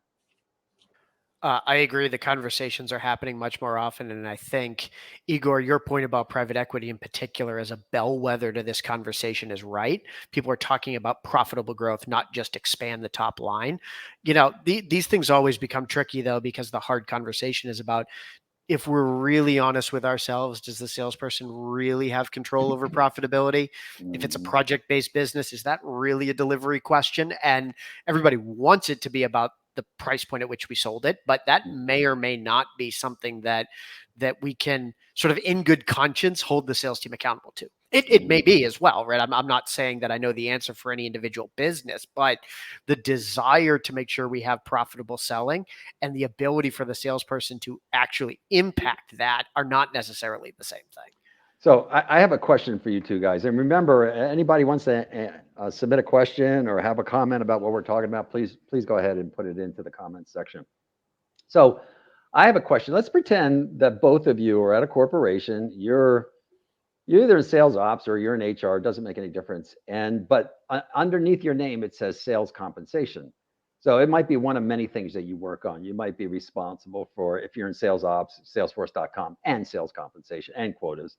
I agree. The conversations are happening much more often. And I think, Igor, your point about private equity in particular as a bellwether to this conversation is right. People are talking about profitable growth, not just expand the top line. These things always become tricky, though, because the hard conversation is about, if we're really honest with ourselves, does the salesperson really have control over profitability? If it's a project-based business, is that really a delivery question? And everybody wants it to be about the price point at which we sold it, but that may or may not be something that we can sort of in good conscience hold the sales team accountable to. It may be as well, right? I'm not saying that I know the answer for any individual business, but the desire to make sure we have profitable selling and the ability for the salesperson to actually impact that are not necessarily the same thing. So I have a question for you two guys. And remember, anybody wants to submit a question or have a comment about what we're talking about, please go ahead and put it into the comments section. So I have a question. Let's pretend that both of you are at a corporation. You're either in sales ops or you're in HR. It doesn't make any difference. But underneath your name, it says sales compensation. So it might be one of many things that you work on. You might be responsible for, if you're in sales ops, Salesforce.com, and sales compensation and quotas.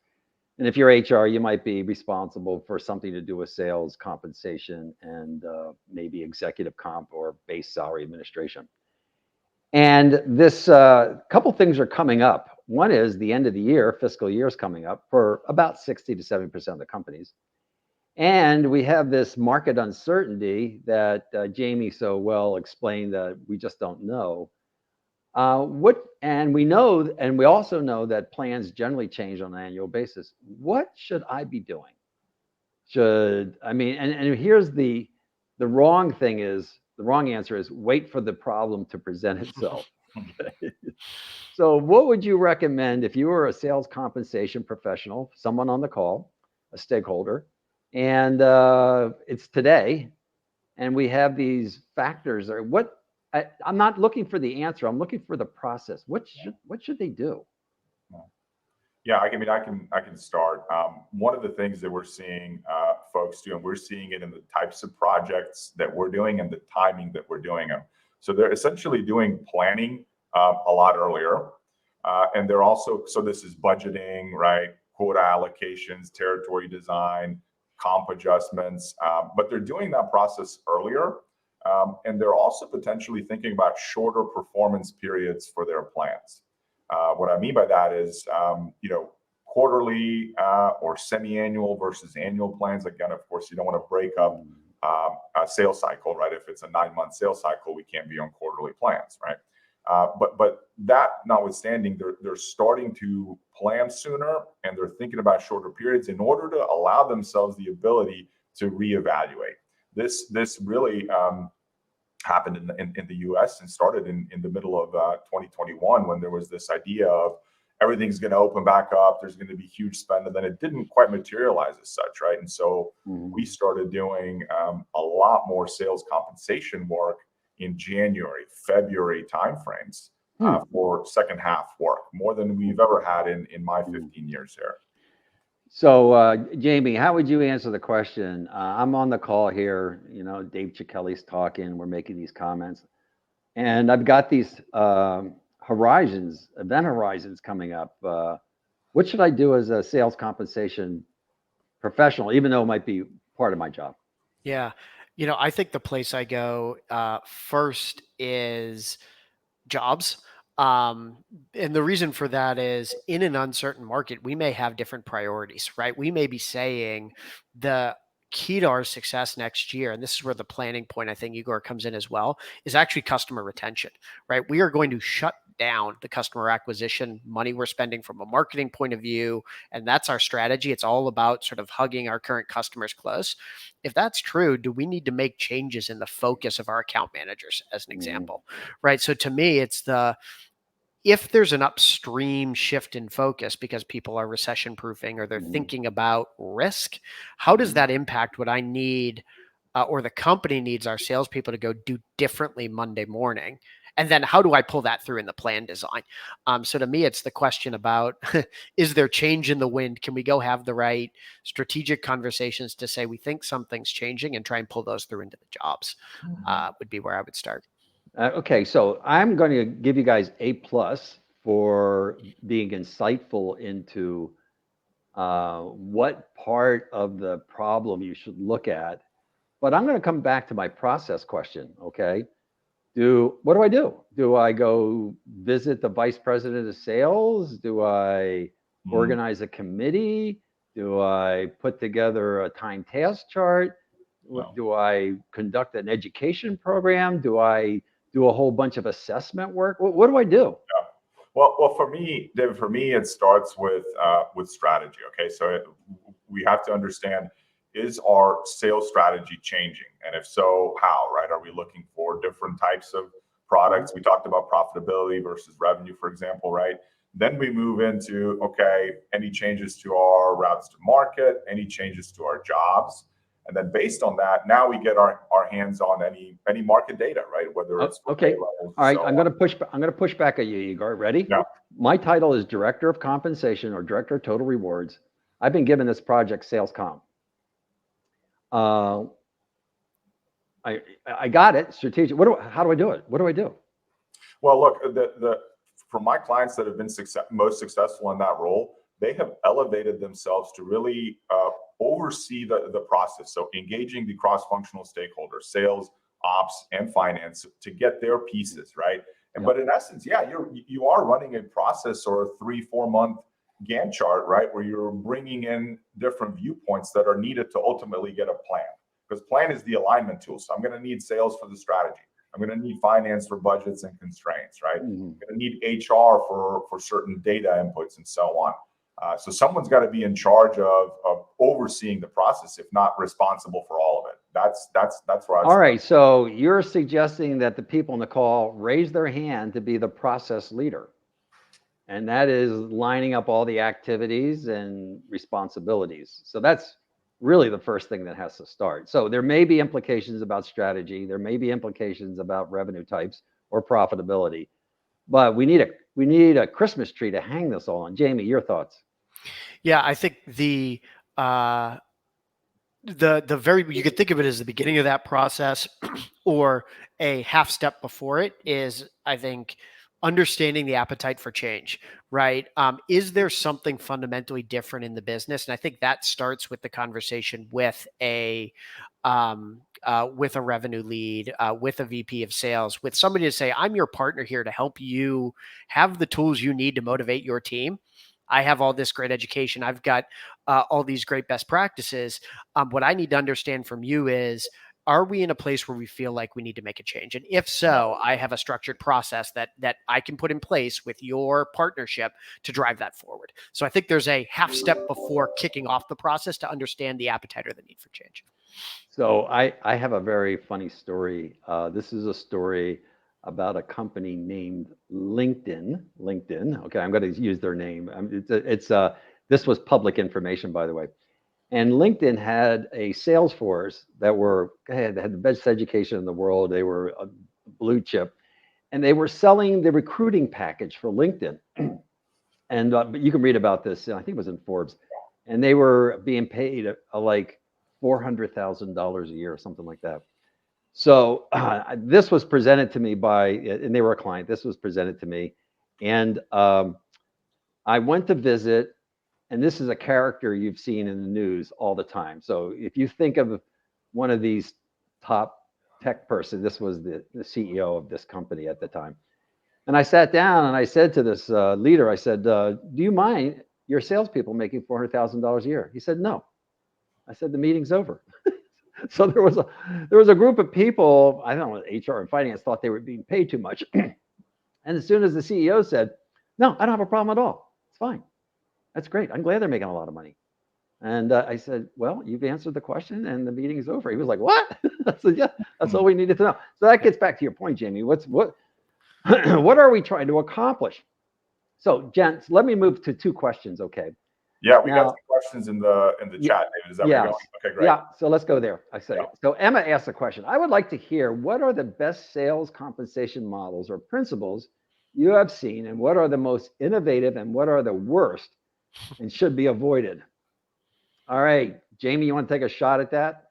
And if you're HR, you might be responsible for something to do with sales compensation and maybe executive comp or base salary administration. And this couple things are coming up. One is the end of the year, fiscal year is coming up for about 60 to 70% of the companies. And we have this market uncertainty that Jamie so well explained that we just don't know. And we also know that plans generally change on an annual basis. What should I be doing? And here's the wrong thing is, the wrong answer is wait for the problem to present itself. Okay. So what would you recommend if you were a sales compensation professional, someone on the call, a stakeholder, and it's today, and we have these factors, or what? I'm not looking for the answer. I'm looking for the process. What should they do? Yeah, I can start. One of the things that we're seeing folks do, and we're seeing it in the types of projects that we're doing and the timing that we're doing them. So they're essentially doing planning a lot earlier, and they're also, so this is budgeting, right? Quota allocations, territory design, comp adjustments, but they're doing that process earlier. And they're also potentially thinking about shorter performance periods for their plans. What I mean by that is, quarterly or semi-annual versus annual plans. Again, of course, you don't want to break up a sales cycle, right? If it's a 9-month sales cycle, we can't be on quarterly plans, right? But that notwithstanding, they're starting to plan sooner, and they're thinking about shorter periods in order to allow themselves the ability to reevaluate. This really happened in the US and started in the middle of 2021, when there was this idea of everything's going to open back up, there's going to be huge spend, and then it didn't quite materialize as such, right? And so we started doing a lot more sales compensation work in January, February timeframes for second half work, more than we've ever had in my 15 years here. So, Jamie, how would you answer the question? I'm on the call here, Dave Cichelli's talking, we're making these comments, and I've got these event horizons coming up. What should I do as a sales compensation professional, even though it might be part of my job? Yeah. I think the place I go first is jobs. And the reason for that is in an uncertain market, we may have different priorities, right? We may be saying the key to our success next year, and this is where the planning point, I think, Igor, comes in as well, is actually customer retention, right? We are going to shut down the customer acquisition money we're spending from a marketing point of view. And that's our strategy. It's all about sort of hugging our current customers close. If that's true, do we need to make changes in the focus of our account managers, as an example, right? So to me, it's if there's an upstream shift in focus because people are recession proofing or they're thinking about risk, how does that impact what I need or the company needs our salespeople to go do differently Monday morning? And then how do I pull that through in the plan design? So to me, it's the question about, is there change in the wind? Can we go have the right strategic conversations to say we think something's changing and try and pull those through into the jobs would be where I would start. Okay, so I'm going to give you guys A+ for being insightful into what part of the problem you should look at. But I'm going to come back to my process question, okay? What do I do? Do I go visit the vice president of sales? Do I organize a committee? Do I put together a time task chart? Do I conduct an education program? Do I do a whole bunch of assessment work? What do I do? Yeah. Well, for me, David, it starts with strategy. Okay, so we have to understand, is our sales strategy changing? And if so, how, right? Are we looking for different types of products? We talked about profitability versus revenue, for example, right? Then we move into, okay, any changes to our routes to market, any changes to our jobs. And then based on that, now we get our hands on any market data, right? Whether it's okay. All right, I'm going to push back at you, Igor. Ready? Yeah. My title is Director of Compensation or Director of Total Rewards. I've been given this project, Sales Comp. I got it. Strategic. How do I do it? What do I do? Well, look, for my clients that have been most successful in that role, they have elevated themselves to really oversee the process. So engaging the cross-functional stakeholders, sales, ops, and finance to get their pieces, right? But in essence, you are running a process or a 3-4 month Gantt chart, right? Where you're bringing in different viewpoints that are needed to ultimately get a plan. Because plan is the alignment tool. So I'm going to need sales for the strategy. I'm going to need finance for budgets and constraints, right? I'm going to need HR for certain data inputs and so on. So someone's got to be in charge of overseeing the process, if not responsible for all of it. That's where all right. So you're suggesting that the people on the call raise their hand to be the process leader. And that is lining up all the activities and responsibilities. So that's really the first thing that has to start. So there may be implications about strategy. There may be implications about revenue types or profitability. But we need a Christmas tree to hang this all on. Jamie, your thoughts? Yeah, I think the you could think of it as the beginning of that process or a half step before it is, I think, understanding the appetite for change, right? Is there something fundamentally different in the business? And I think that starts with the conversation with a revenue lead, with a VP of sales, with somebody to say, I'm your partner here to help you have the tools you need to motivate your team. I have all this great education. I've got all these great best practices. What I need to understand from you is, are we in a place where we feel like we need to make a change? And if so, I have a structured process that I can put in place with your partnership to drive that forward. So I think there's a half step before kicking off the process to understand the appetite or the need for change. So I have a very funny story. This is a story about a company named LinkedIn. Okay, I'm going to use their name. This was public information, by the way. And LinkedIn had a sales force that had the best education in the world. They were a blue chip, and they were selling the recruiting package for LinkedIn. And but you can read about this. I think it was in Forbes, and they were being paid like $400,000 a year or something like that. So this was presented to me and they were a client. This was presented to me, and I went to visit. And this is a character you've seen in the news all the time. So if you think of one of these top tech person, this was the CEO of this company at the time. And I sat down and I said to this leader, I said, do you mind your salespeople making $400,000 a year? He said, no. I said, the meeting's over. So there was a group of people, I don't know, HR and finance thought they were being paid too much. And as soon as the CEO said, no, I don't have a problem at all. It's fine. That's great. I'm glad they're making a lot of money. And I said, well, you've answered the question and the meeting is over. He was like, what? I said, yeah, that's all we needed to know. So that gets back to your point, Jamie. What are we trying to accomplish? So, gents, let me move to 2 questions, okay? Yeah, we got some questions in the chat, David. Is that where you're going? Okay, great. Yeah, so let's go there. I say. Yeah. So Emma asked a question. I would like to hear, what are the best sales compensation models or principles you have seen, and what are the most innovative and what are the worst and should be avoided? All right, Jamie, you want to take a shot at that?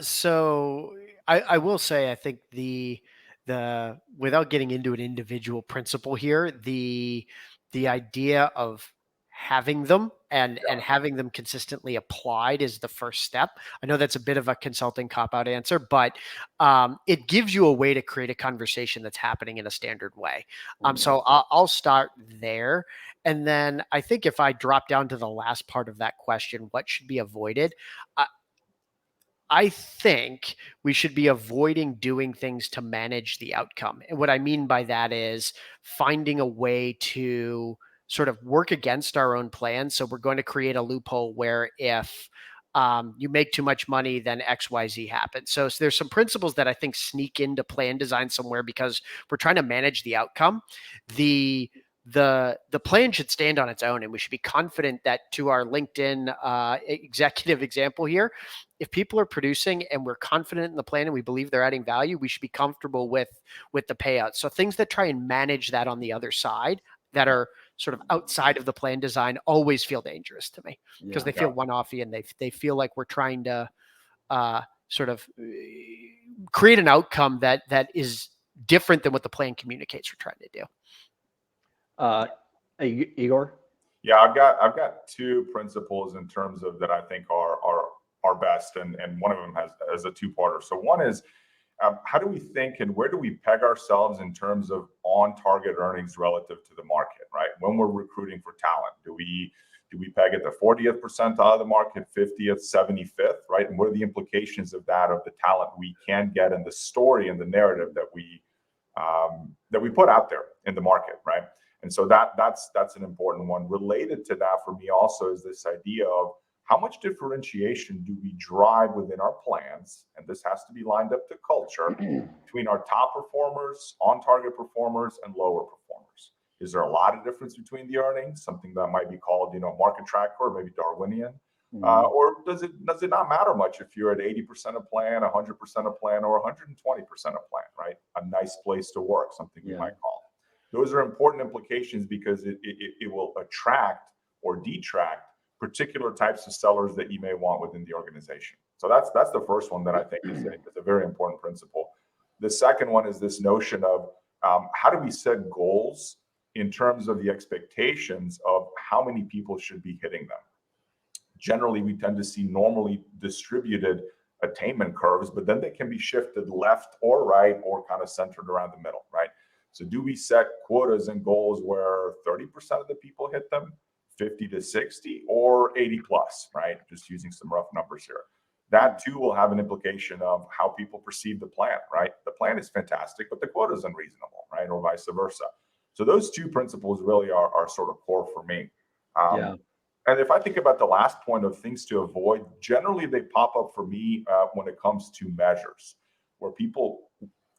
So I will say, I think the without getting into an individual principle here, the idea of having them and having them consistently applied is the first step. I know that's a bit of a consulting cop-out answer, but it gives you a way to create a conversation that's happening in a standard way. So I'll start there. And then I think if I drop down to the last part of that question, what should be avoided? I think we should be avoiding doing things to manage the outcome. And what I mean by that is finding a way to sort of work against our own plan. So we're going to create a loophole where if you make too much money, then XYZ happens. So there's some principles that I think sneak into plan design somewhere because we're trying to manage the outcome. The plan should stand on its own, and we should be confident that, to our LinkedIn executive example here, if people are producing and we're confident in the plan and we believe they're adding value, we should be comfortable with the payouts. So things that try and manage that on the other side, that are sort of outside of the plan design, always feel dangerous to me because they feel one-offy and they feel like we're trying to sort of create an outcome that is different than what the plan communicates we're trying to do. Igor? Yeah, I've got 2 principles in terms of that I think are best, and one of them has a 2-parter. So one is, how do we think and where do we peg ourselves in terms of on-target earnings relative to the market, right? When we're recruiting for talent, do we peg at the 40th percentile of the market, 50th, 75th, right? And what are the implications of that, of the talent we can get, and the story and the narrative that we put out there in the market, right? And so that's an important one. Related to that for me also is this idea of how much differentiation do we drive within our plans, and this has to be lined up to culture, between our top performers, on-target performers, and lower performers. Is there a lot of difference between the earnings, something that might be called, market tracker, or maybe Darwinian? Or does it not matter much if you're at 80% of plan, 100% of plan, or 120% of plan, right? A nice place to work, something we might call. Those are important implications because it will attract or detract particular types of sellers that you may want within the organization. So that's the first one that I think is a very important principle. The second one is this notion of how do we set goals in terms of the expectations of how many people should be hitting them. Generally, we tend to see normally distributed attainment curves, but then they can be shifted left or right or kind of centered around the middle, right? So do we set quotas and goals where 30% of the people hit them, 50 to 60, or 80 plus, right? Just using some rough numbers here. That too will have an implication of how people perceive the plan, right? The plan is fantastic, but the quota is unreasonable, right? Or vice versa. So those 2 principles really are sort of core for me. And if I think about the last point of things to avoid, generally they pop up for me when it comes to measures, where people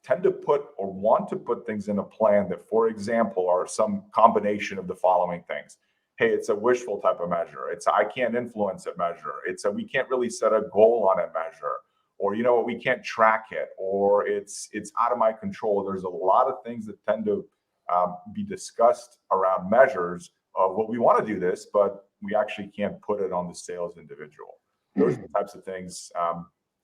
tend to put or want to put things in a plan that, for example, are some combination of the following things. Hey, it's a wishful type of measure. It's a I can't influence it measure. It's a we can't really set a goal on a measure. Or, we can't track it. Or it's out of my control. There's a lot of things that tend to be discussed around measures of, well, we want to do this, but we actually can't put it on the sales individual. Those are the types of things,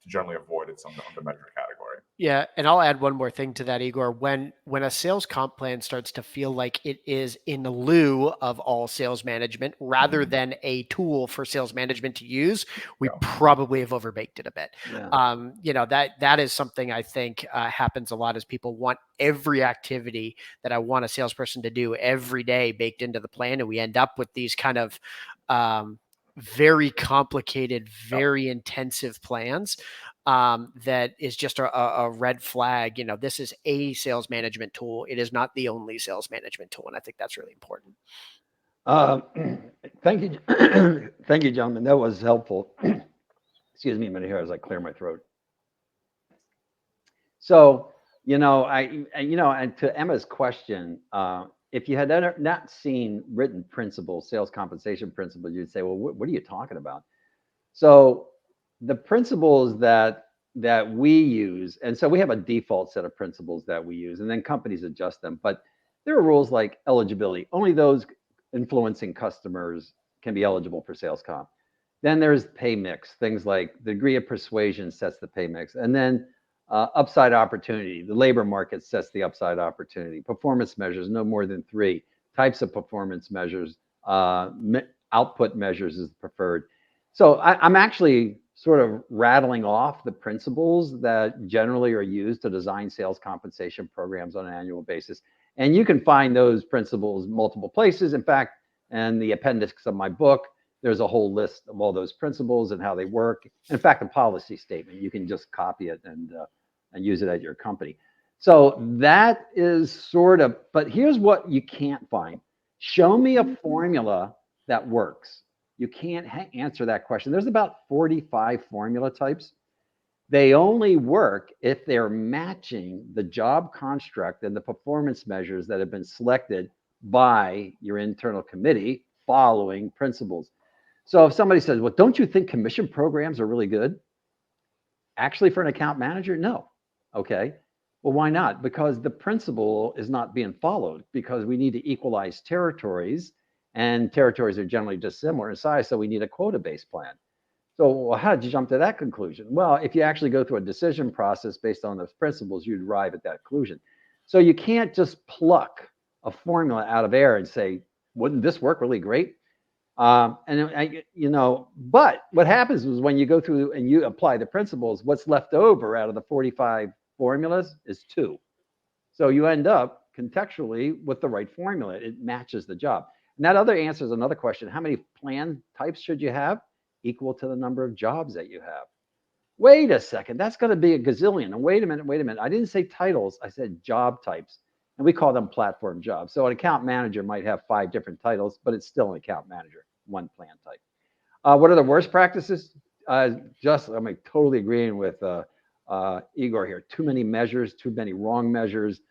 generally avoid it on the measure category. Yeah, and I'll add one more thing to that, Igor. When a sales comp plan starts to feel like it is in lieu of all sales management rather than a tool for sales management to use, we probably have overbaked it a bit. Yeah. That is something I think happens a lot, is people want every activity that I want a salesperson to do every day baked into the plan, and we end up with these kind of very complicated, very intensive plans. That is just a red flag. This is a sales management tool. It is not the only sales management tool. And I think that's really important. Thank you. Thank you, gentlemen. That was helpful. Excuse me a minute here as I clear my throat. So, and to Emma's question, if you had not seen written principles, sales compensation principles, you'd say, well, what are you talking about? So the principles that we use, and so we have a default set of principles that we use, and then companies adjust them. But there are rules like eligibility. Only those influencing customers can be eligible for sales comp. Then there's pay mix, things like the degree of persuasion sets the pay mix. And then upside opportunity, the labor market sets the upside opportunity. Performance measures, no more than 3. Types of performance measures, output measures is preferred. So I'm actually sort of rattling off the principles that generally are used to design sales compensation programs on an annual basis. And you can find those principles multiple places. In fact, in the appendix of my book, there's a whole list of all those principles and how they work. In fact, a policy statement, you can just copy it and use it at your company. So that is sort of, but here's what you can't find. Show me a formula that works. You can't answer that question. There's about 45 formula types. They only work if they're matching the job construct and the performance measures that have been selected by your internal committee following principles. So if somebody says, well, don't you think commission programs are really good? Actually, for an account manager, no. Okay. Well, why not? Because the principle is not being followed, because we need to equalize territories, and territories are generally dissimilar in size, so we need a quota-based plan. So well, how did you jump to that conclusion? Well, if you actually go through a decision process based on those principles, you'd arrive at that conclusion. So you can't just pluck a formula out of air and say, wouldn't this work really great? But what happens is when you go through and you apply the principles, what's left over out of the 45 formulas is 2. So you end up contextually with the right formula. It matches the job. And that other answers another question. How many plan types should you have? Equal to the number of jobs that you have. Wait a second, that's going to be a gazillion. And wait a minute. I didn't say titles, I said job types. And we call them platform jobs. So an account manager might have 5 different titles, but it's still an account manager, 1 plan type. What are the worst practices? I'm totally agreeing with Igor here. Too many measures, too many wrong measures,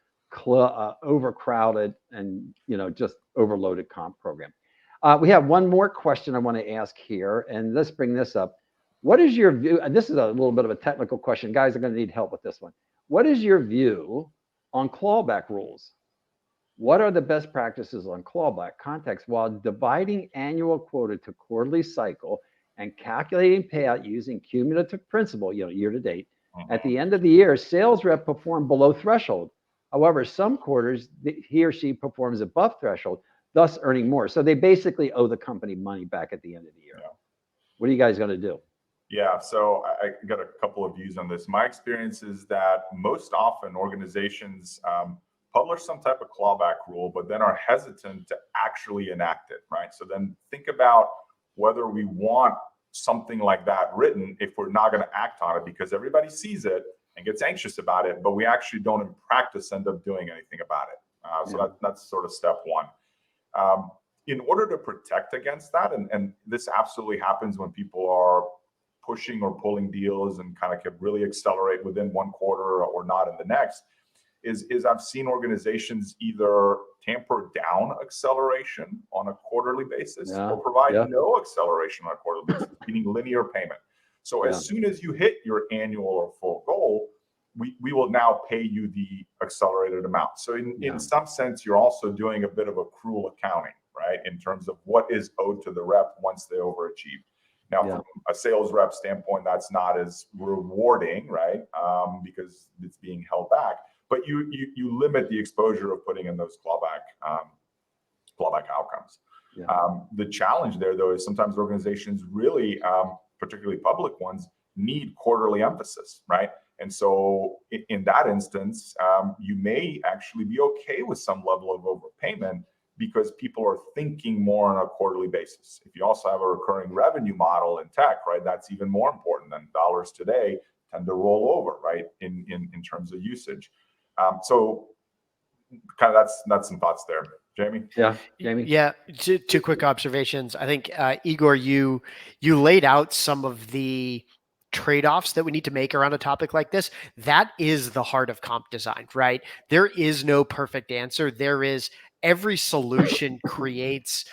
overcrowded, and just overloaded comp program. We have one more question I want to ask here, and let's bring this up. What is your view? And this is a little bit of a technical question. Guys are going to need help with this one. What is your view on clawback rules? What are the best practices on clawback context while dividing annual quota to quarterly cycle and calculating payout using cumulative principle, year to date? At the end of the year, sales rep performed below threshold. However, some quarters, he or she performs above threshold, thus earning more. So they basically owe the company money back at the end of the year. Yeah. What are you guys going to do? Yeah, so I got a couple of views on this. My experience is that most often organizations publish some type of clawback rule, but then are hesitant to actually enact it, right? So then think about whether we want something like that written if we're not going to act on it, because everybody sees it and gets anxious about it, but we actually don't in practice end up doing anything about it. So that's sort of step one. In order to protect against that, and this absolutely happens when people are pushing or pulling deals and kind of can really accelerate within one quarter or not in the next, is I've seen organizations either tamper down acceleration on a quarterly basis or provide no acceleration on a quarterly basis, meaning linear payment. So as soon as you hit your annual or full goal, we will now pay you the accelerated amount. So in some sense, you're also doing a bit of accrual accounting, right? In terms of what is owed to the rep once they overachieve. Now, Yeah. from a sales rep standpoint, that's not as rewarding, right? Because it's being held back. But you limit the exposure of putting in those clawback outcomes. Yeah. The challenge there, though, is sometimes organizations really, particularly public ones, need quarterly emphasis, right? And so in that instance, you may actually be okay with some level of overpayment because people are thinking more on a quarterly basis. If you also have a recurring revenue model in tech, right, that's even more important than dollars today tend to roll over, right, in terms of usage. So kind of that's some thoughts there. Jamie? Yeah, Jamie? Yeah, two quick observations. I think, Igor, you laid out some of the trade-offs that we need to make around a topic like this. That is the heart of comp design, right? There is no perfect answer. Every solution creates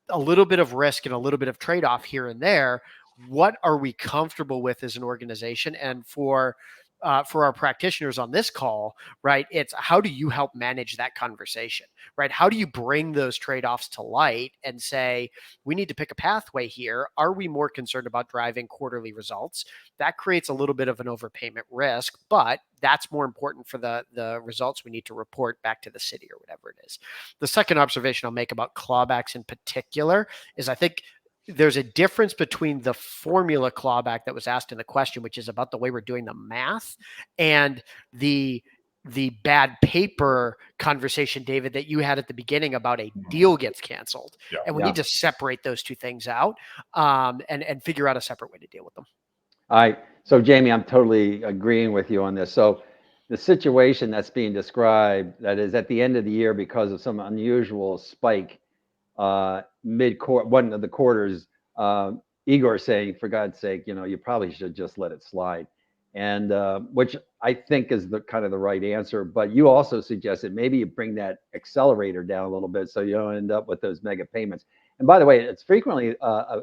a little bit of risk and a little bit of trade-off here and there. What are we comfortable with as an organization? And for our practitioners on this call, right, it's how do you help manage that conversation, right? How do you bring those trade-offs to light and say, we need to pick a pathway here. Are we more concerned about driving quarterly results? That creates a little bit of an overpayment risk, but that's more important for the results we need to report back to the city or whatever it is. The second observation I'll make about clawbacks in particular is I think there's a difference between the formula clawback that was asked in the question, which is about the way we're doing the math, and the bad paper conversation, David, that you had at the beginning about a deal gets canceled. Yeah. And we need to separate those two things out, and figure out a separate way to deal with them. All right. So, Jamie, I'm totally agreeing with you on this. So the situation that's being described, that is at the end of the year because of some unusual spike mid-quarter, one of the quarters, Igor saying, for God's sake, you probably should just let it slide. And which I think is the kind of the right answer. But you also suggested maybe you bring that accelerator down a little bit so you don't end up with those mega payments. And by the way, it's frequently,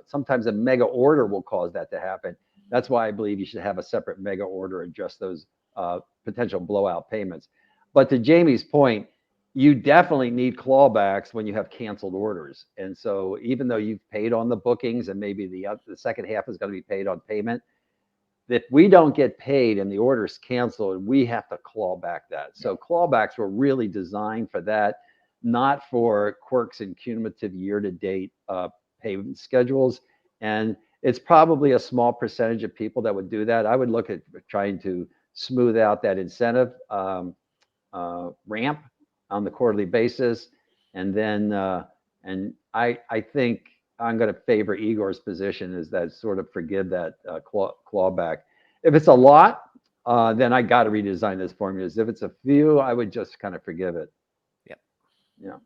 sometimes a mega order will cause that to happen. That's why I believe you should have a separate mega order and just those potential blowout payments. But to Jamie's point, you definitely need clawbacks when you have canceled orders. And so even though you've paid on the bookings and maybe the second half is going to be paid on payment, if we don't get paid and the order is canceled, we have to claw back that. So clawbacks were really designed for that, not for quirks and cumulative year-to-date payment schedules. And it's probably a small percentage of people that would do that. I would look at trying to smooth out that incentive ramp on the quarterly basis. And then, and I think I'm going to favor Igor's position, is that sort of forgive that clawback. If it's a lot, then I got to redesign those formulas. If it's a few, I would just kind of forgive it. Yep. Yeah.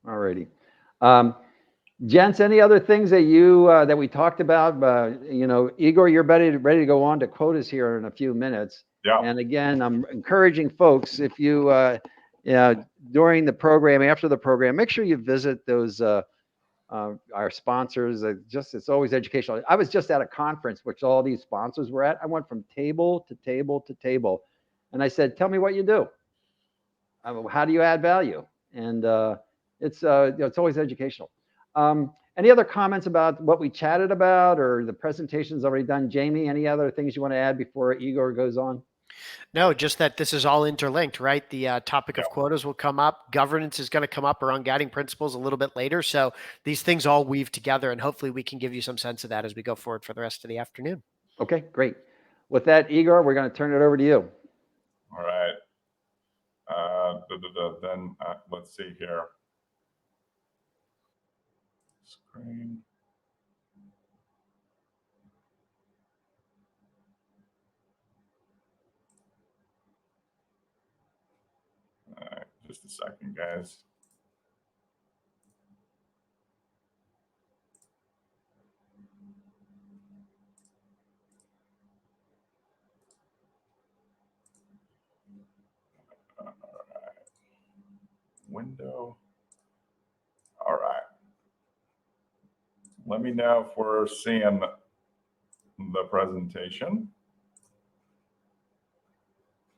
All righty. Gents, any other things that that we talked about? Igor, you're ready to go on to quotas here in a few minutes. Yeah. And again, I'm encouraging folks, if you, during the program, after the program, make sure you visit those our sponsors. It's always educational. I was just at a conference which all these sponsors were at. I went from table to table to table, and I said, "Tell me what you do. How do you add value?" And it's always educational. Any other comments about what we chatted about, or the presentation's already done? Jamie, any other things you want to add before Igor goes on? No, just that this is all interlinked, right? The topic of quotas will come up. Governance is going to come up around guiding principles a little bit later. So these things all weave together, and hopefully we can give you some sense of that as we go forward for the rest of the afternoon. Okay, great. With that, Igor, we're going to turn it over to you. All right. Then let's see here. Screen. All right, just a second, guys. All right. Window. All right. Let me know if we're seeing the presentation.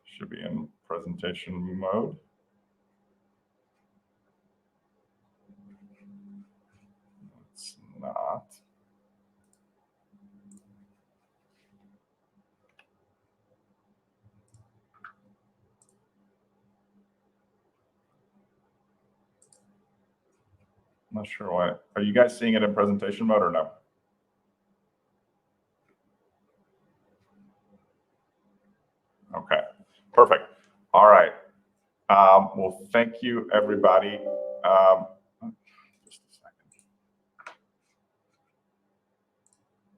Should be in presentation mode. It's not. not sure why. Are you guys seeing it in presentation mode or no? Okay, perfect. All right. Well, thank you, everybody. Just a second.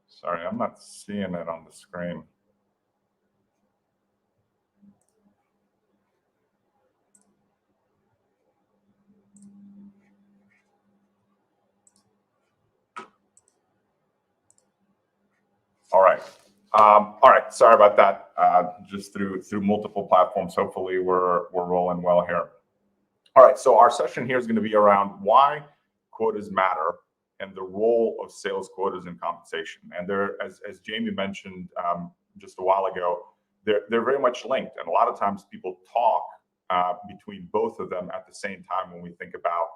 Sorry, I'm not seeing it on the screen. All right. All right. Sorry about that. Just through multiple platforms. Hopefully, we're rolling well here. All right. So our session here is going to be around why quotas matter and the role of sales quotas in compensation. And they're, as Jamie mentioned just a while ago, they're very much linked. And a lot of times people talk between both of them at the same time when we think about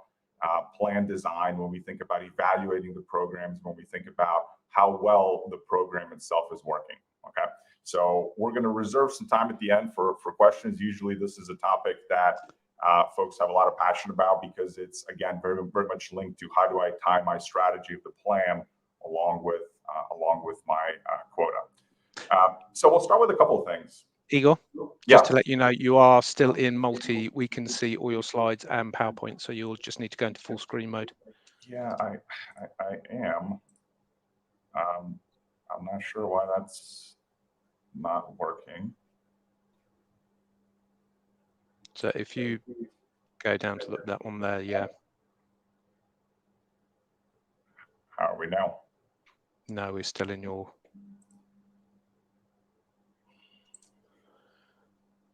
plan design, when we think about evaluating the programs, when we think about how well the program itself is working. Okay, so we're going to reserve some time at the end for questions. Usually, this is a topic that folks have a lot of passion about because it's, again, very much linked to how do I tie my strategy of the plan along with my quota. So we'll start with a couple of things. Igor, just to let you know, you are still in multi. We can see all your slides and PowerPoint, so you'll just need to go into full screen mode. Yeah, I am. I'm not sure why that's not working. So if you go down to that one there, yeah. How are we now? No, we're still in your.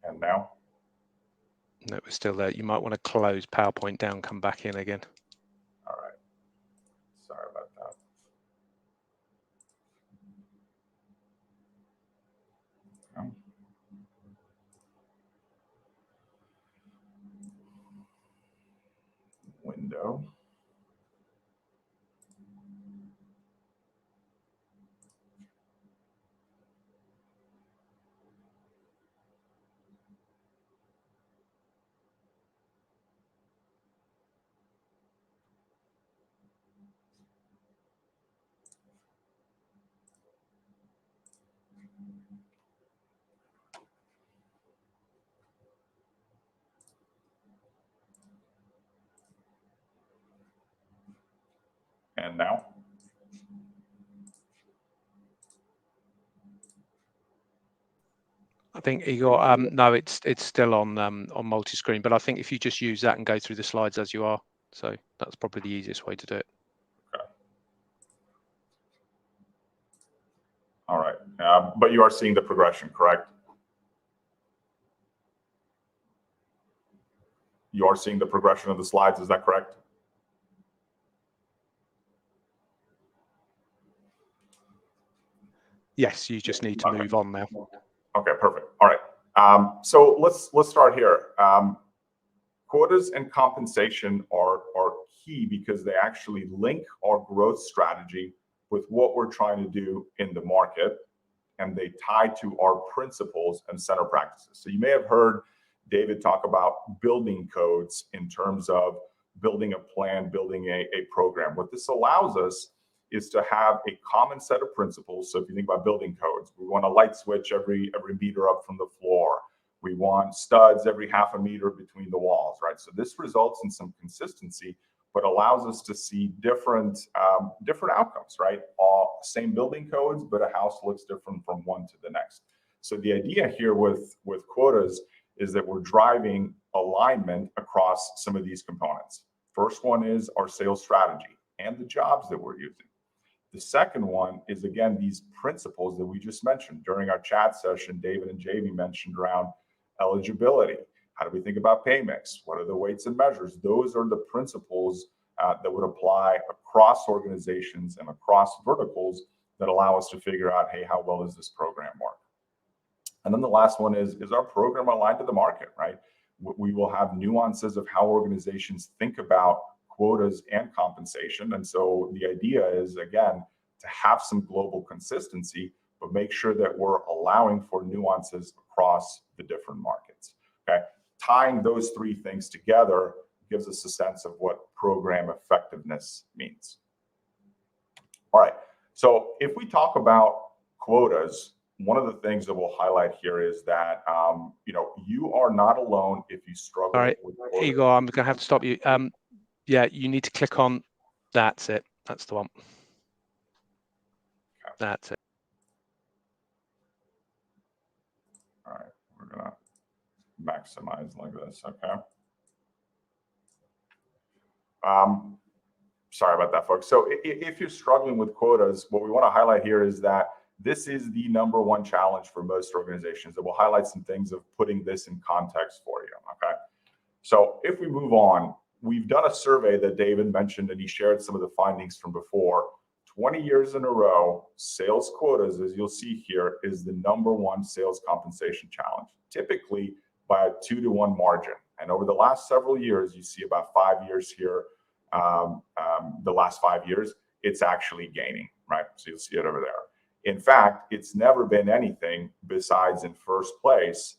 And now? No, we're still there. You might want to close PowerPoint down, come back in again. All right. Sorry about that. Window. And now? I think Igor, no, it's still on multi-screen, but I think if you just use that and go through the slides as you are, so that's probably the easiest way to do it. Okay. All right, but you are seeing the progression, correct? You are seeing the progression of the slides, is that correct? Yes, you just need to move on now. Okay, perfect. All right. So let's start here. Quotas and compensation are key because they actually link our growth strategy with what we're trying to do in the market, and they tie to our principles and center practices. So you may have heard David talk about building codes in terms of building a plan, building a program. What this allows us is to have a common set of principles. So if you think about building codes, we want a light switch every meter up from the floor. We want studs every half a meter between the walls, right? So this results in some consistency, but allows us to see different outcomes, right? All same building codes, but a house looks different from one to the next. So the idea here with quotas is that we're driving alignment across some of these components. First one is our sales strategy and the jobs that we're using. The second one is, again, these principles that we just mentioned during our chat session. David and Jamie mentioned around eligibility. How do we think about pay mix? What are the weights and measures? Those are the principles that would apply across organizations and across verticals that allow us to figure out, hey, how well does this program work? And then the last one is our program aligned to the market, right? We will have nuances of how organizations think about quotas and compensation. And so the idea is, again, to have some global consistency, but make sure that we're allowing for nuances across the different markets. Okay, tying those three things together gives us a sense of what program effectiveness means. All right, so if we talk about quotas, one of the things that we'll highlight here is that you are not alone if you struggle. All right, with Igor, I'm going to have to stop you. Yeah, you need to click on. That's it. That's the one. Okay. That's it. All right, we're going to maximize like this. Okay. Sorry about that, folks. So if you're struggling with quotas, what we want to highlight here is that this is the #1 challenge for most organizations. And we'll highlight some things of putting this in context for you. Okay. So if we move on, we've done a survey that David mentioned, and he shared some of the findings from before. 20 years in a row, sales quotas, as you'll see here, is the #1 sales compensation challenge, typically by a 2-to-1 margin. And over the last several years, you see about 5 years here, the last 5 years, it's actually gaining, right? So you'll see it over there. In fact, it's never been anything besides in first place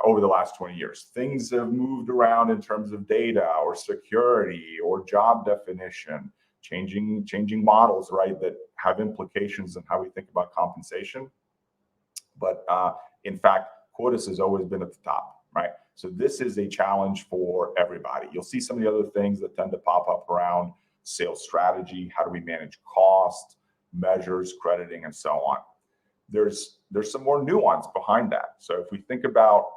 over the last 20 years. Things have moved around in terms of data or security or job definition, changing models, right, that have implications on how we think about compensation. But in fact, quotas has always been at the top, right? So this is a challenge for everybody. You'll see some of the other things that tend to pop up around sales strategy, how do we manage cost, measures, crediting, and so on. There's some more nuance behind that. So if we think about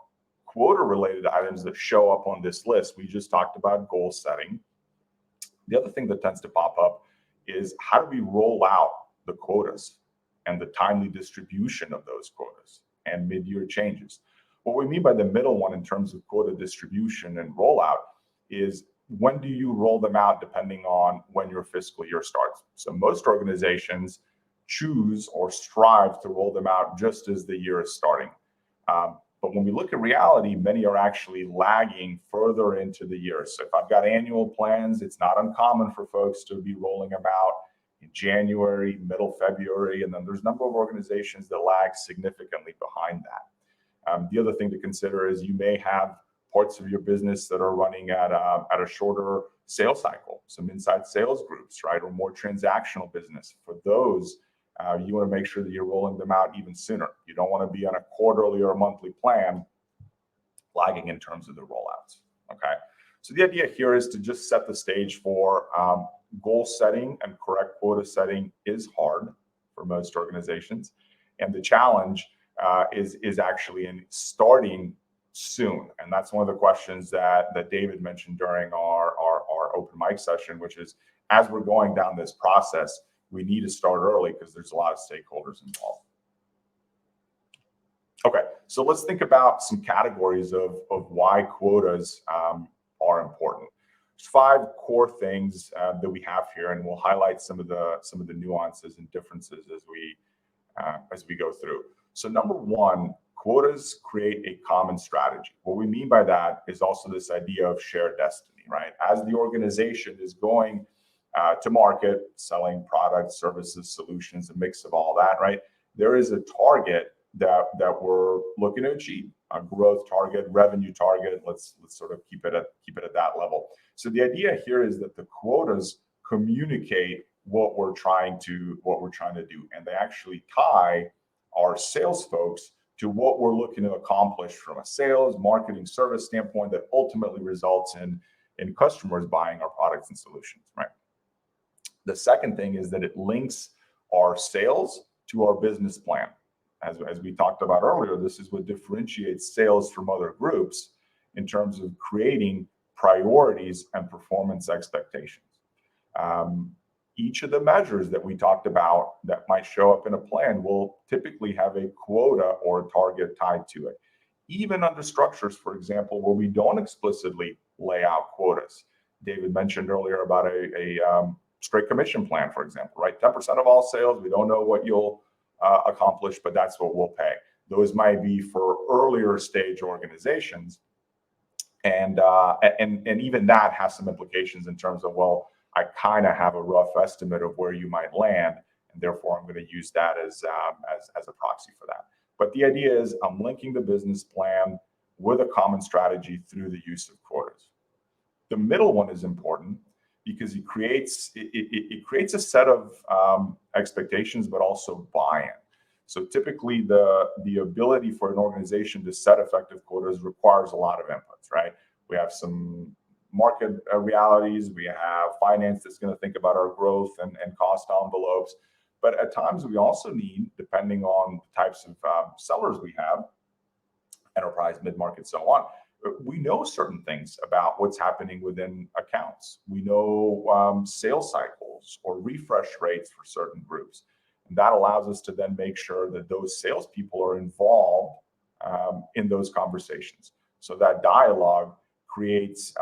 quota-related items that show up on this list, we just talked about goal setting. The other thing that tends to pop up is how do we roll out the quotas and the timely distribution of those quotas and mid-year changes. What we mean by the middle one in terms of quota distribution and rollout is when do you roll them out depending on when your fiscal year starts. So most organizations choose or strive to roll them out just as the year is starting. But when we look at reality, many are actually lagging further into the year. So if I've got annual plans, it's not uncommon for folks to be rolling them out in January, middle February, and then there's a number of organizations that lag significantly behind that. The other thing to consider is you may have parts of your business that are running at a shorter sales cycle, some inside sales groups, right, or more transactional business. For those, you want to make sure that you're rolling them out even sooner. You don't want to be on a quarterly or a monthly plan lagging in terms of the rollouts, okay? So the idea here is to just set the stage for goal setting, and correct quota setting is hard for most organizations. And the challenge is actually in starting soon. And that's one of the questions that David mentioned during our open mic session, which is as we're going down this process, we need to start early because there's a lot of stakeholders involved. Okay, so let's think about some categories of why quotas are important. There's 5 core things that we have here, and we'll highlight some of the nuances and differences as we go through. So number 1, quotas create a common strategy. What we mean by that is also this idea of shared destiny, right? As the organization is going to market, selling products, services, solutions, a mix of all that, right? There is a target that we're looking to achieve, a growth target, revenue target. Let's sort of keep it at that level. So the idea here is that the quotas communicate what we're trying to do, and they actually tie our sales folks to what we're looking to accomplish from a sales, marketing, service standpoint that ultimately results in customers buying our products and solutions, right? The second thing is that it links our sales to our business plan. As we talked about earlier, this is what differentiates sales from other groups in terms of creating priorities and performance expectations. Each of the measures that we talked about that might show up in a plan will typically have a quota or a target tied to it. Even under structures, for example, where we don't explicitly lay out quotas. David mentioned earlier about a straight commission plan, for example, right? 10% of all sales, we don't know what you'll accomplish, but that's what we'll pay. Those might be for earlier stage organizations. And even that has some implications in terms of, well, I kind of have a rough estimate of where you might land, and therefore I'm going to use that as a proxy for that. But the idea is I'm linking the business plan with a common strategy through the use of quotas. The middle one is important because it creates a set of expectations, but also buy-in. So typically the ability for an organization to set effective quotas requires a lot of inputs, right? We have some market realities, we have finance that's going to think about our growth and cost envelopes. But at times we also need, depending on the types of sellers we have, enterprise, mid-market, so on, we know certain things about what's happening within accounts. We know sales cycles or refresh rates for certain groups. And that allows us to then make sure that those salespeople are involved in those conversations. So that dialogue creates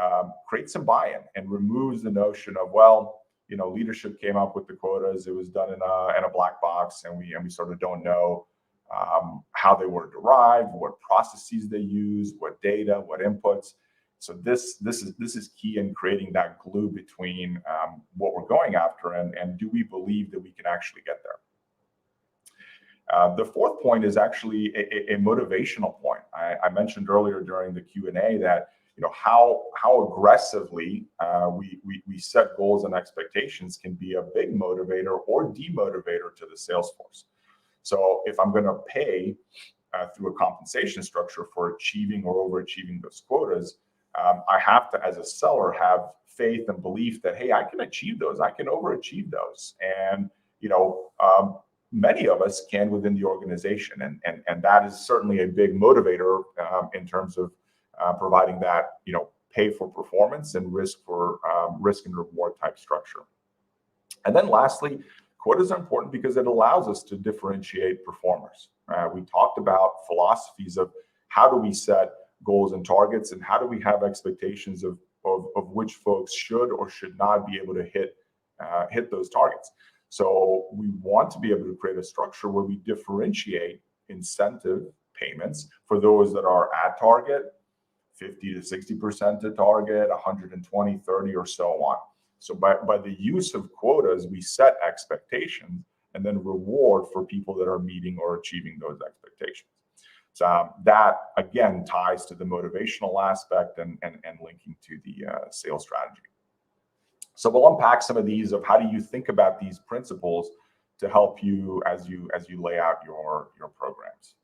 some buy-in and removes the notion of, well, you know, leadership came up with the quotas. It was done in a black box, and we sort of don't know how they were derived, what processes they use, what data, what inputs. So this is key in creating that glue between what we're going after and do we believe that we can actually get there. The fourth point is actually a motivational point. I mentioned earlier during the Q&A that, you know, how aggressively we set goals and expectations can be a big motivator or demotivator to the sales force. So if I'm going to pay through a compensation structure for achieving or overachieving those quotas, I have to, as a seller, have faith and belief that, hey, I can achieve those, I can overachieve those, and you know, many of us can within the organization, and that is certainly a big motivator in terms of providing that, you know, pay for performance and risk and reward type structure. And then lastly, quotas are important because it allows us to differentiate performers. We talked about philosophies of how do we set goals and targets, and how do we have expectations of which folks should or should not be able to hit those targets. So we want to be able to create a structure where we differentiate incentive payments for those that are at target, 50 to 60% to target, 120, 30, or so on. So by the use of quotas, we set expectations and then reward for people that are meeting or achieving those expectations. So that, again, ties to the motivational aspect and linking to the sales strategy. So we'll unpack some of these of how do you think about these principles to help you as you lay out your programs.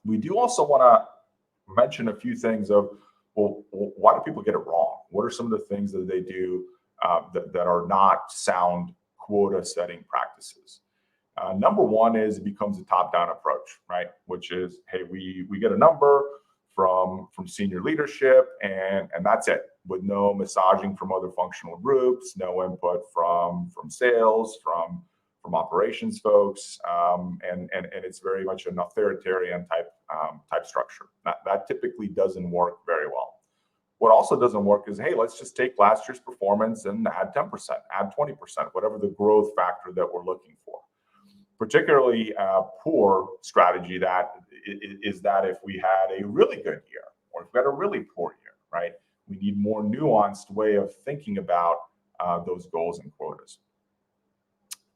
We do also want to mention a few things of, well, why do people get it wrong? What are some of the things that they do that are not sound quota setting practices? Number one is it becomes a top-down approach, right? Which is, hey, we get a number from senior leadership, and that's it, with no massaging from other functional groups, no input from sales, from operations folks, and it's very much an authoritarian type structure. That typically doesn't work very well. What also doesn't work is, hey, let's just take last year's performance and add 10%, add 20%, whatever the growth factor that we're looking for. Particularly poor strategy that is that if we had a really good year or if we had a really poor year, right? We need more nuanced way of thinking about those goals and quotas.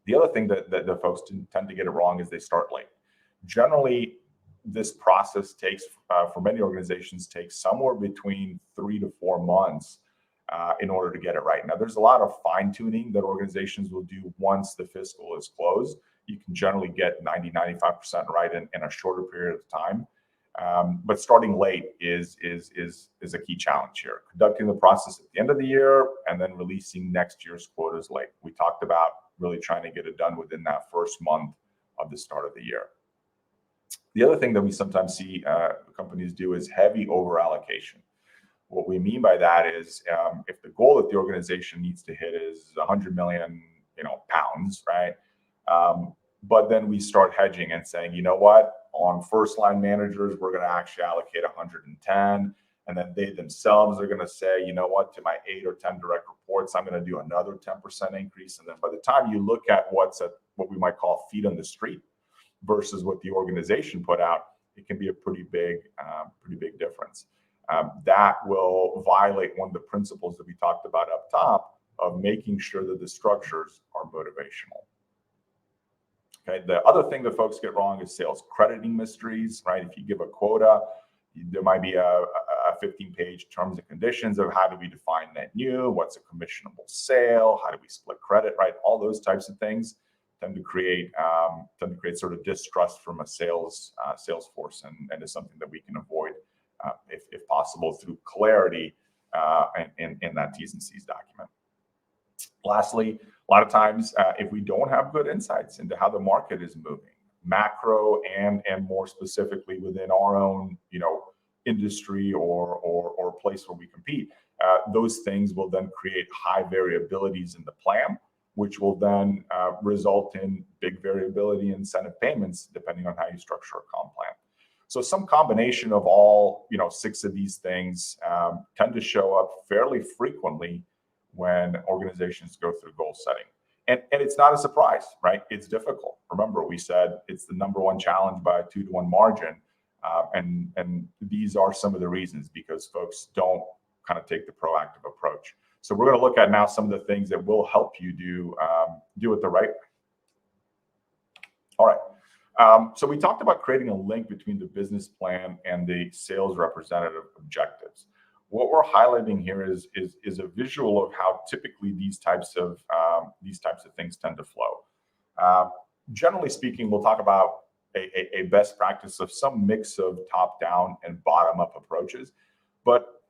The other thing that the folks tend to get it wrong is they start late. Generally, this process takes, for many organizations, takes somewhere between 3 to 4 months in order to get it right. Now, there's a lot of fine-tuning that organizations will do once the fiscal is closed. You can generally get 90, 95% right in a shorter period of time. But starting late is a key challenge here. Conducting the process at the end of the year and then releasing next year's quotas late. We talked about really trying to get it done within that first month of the start of the year. The other thing that we sometimes see companies do is heavy over allocation. What we mean by that is if the goal that the organization needs to hit is 100 million, pounds, right? But then we start hedging and saying, you know what, on first line managers, we're going to actually allocate 110. And then they themselves are going to say, you know what, to my 8 or 10 direct reports, I'm going to do another 10% increase. And then by the time you look at what's at what we might call feet on the street versus what the organization put out, it can be a pretty big difference. That will violate one of the principles that we talked about up top of making sure that the structures are motivational. Okay. The other thing that folks get wrong is sales crediting mysteries, right? If you give a quota, there might be a 15-page terms and conditions of how do we define net new, what's a commissionable sale, how do we split credit, right? All those types of things tend to create sort of distrust from a sales force, and is something that we can avoid if possible through clarity in that T's and C's document. Lastly, a lot of times if we don't have good insights into how the market is moving, macro and more specifically within our own industry or place where we compete, those things will then create high variabilities in the plan, which will then result in big variability in incentive payments depending on how you structure a comp plan. So some combination of all 6 of these things tend to show up fairly frequently when organizations go through goal setting. And it's not a surprise, right? It's difficult. Remember, we said it's the #1 challenge by a 2-to-1 margin. And these are some of the reasons, because folks don't kind of take the proactive approach. So we're going to look at now some of the things that will help you do it the right way. All right. So we talked about creating a link between the business plan and the sales representative objectives. What we're highlighting here is a visual of how typically these types of things tend to flow. Generally speaking, we'll talk about a best practice of some mix of top-down and bottom-up approaches. But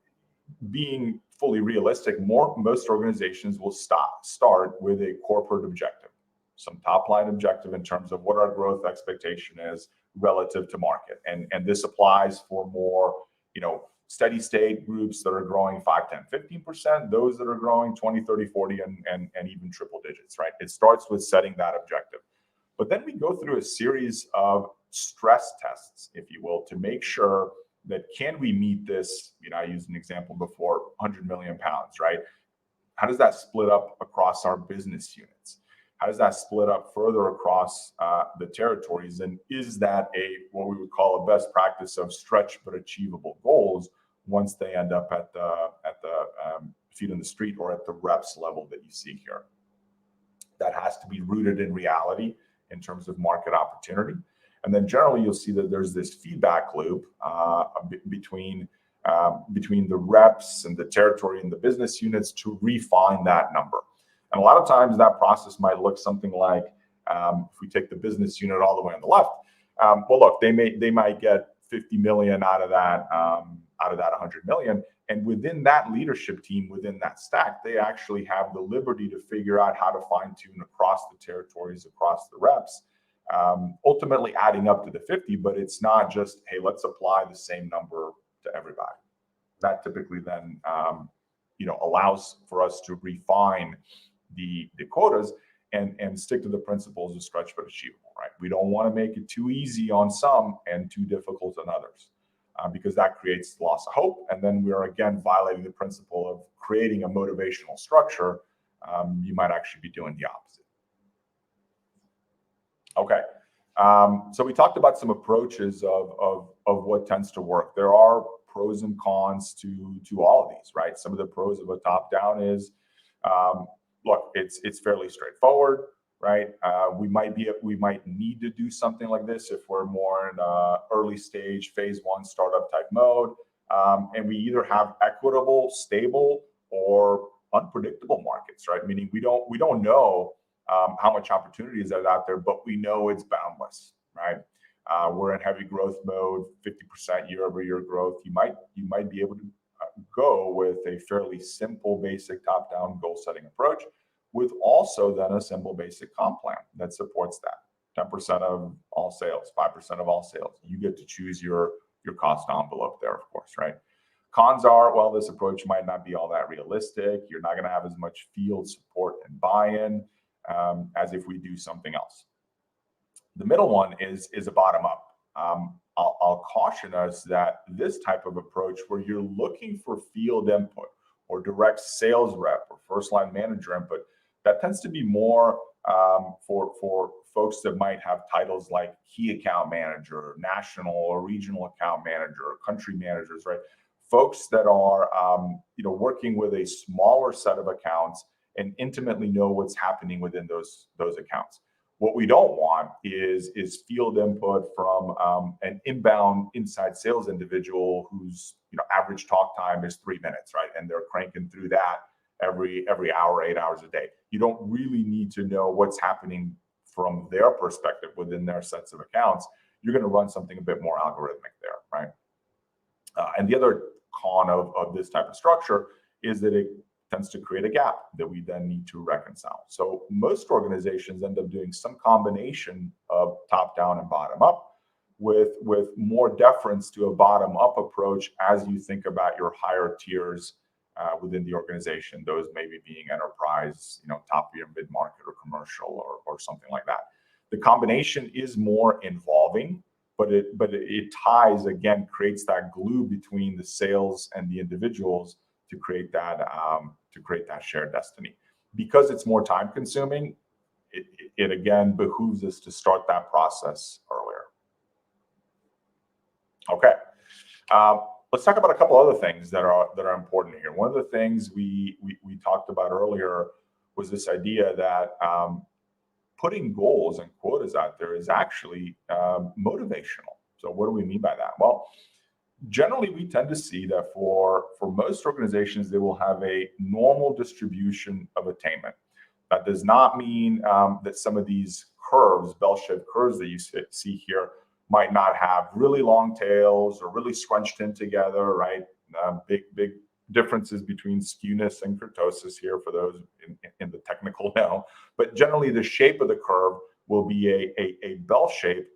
being fully realistic, most organizations will start with a corporate objective, some top-line objective in terms of what our growth expectation is relative to market. And this applies for more, steady state groups that are growing 5, 10, 15%, those that are growing 20, 30, 40, and even triple digits, right? It starts with setting that objective. But then we go through a series of stress tests, if you will, to make sure that can we meet this, I used an example before, 100 million pounds, right? How does that split up across our business units? How does that split up further across the territories? And is that what we would call a best practice of stretch but achievable goals once they end up at the feet on the street or at the reps level that you see here? That has to be rooted in reality in terms of market opportunity. And then generally you'll see that there's this feedback loop between the reps and the territory and the business units to refine that number. And a lot of times that process might look something like, if we take the business unit all the way on the left, well, look, they might get 50 million out of that 100 million. And within that leadership team, within that stack, they actually have the liberty to figure out how to fine tune across the territories, across the reps, ultimately adding up to the 50. But it's not just, hey, let's apply the same number to everybody. That typically then allows for us to refine the quotas and stick to the principles of stretch but achievable, right? We don't want to make it too easy on some and too difficult on others, because that creates loss of hope. And then we are again violating the principle of creating a motivational structure. You might actually be doing the opposite. Okay. So we talked about some approaches of what tends to work. There are pros and cons to all of these, right? Some of the pros of a top-down is, look, it's fairly straightforward, right? We might need to do something like this if we're more in early stage phase 1 startup type mode, and we either have equitable, stable, or unpredictable markets, right? Meaning we don't know how much opportunity is out there, but we know it's boundless, right? We're in heavy growth mode, 50% year-over-year growth. You might be able to go with a fairly simple, basic top-down goal-setting approach, with also then a simple, basic comp plan that supports that. 10% of all sales, 5% of all sales. You get to choose your cost envelope there, of course, right? Cons are, well, this approach might not be all that realistic. You're not going to have as much field support and buy-in as if we do something else. The middle one is a bottom-up. I'll caution us that this type of approach where you're looking for field input or direct sales rep or first-line manager input, that tends to be more for folks that might have titles like key account manager, national or regional account manager, or country managers, right? Folks that are working with a smaller set of accounts and intimately know what's happening within those accounts. What we don't want is field input from an inbound inside sales individual who's average talk time is 3 minutes, right? And they're cranking through that every hour, 8 hours a day. You don't really need to know what's happening from their perspective within their sets of accounts. You're going to run something a bit more algorithmic there, right? And the other con of this type of structure is that it tends to create a gap that we then need to reconcile. So most organizations end up doing some combination of top-down and bottom-up, with more deference to a bottom-up approach as you think about your higher tiers within the organization, those maybe being enterprise, top tier, mid-market, or commercial, or something like that. The combination is more involving, but it ties, again, creates that glue between the sales and the individuals to create that shared destiny. Because it's more time consuming, it again behooves us to start that process earlier. Okay, let's talk about a couple other things that are important here. One of the things we talked about earlier was this idea that putting goals and quotas out there is actually motivational. So what do we mean by that? Well, generally, we tend to see that for most organizations, they will have a normal distribution of attainment. That does not mean that some of these curves, bell-shaped curves that you see here, might not have really long tails or really scrunched in together, right? Big differences between skewness and kurtosis here for those in the technical know. But generally, the shape of the curve will be a bell shape.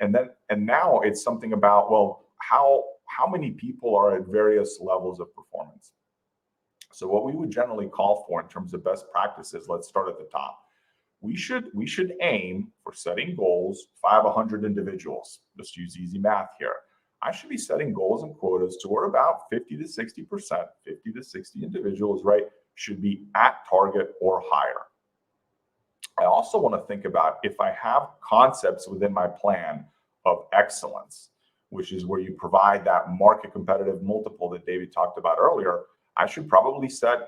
And now it's something about, well, how many people are at various levels of performance. So what we would generally call for in terms of best practices, let's start at the top. We should aim for setting goals. If I have 100 individuals, let's use easy math here. I should be setting goals and quotas to where about 50 to 60%, 50 to 60 individuals, right, should be at target or higher. I also want to think about if I have concepts within my plan of excellence, which is where you provide that market competitive multiple that David talked about earlier, I should probably set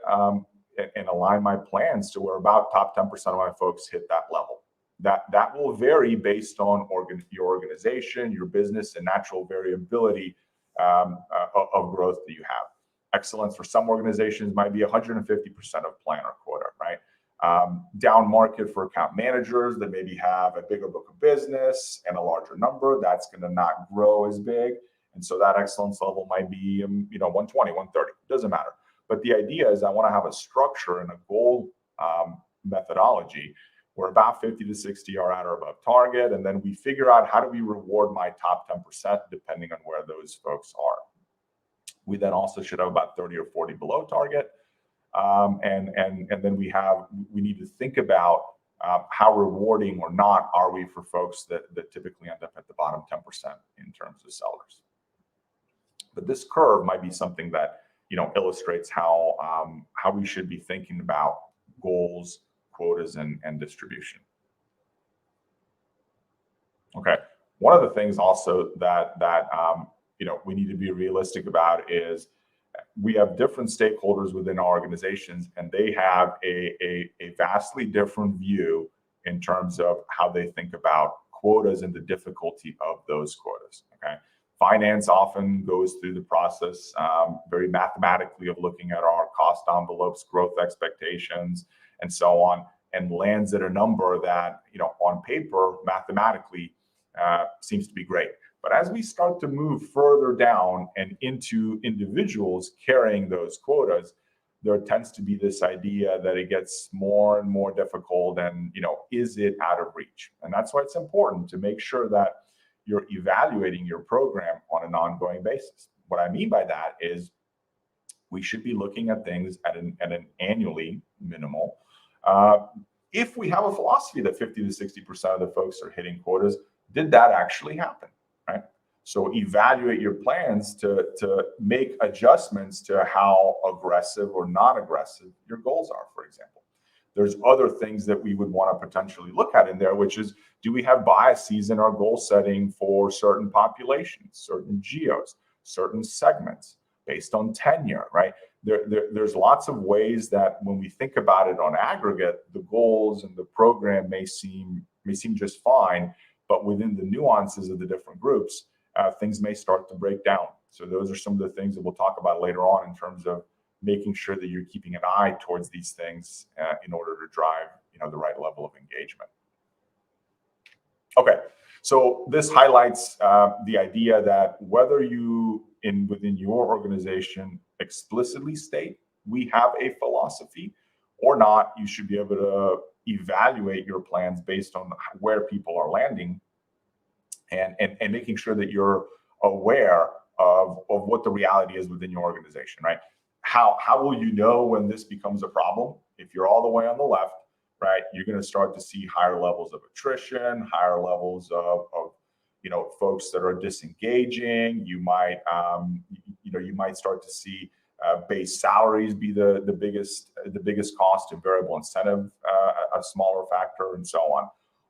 and align my plans to where about top 10% of my folks hit that level. That will vary based on your organization, your business, and natural variability of growth that you have. Excellence for some organizations might be 150% of plan or quota, right? Down market for account managers that maybe have a bigger book of business and a larger number, that's going to not grow as big. And so that excellence level might be 120, 130, doesn't matter. But the idea is I want to have a structure and a goal methodology where about 50 to 60 are at or above target. And then we figure out how do we reward my top 10% depending on where those folks are. We then also should have about 30 or 40 below target. And then we need to think about how rewarding or not are we for folks that typically end up at the bottom 10% in terms of sellers. But this curve might be something that illustrates how we should be thinking about goals, quotas, and distribution. Okay, one of the things also that we need to be realistic about is we have different stakeholders within our organizations, and they have a vastly different view in terms of how they think about quotas and the difficulty of those quotas. Okay. Finance often goes through the process very mathematically of looking at our cost envelopes, growth expectations, and so on, and lands at a number that, on paper, mathematically seems to be great. But as we start to move further down and into individuals carrying those quotas, there tends to be this idea that it gets more and more difficult and, is it out of reach? And that's why it's important to make sure that you're evaluating your program on an ongoing basis. What I mean by that is we should be looking at things at an annually minimal. If we have a philosophy that 50 to 60% of the folks are hitting quotas, did that actually happen, right? So evaluate your plans to make adjustments to how aggressive or not aggressive your goals are, for example. There's other things that we would want to potentially look at in there, which is, do we have biases in our goal setting for certain populations, certain geos, certain segments based on tenure, right? There's lots of ways that when we think about it on aggregate, the goals and the program may seem just fine, but within the nuances of the different groups, things may start to break down. So those are some of the things that we'll talk about later on in terms of making sure that you're keeping an eye towards these things in order to drive, the right level of engagement. Okay, so this highlights the idea that whether you within your organization explicitly state we have a philosophy or not, you should be able to evaluate your plans based on where people are landing and making sure that you're aware of what the reality is within your organization, right? How will you know when this becomes a problem? If you're all the way on the left, right, you're going to start to see higher levels of attrition, higher levels of folks that are disengaging. You might you might start to see base salaries be the biggest cost, and variable incentive a smaller factor, and so on.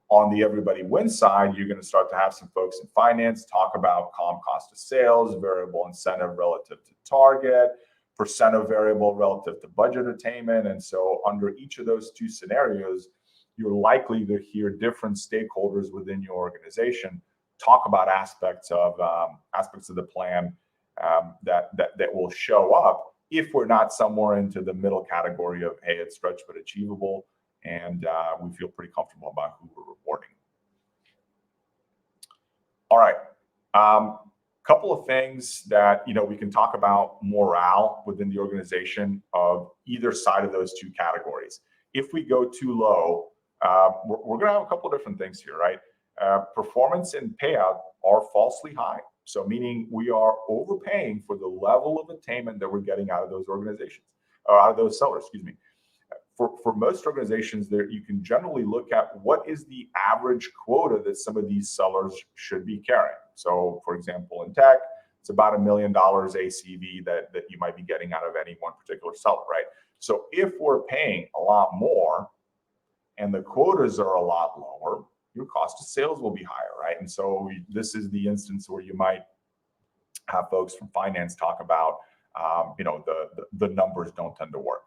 On the everybody wins side, you're going to start to have some folks in finance talk about comp cost of sales, variable incentive relative to target, percent of variable relative to budget attainment. And so under each of those two scenarios, you're likely to hear different stakeholders within your organization talk about aspects of the plan that will show up if we're not somewhere into the middle category of, hey, it's stretched but achievable, and we feel pretty comfortable about who we're reporting. All right. Couple of things that we can talk about morale within the organization of either side of those two categories. If we go too low, we're going to have a couple of different things here, right? Performance and payout are falsely high. So meaning we are overpaying for the level of attainment that we're getting out of those organizations, or out of those sellers, excuse me. For most organizations, you can generally look at what is the average quota that some of these sellers should be carrying. So, for example, in tech, it's about $1 million ACV that you might be getting out of any one particular seller, right? So if we're paying a lot more and the quotas are a lot lower, your cost of sales will be higher, right? And so this is the instance where you might have folks from finance talk about, the numbers don't tend to work.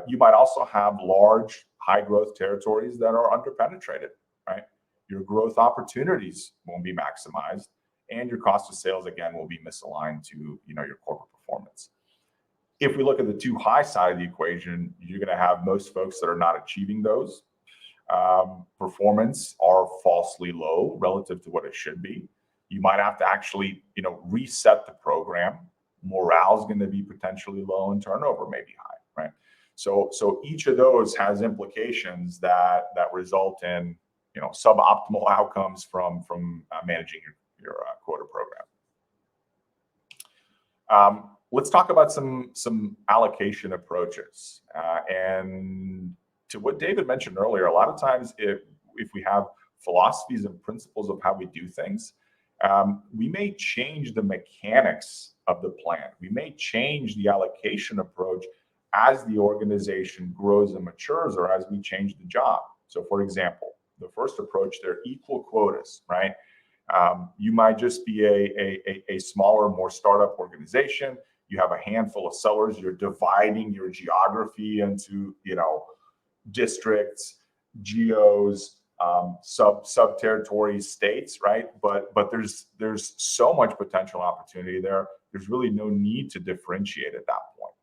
You might also have large, high growth territories that are underpenetrated, right? Your growth opportunities won't be maximized, and your cost of sales, again, will be misaligned to, your corporate performance. If we look at the too high side of the equation, you're going to have most folks that are not achieving those. Performance are falsely low relative to what it should be. You might have to actually, reset the program. Morale is going to be potentially low, and turnover may be high, right? So each of those has implications that result in suboptimal outcomes from managing your quota program. Let's talk about some allocation approaches. And to what David mentioned earlier, a lot of times if we have philosophies and principles of how we do things, we may change the mechanics of the plan. We may change the allocation approach as the organization grows and matures, or as we change the job. So for example, the first approach, they're equal quotas, right? You might just be a smaller, more startup organization. You have a handful of sellers. You're dividing your geography into, districts, geos, sub territories, states, right? But there's so much potential opportunity there. There's really no need to differentiate at that point.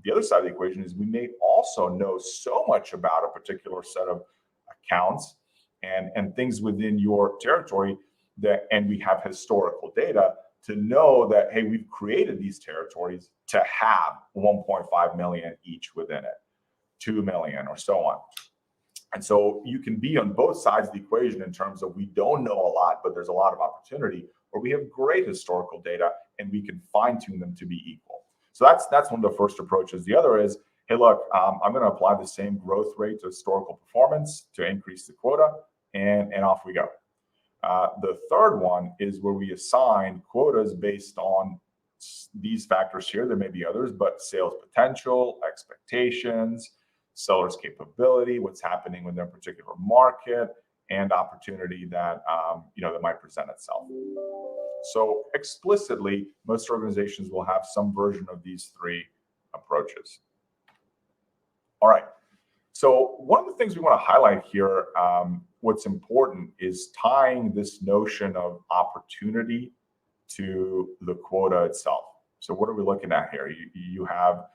The other side of the equation is we may also know so much about a particular set of accounts and things within your territory and we have historical data to know that, hey, we've created these territories to have 1.5 million each within it, 2 million, or so on. And so you can be on both sides of the equation in terms of we don't know a lot, but there's a lot of opportunity, or we have great historical data and we can fine tune them to be equal. So that's one of the first approaches. The other is, hey, look, I'm going to apply the same growth rate to historical performance to increase the quota, and off we go. The third one is where we assign quotas based on these factors here. There may be others, but sales potential, expectations, seller's capability, what's happening within a particular market, and opportunity that that might present itself. So explicitly, most organizations will have some version of these three approaches. All right. So one of the things we want to highlight here, what's important is tying this notion of opportunity to the quota itself. So what are we looking at here? You have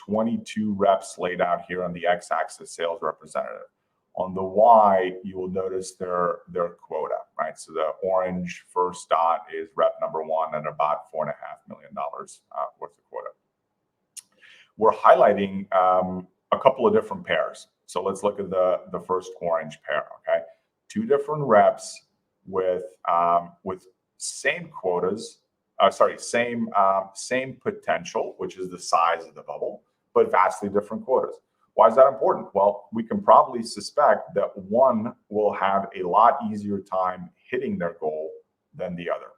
22 reps laid out here on the x-axis, sales representative. On the y, you will notice their quota, right? So the orange first dot is rep number 1 and about $4.5 million worth of quota. We're highlighting a couple of different pairs. So let's look at the first orange pair, okay? 2 different reps with same quotas, same potential, which is the size of the bubble, but vastly different quotas. Why is that important? Well, we can probably suspect that one will have a lot easier time hitting their goal than the other.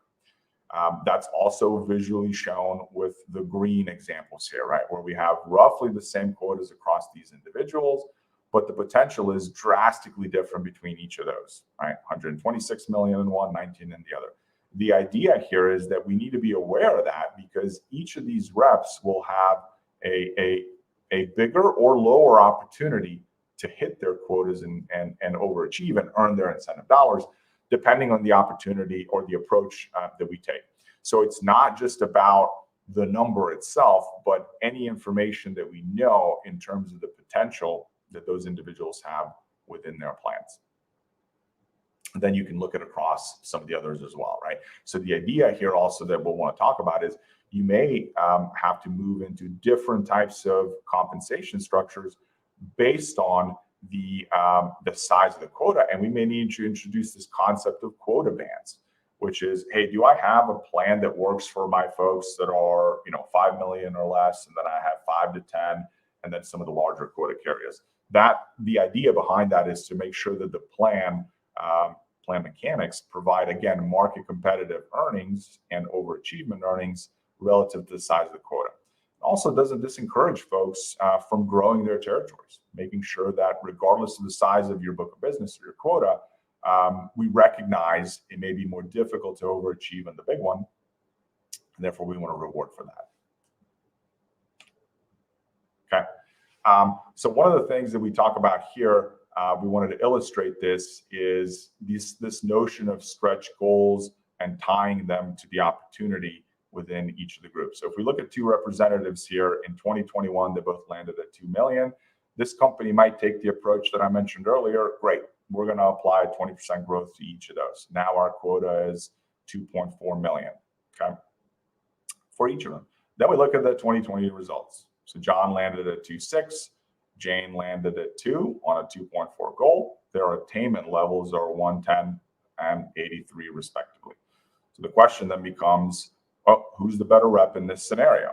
That's also visually shown with the green examples here, right? Where we have roughly the same quotas across these individuals, but the potential is drastically different between each of those, right? 126 million in one, 19 in the other. The idea here is that we need to be aware of that because each of these reps will have a bigger or lower opportunity to hit their quotas and overachieve and earn their incentive dollars, depending on the opportunity or the approach that we take. So it's not just about the number itself, but any information that we know in terms of the potential that those individuals have within their plans. And then you can look at across some of the others as well, right? So the idea here also that we'll want to talk about is you may have to move into different types of compensation structures based on the size of the quota, and we may need to introduce this concept of quota bands, which is, hey, do I have a plan that works for my folks that are 5 million or less, and then I have 5 to 10, and then some of the larger quota carriers. The idea behind that is to make sure that the plan mechanics provide, again, market competitive earnings and overachievement earnings relative to the size of the quota. Also, doesn't discourage folks from growing their territories, making sure that regardless of the size of your book of business or your quota, we recognize it may be more difficult to overachieve on the big one, and therefore we want to reward for that. Okay. So one of the things that we talk about here, we wanted to illustrate this, is this notion of stretch goals and tying them to the opportunity within each of the groups. So if we look at 2 representatives here in 2021, they both landed at 2 million. This company might take the approach that I mentioned earlier. Great, we're going to apply 20% growth to each of those. Now our quota is 2.4 million, okay, for each of them. Then we look at the 2020 results. So John landed at 2.6, Jane landed at 2 on a 2.4 goal. Their attainment levels are 110 and 83 respectively. So the question then becomes, well, who's the better rep in this scenario?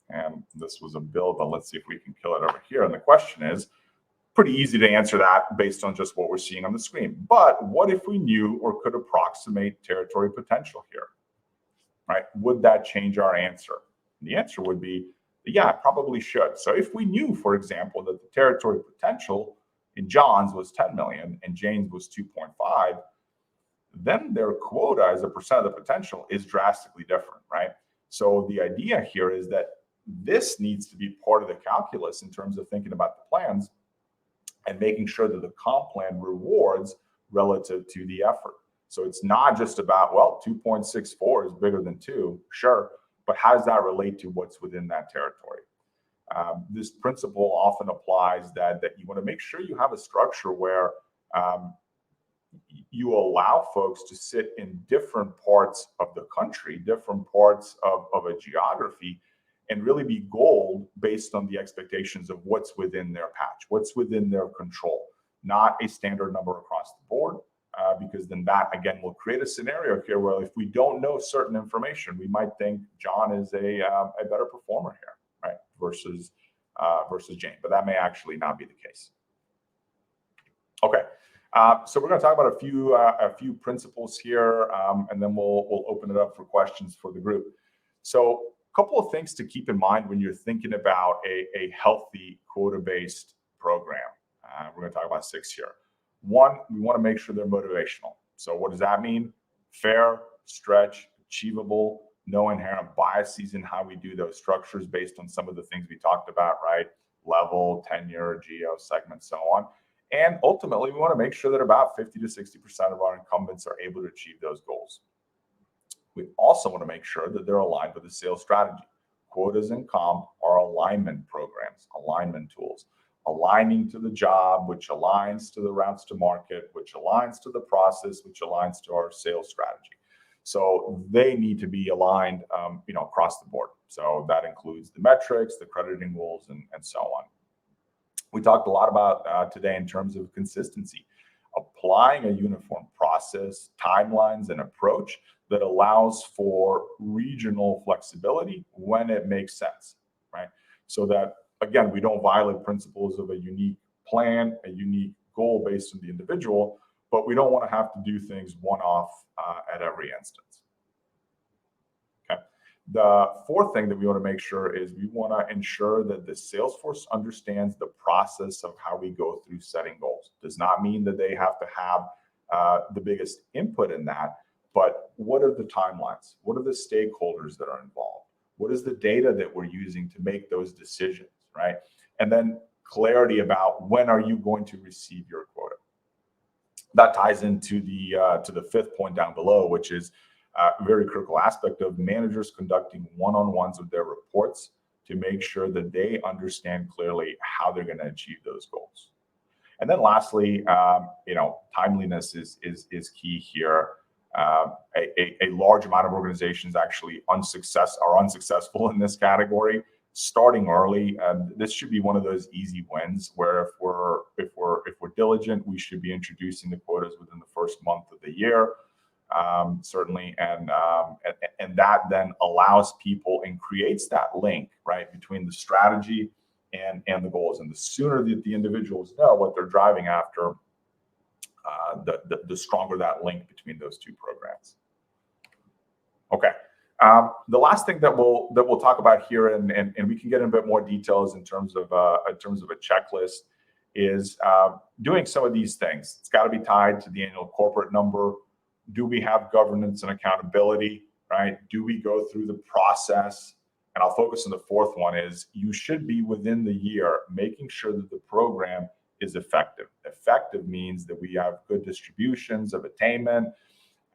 And this was a build, but let's see if we can kill it over here. And the question is pretty easy to answer that based on just what we're seeing on the screen. But what if we knew or could approximate territory potential here, right? Would that change our answer? And the answer would be, yeah, it probably should. So if we knew, for example, that the territory potential in John's was 10 million and Jane's was 2.5, then their quota as a percent of the potential is drastically different, right? So the idea here is that this needs to be part of the calculus in terms of thinking about the plans and making sure that the comp plan rewards relative to the effort. So it's not just about, well, 2.64 is bigger than 2, sure, but how does that relate to what's within that territory? This principle often applies that you want to make sure you have a structure where you allow folks to sit in different parts of the country, different parts of a geography, and really be goaled based on the expectations of what's within their patch, what's within their control, not a standard number across the board, because then that, again, will create a scenario here where if we don't know certain information, we might think John is a better performer here, right, versus Jane, but that may actually not be the case. Okay. So we're going to talk about a few principles here, and then we'll open it up for questions for the group. So a couple of things to keep in mind when you're thinking about a healthy quota-based program. We're going to talk about 6 here. 1, we want to make sure they're motivational. So what does that mean? Fair, stretch, achievable, no inherent biases in how we do those structures based on some of the things we talked about, right? Level, tenure, geo, segment, so on. And ultimately, we want to make sure that about 50 to 60% of our incumbents are able to achieve those goals. We also want to make sure that they're aligned with the sales strategy. Quotas and comp are alignment programs, alignment tools, aligning to the job, which aligns to the routes to market, which aligns to the process, which aligns to our sales strategy. So they need to be aligned, across the board. So that includes the metrics, the crediting rules, and so on. We talked a lot about today in terms of consistency, applying a uniform process, timelines, and approach that allows for regional flexibility when it makes sense, right? So that, again, we don't violate principles of a unique plan, a unique goal based on the individual, but we don't want to have to do things one-off at every instance. Okay. The fourth thing that we want to make sure is we want to ensure that the sales force understands the process of how we go through setting goals. Does not mean that they have to have the biggest input in that, but what are the timelines? What are the stakeholders that are involved? What is the data that we're using to make those decisions, right? And then clarity about when are you going to receive your quota. That ties into the fifth point down below, which is a very critical aspect of managers conducting one-on-ones with their reports to make sure that they understand clearly how they're going to achieve those goals. And then lastly, timeliness is key here. A large amount of organizations actually are unsuccessful in this category. Starting early, this should be one of those easy wins where if we're diligent, we should be introducing the quotas within the first month of the year, certainly, and that then allows people and creates that link, right, between the strategy and the goals. And the sooner that the individuals know what they're driving after, the stronger that link between those two programs. Okay. The last thing that we'll talk about here, and we can get in a bit more details in terms of a checklist, is doing some of these things. It's got to be tied to the annual corporate number. Do we have governance and accountability, right? Do we go through the process? And I'll focus on the fourth one is you should be within the year making sure that the program is effective. Effective means that we have good distributions of attainment.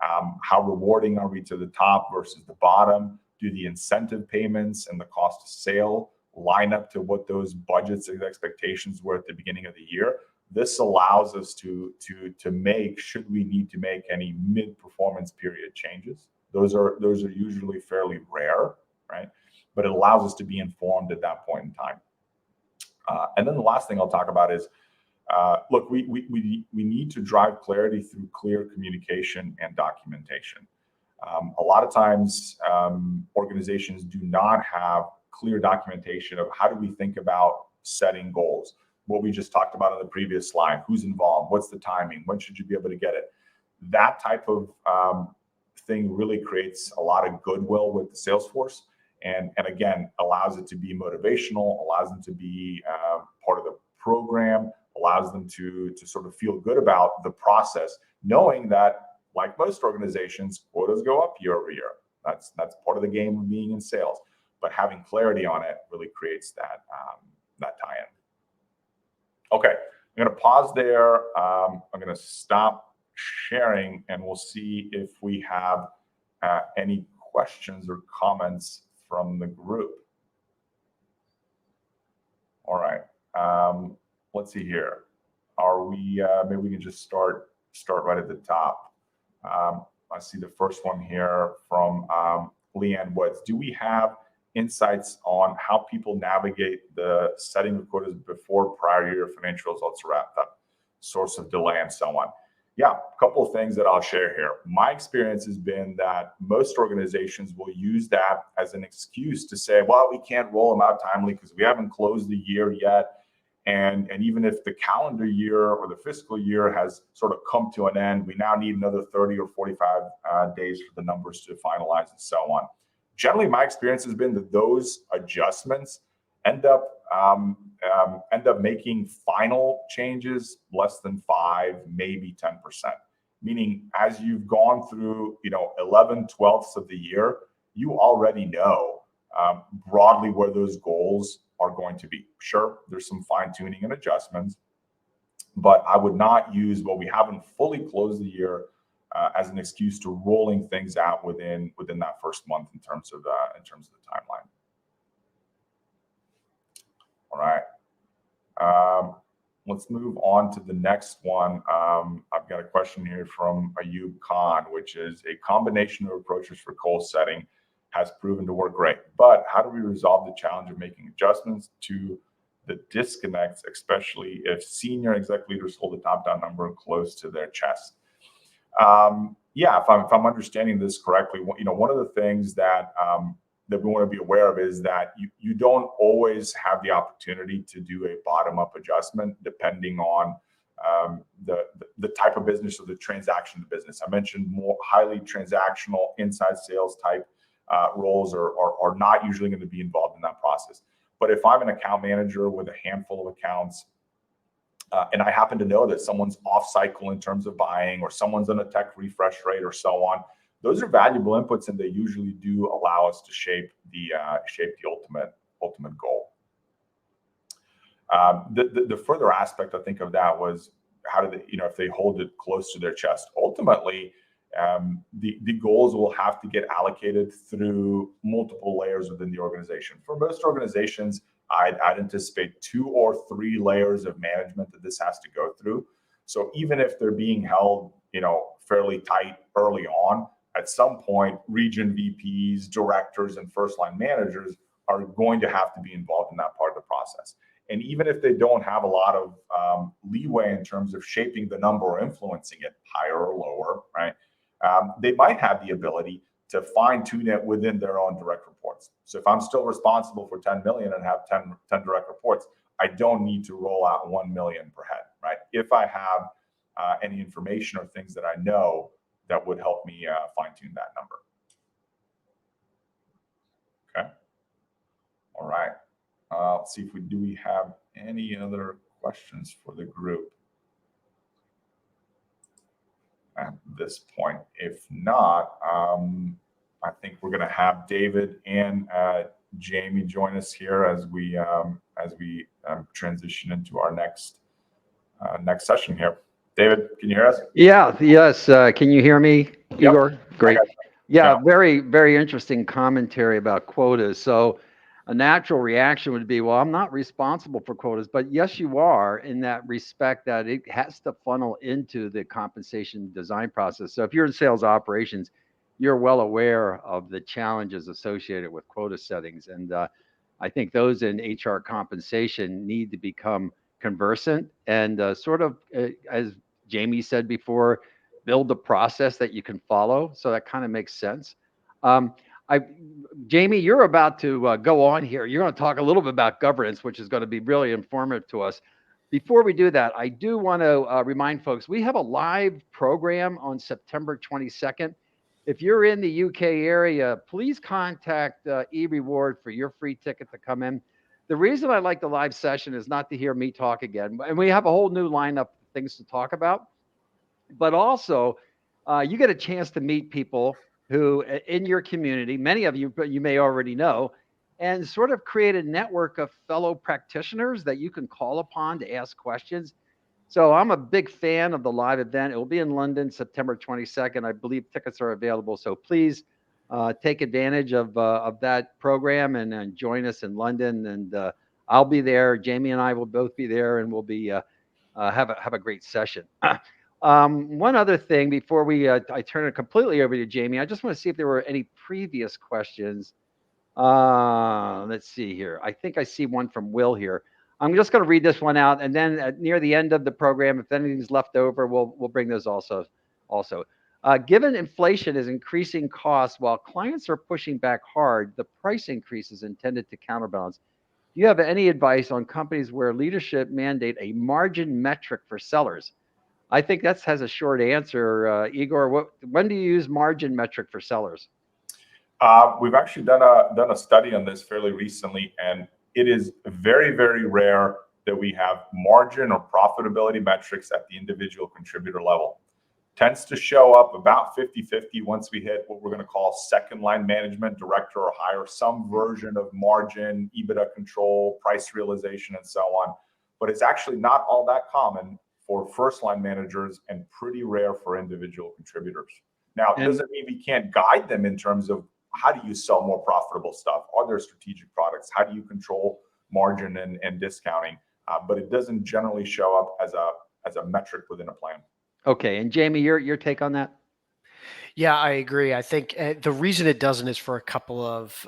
How rewarding are we to the top versus the bottom? Do the incentive payments and the cost of sale line up to what those budgets and expectations were at the beginning of the year? This allows us to make, should we need to make any mid-performance period changes. Those are usually fairly rare, right? But it allows us to be informed at that point in time. And then the last thing I'll talk about is, look, we need to drive clarity through clear communication and documentation. A lot of times, organizations do not have clear documentation of how do we think about setting goals. What we just talked about on the previous slide, who's involved, what's the timing, when should you be able to get it? That type of thing really creates a lot of goodwill with the sales force, and again, allows it to be motivational, allows them to be part of the program, allows them to sort of feel good about the process, knowing that, like most organizations, quotas go up year over year. That's part of the game of being in sales. But having clarity on it really creates that tie-in. Okay, I'm going to pause there. I'm going to stop sharing, and we'll see if we have any questions or comments from the group. All right. Let's see here. Are we? Maybe we can just start right at the top. I see the first one here from Leanne Woods. Do we have insights on how people navigate the setting of quotas before prior year financial results are wrapped up, source of delay, and so on? Yeah, a couple of things that I'll share here. My experience has been that most organizations will use that as an excuse to say, well, we can't roll them out timely because we haven't closed the year yet. And even if the calendar year or the fiscal year has sort of come to an end, we now need another 30 or 45 days for the numbers to finalize and so on. Generally, my experience has been that those adjustments end up making final changes less than 5, maybe 10%. Meaning, as you've gone through, 11/12 of the year, you already know broadly where those goals are going to be. Sure, there's some fine tuning and adjustments, but I would not use, well, we haven't fully closed the year as an excuse to rolling things out within that first month in terms of the timeline. All right. Let's move on to the next one. I've got a question here from Ayub Khan, which is a combination of approaches for goal setting has proven to work great. But how do we resolve the challenge of making adjustments to the disconnects, especially if senior exec leaders hold a top-down number close to their chest? Yeah, if I'm understanding this correctly, one of the things that we want to be aware of is that you don't always have the opportunity to do a bottom-up adjustment depending on the type of business or the transaction of the business. I mentioned more highly transactional inside sales type roles are not usually going to be involved in that process. But if I'm an account manager with a handful of accounts, and I happen to know that someone's off cycle in terms of buying, or someone's on a tech refresh rate, or so on, those are valuable inputs, and they usually do allow us to shape the ultimate goal. The further aspect I think of that was how do they, if they hold it close to their chest. Ultimately, the goals will have to get allocated through multiple layers within the organization. For most organizations, I'd anticipate 2 or 3 layers of management that this has to go through. So even if they're being held, fairly tight early on, at some point, region VPs, directors, and first-line managers are going to have to be involved in that part of the process. And even if they don't have a lot of leeway in terms of shaping the number or influencing it higher or lower, right? They might have the ability to fine-tune it within their own direct reports. So if I'm still responsible for 10 million and have 10 direct reports, I don't need to roll out 1 million per head, right? If I have any information or things that I know that would help me fine-tune that number. Okay. All right. Let's see if we have any other questions for the group at this point. If not, I think we're going to have David and Jamie join us here as we transition into our next session here. David, can you hear us? Yeah, yes. Can you hear me, Igor? Yep. Great. Okay. Yeah, very, very interesting commentary about quotas. So a natural reaction would be, well, I'm not responsible for quotas, but yes, you are, in that respect that it has to funnel into the compensation design process. So if you're in sales operations, you're well aware of the challenges associated with quota settings. And I think those in HR compensation need to become conversant and as Jamie said before, build a process that you can follow. So that kind of makes sense. Jamie, you're about to go on here. You're going to talk a little bit about governance, which is going to be really informative to us. Before we do that, I do want to remind folks, we have a live program on September 22nd. If you're in the UK area, please contact eReward for your free ticket to come in. The reason I like the live session is not to hear me talk again, and we have a whole new lineup of things to talk about, but also you get a chance to meet people who in your community, many of you may already know, and sort of create a network of fellow practitioners that you can call upon to ask questions. So I'm a big fan of the live event. It will be in London, September 22nd. I believe tickets are available. So please take advantage of that program and join us in London. And I'll be there. Jamie and I will both be there, and we'll be have a great session. One other thing before I turn it completely over to Jamie, I just want to see if there were any previous questions. Let's see here. I think I see one from Will here. I'm just going to read this one out, and then near the end of the program, if anything's left over, we'll bring those also. Given inflation is increasing costs while clients are pushing back hard, the price increase is intended to counterbalance. Do you have any advice on companies where leadership mandate a margin metric for sellers? I think that has a short answer. Igor, when do you use margin metric for sellers? We've actually done a study on this fairly recently, and it is very, very rare that we have margin or profitability metrics at the individual contributor level. Tends to show up about 50-50 once we hit what we're going to call second line management, director or higher, some version of margin, EBITDA control, price realization, and so on. But it's actually not all that common for first-line managers and pretty rare for individual contributors. Now, it doesn't mean we can't guide them in terms of how do you sell more profitable stuff? Are there strategic products? How do you control margin and discounting? But it doesn't generally show up as a metric within a plan. Okay, and Jamie, your take on that? Yeah, I agree. I think the reason it doesn't is for a couple of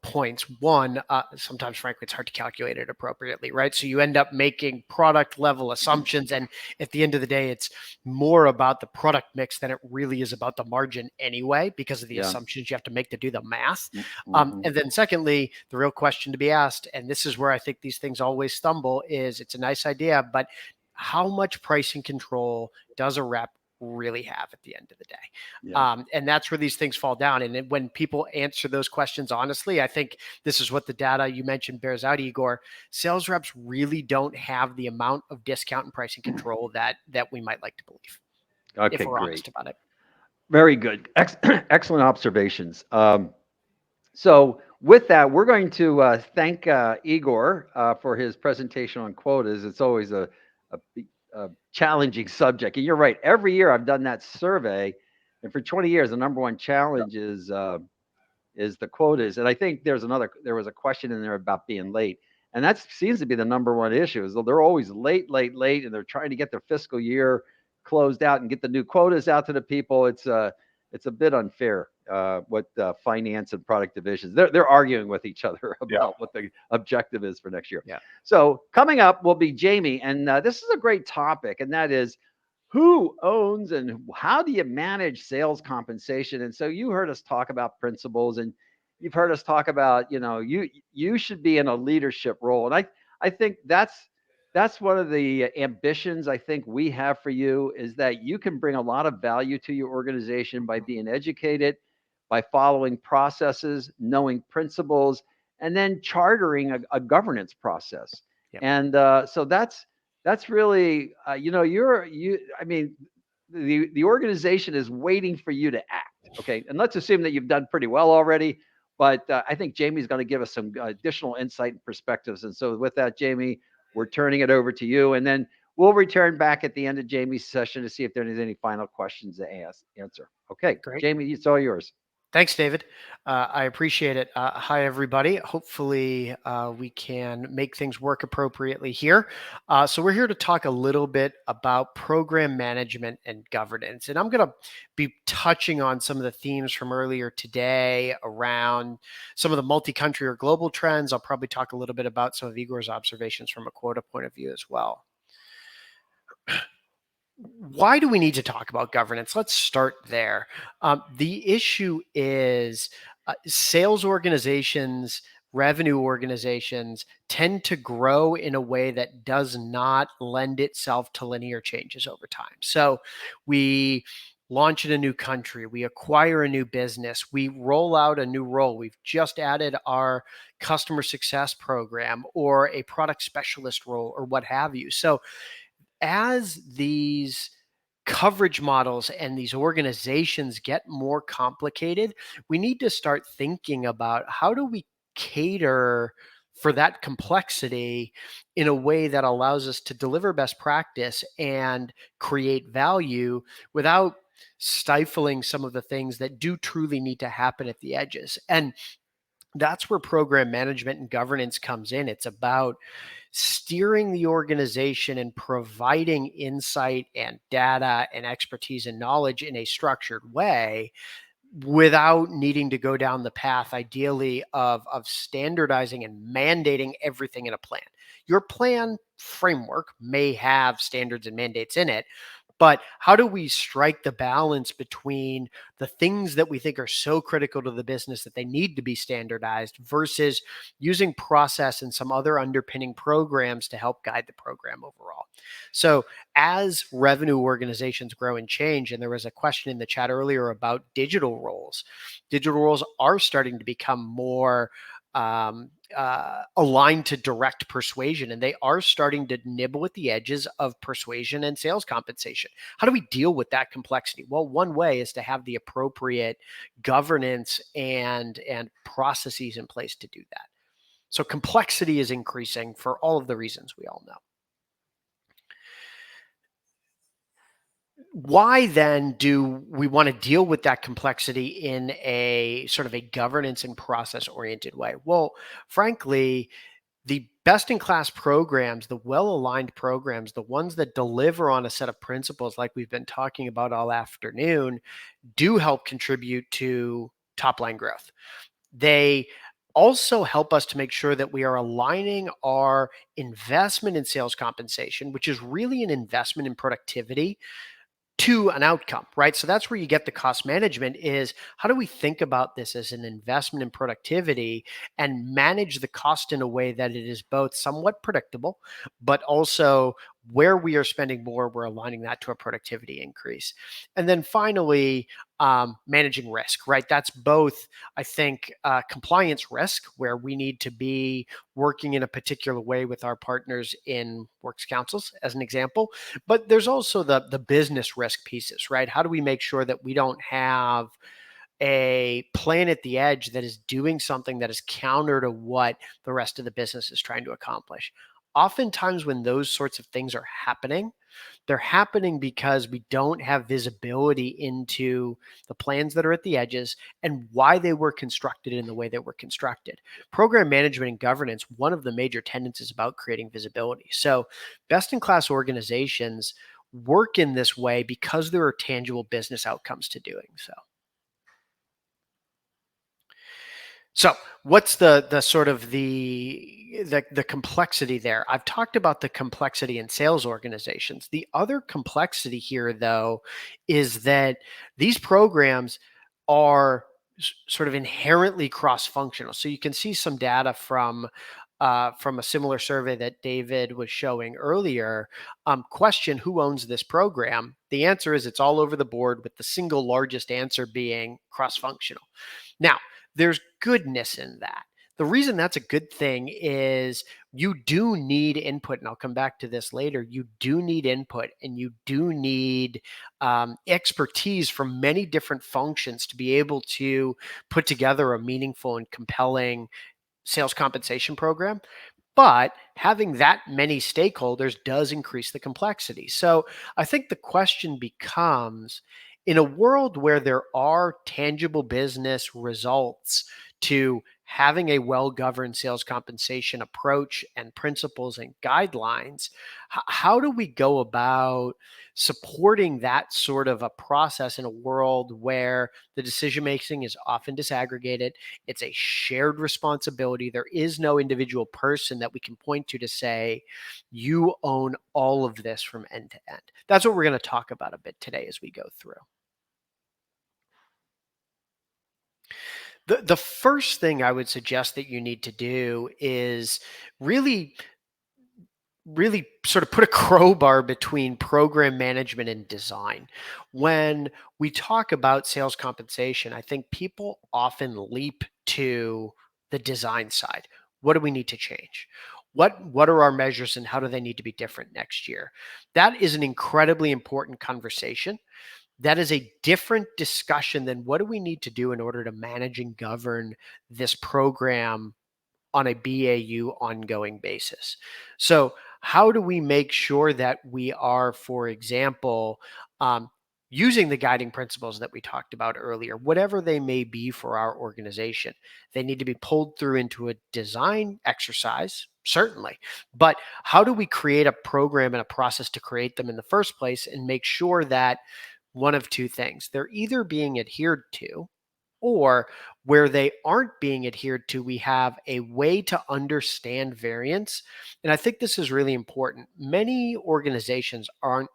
points. One, sometimes, frankly, it's hard to calculate it appropriately, right? So you end up making product level assumptions, and at the end of the day, it's more about the product mix than it really is about the margin anyway, because of the assumptions you have to make to do the math. And then, secondly, the real question to be asked, and this is where I think these things always stumble, is it's a nice idea, but how much pricing control does a rep really have at the end of the day? And that's where these things fall down. And when people answer those questions honestly, I think this is what the data you mentioned bears out, Igor. Sales reps really don't have the amount of discount and pricing control that we might like to believe. Okay, if we're great. honest about it. Very good. Excellent observations. So with that, we're going to thank Igor for his presentation on quotas. It's always a challenging subject. And you're right. Every year I've done that survey, and for 20 years, the number one challenge is the quotas. And I think there was a question in there about being late. And that seems to be the number one issue, is that they're always late, and they're trying to get their fiscal year closed out and get the new quotas out to the people. It's a bit unfair what finance and product divisions, they're arguing with each other about what the objective is for next year. So coming up will be Jamie, and this is a great topic, and that is who owns and how do you manage sales compensation? And so you heard us talk about principles, and you've heard us talk about, you should be in a leadership role. And I think that's one of the ambitions I think we have for you, is that you can bring a lot of value to your organization by being educated, by following processes, knowing principles, and then chartering a governance process. And so that's really, I mean, the organization is waiting for you to act. Okay. And let's assume that you've done pretty well already, but I think Jamie's going to give us some additional insight and perspectives. And so with that, Jamie, we're turning it over to you, and then we'll return back at the end of Jamie's session to see if there's any final questions to answer. Okay. Great. Jamie, it's all yours. Thanks, David. I appreciate it. Hi, everybody. Hopefully we can make things work appropriately here. So we're here to talk a little bit about program management and governance. And I'm going to be touching on some of the themes from earlier today around some of the multi-country or global trends. I'll probably talk a little bit about some of Igor's observations from a quota point of view as well. Why do we need to talk about governance? Let's start there. The issue is sales organizations, revenue organizations tend to grow in a way that does not lend itself to linear changes over time. So we launch in a new country, we acquire a new business, we roll out a new role. We've just added our customer success program or a product specialist role or what have you. So as these coverage models and these organizations get more complicated, we need to start thinking about how do we cater for that complexity in a way that allows us to deliver best practice and create value without stifling some of the things that do truly need to happen at the edges. And that's where program management and governance comes in. It's about steering the organization and providing insight and data and expertise and knowledge in a structured way without needing to go down the path, ideally, of standardizing and mandating everything in a plan. Your plan framework may have standards and mandates in it, but how do we strike the balance between the things that we think are so critical to the business that they need to be standardized versus using process and some other underpinning programs to help guide the program overall? So as revenue organizations grow and change, and there was a question in the chat earlier about digital roles are starting to become more aligned to direct persuasion, and they are starting to nibble at the edges of persuasion and sales compensation. How do we deal with that complexity? Well, one way is to have the appropriate governance and processes in place to do that. So complexity is increasing for all of the reasons we all know. Why then do we want to deal with that complexity in a sort of a governance and process oriented way? Well, frankly, the best in class programs, the well aligned programs, the ones that deliver on a set of principles like we've been talking about all afternoon, do help contribute to top line growth. They also help us to make sure that we are aligning our investment in sales compensation, which is really an investment in productivity, to an outcome, right? So that's where you get the cost management is how do we think about this as an investment in productivity and manage the cost in a way that it is both somewhat predictable, but also where we are spending more, we're aligning that to a productivity increase. And then finally, managing risk, right? That's both, I think, compliance risk, where we need to be working in a particular way with our partners in works councils, as an example. But there's also the business risk pieces, right? How do we make sure that we don't have a plan at the edge that is doing something that is counter to what the rest of the business is trying to accomplish? Oftentimes, when those sorts of things are happening, they're happening because we don't have visibility into the plans that are at the edges and why they were constructed in the way they were constructed. Program management and governance, one of the major tenets is about creating visibility. So, best in class organizations work in this way because there are tangible business outcomes to doing so. So, what's the sort of the complexity there? I've talked about the complexity in sales organizations. The other complexity here, though, is that these programs are sort of inherently cross-functional. So you can see some data from a similar survey that David was showing earlier. Question: who owns this program? The answer is it's all over the board, with the single largest answer being cross-functional. Now, there's goodness in that. The reason that's a good thing is you do need input, and I'll come back to this later. You do need input, and you do need expertise from many different functions to be able to put together a meaningful and compelling sales compensation program. But having that many stakeholders does increase the complexity. So I think the question becomes, in a world where there are tangible business results to having a well-governed sales compensation approach and principles and guidelines, how do we go about supporting that sort of a process in a world where the decision making is often disaggregated? It's a shared responsibility. There is no individual person that we can point to say, you own all of this from end to end. That's what we're going to talk about a bit today as we go through. The first thing I would suggest that you need to do is really sort of put a crowbar between program management and design. When we talk about sales compensation, I think people often leap to the design side. What do we need to change? What are our measures, and how do they need to be different next year? That is an incredibly important conversation. That is a different discussion than what do we need to do in order to manage and govern this program on a BAU ongoing basis. So how do we make sure that we are, for example, using the guiding principles that we talked about earlier, whatever they may be for our organization? They need to be pulled through into a design exercise, certainly. But how do we create a program and a process to create them in the first place and make sure that one of two things, they're either being adhered to, or where they aren't being adhered to, we have a way to understand variance. And I think this is really important. Many organizations aren't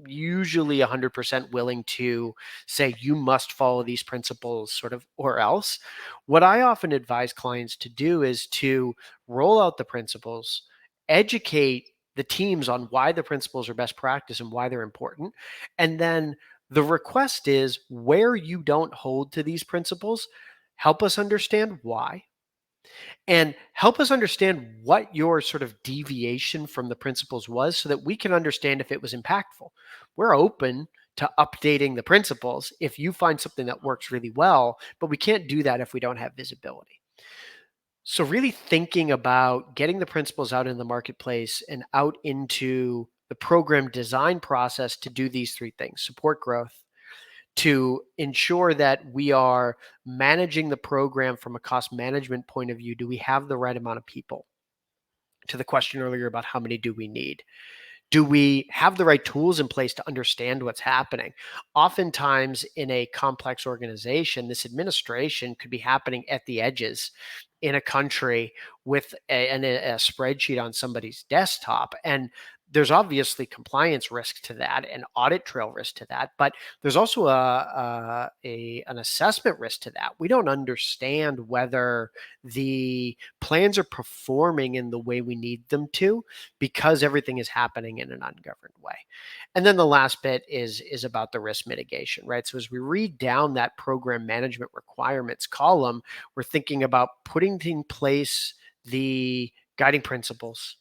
usually 100% willing to say you must follow these principles sort of or else. What I often advise clients to do is to roll out the principles, educate the teams on why the principles are best practice and why they're important. And then the request is, where you don't hold to these principles, help us understand why, and help us understand what your sort of deviation from the principles was so that we can understand if it was impactful. We're open to updating the principles if you find something that works really well, but we can't do that if we don't have visibility. So really thinking about getting the principles out in the marketplace and out into the program design process to do these three things: support growth, to ensure that we are managing the program from a cost management point of view. Do we have the right amount of people? To the question earlier about how many do we need? Do we have the right tools in place to understand what's happening? Oftentimes in a complex organization, this administration could be happening at the edges in a country with a spreadsheet on somebody's desktop. And there's obviously compliance risk to that and audit trail risk to that, but there's also an assessment risk to that. We don't understand whether the plans are performing in the way we need them to, because everything is happening in an ungoverned way. And then the last bit is about the risk mitigation, right? So as we read down that program management requirements column, we're thinking about putting in place the guiding principles.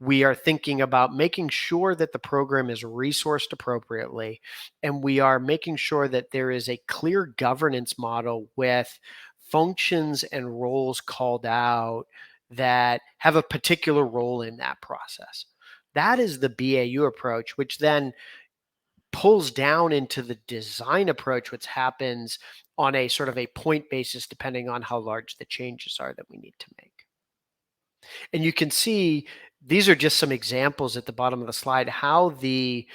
We are thinking about making sure that the program is resourced appropriately, and we are making sure that there is a clear governance model with functions and roles called out that have a particular role in that process. That is the BAU approach, which then pulls down into the design approach, which happens on a sort of a point basis, depending on how large the changes are that we need to make. And you can see these are just some examples at the bottom of the slide, how the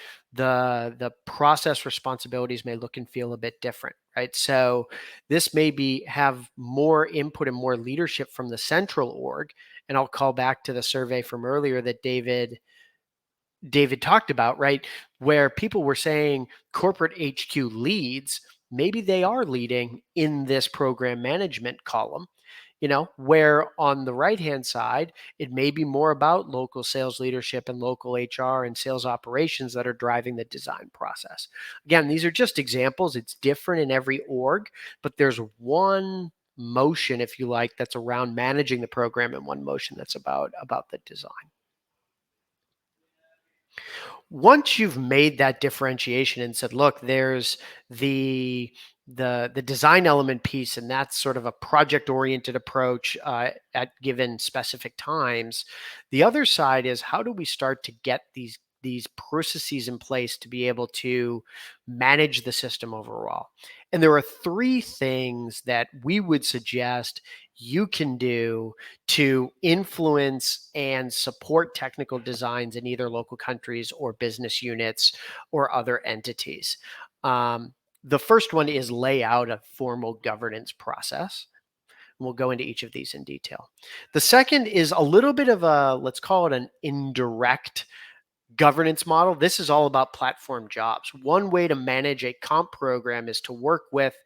process responsibilities may look and feel a bit different, right? So this may have more input and more leadership from the central org. And I'll call back to the survey from earlier that David talked about, right? Where people were saying corporate HQ leads, maybe they are leading in this program management column. Where on the right-hand side, it may be more about local sales leadership and local HR and sales operations that are driving the design process. Again, these are just examples. It's different in every org, but there's one motion, if you like, that's around managing the program, and one motion that's about the design. Once you've made that differentiation and said, look, there's the design element piece, and that's sort of a project-oriented approach at given specific times. The other side is, how do we start to get these processes in place to be able to manage the system overall? And there are three things that we would suggest you can do to influence and support technical designs in either local countries or business units or other entities. The first one is lay out a formal governance process. We'll go into each of these in detail. The second is a little bit of let's call it an indirect governance model. This is all about platform jobs. One way to manage a comp program is to work with,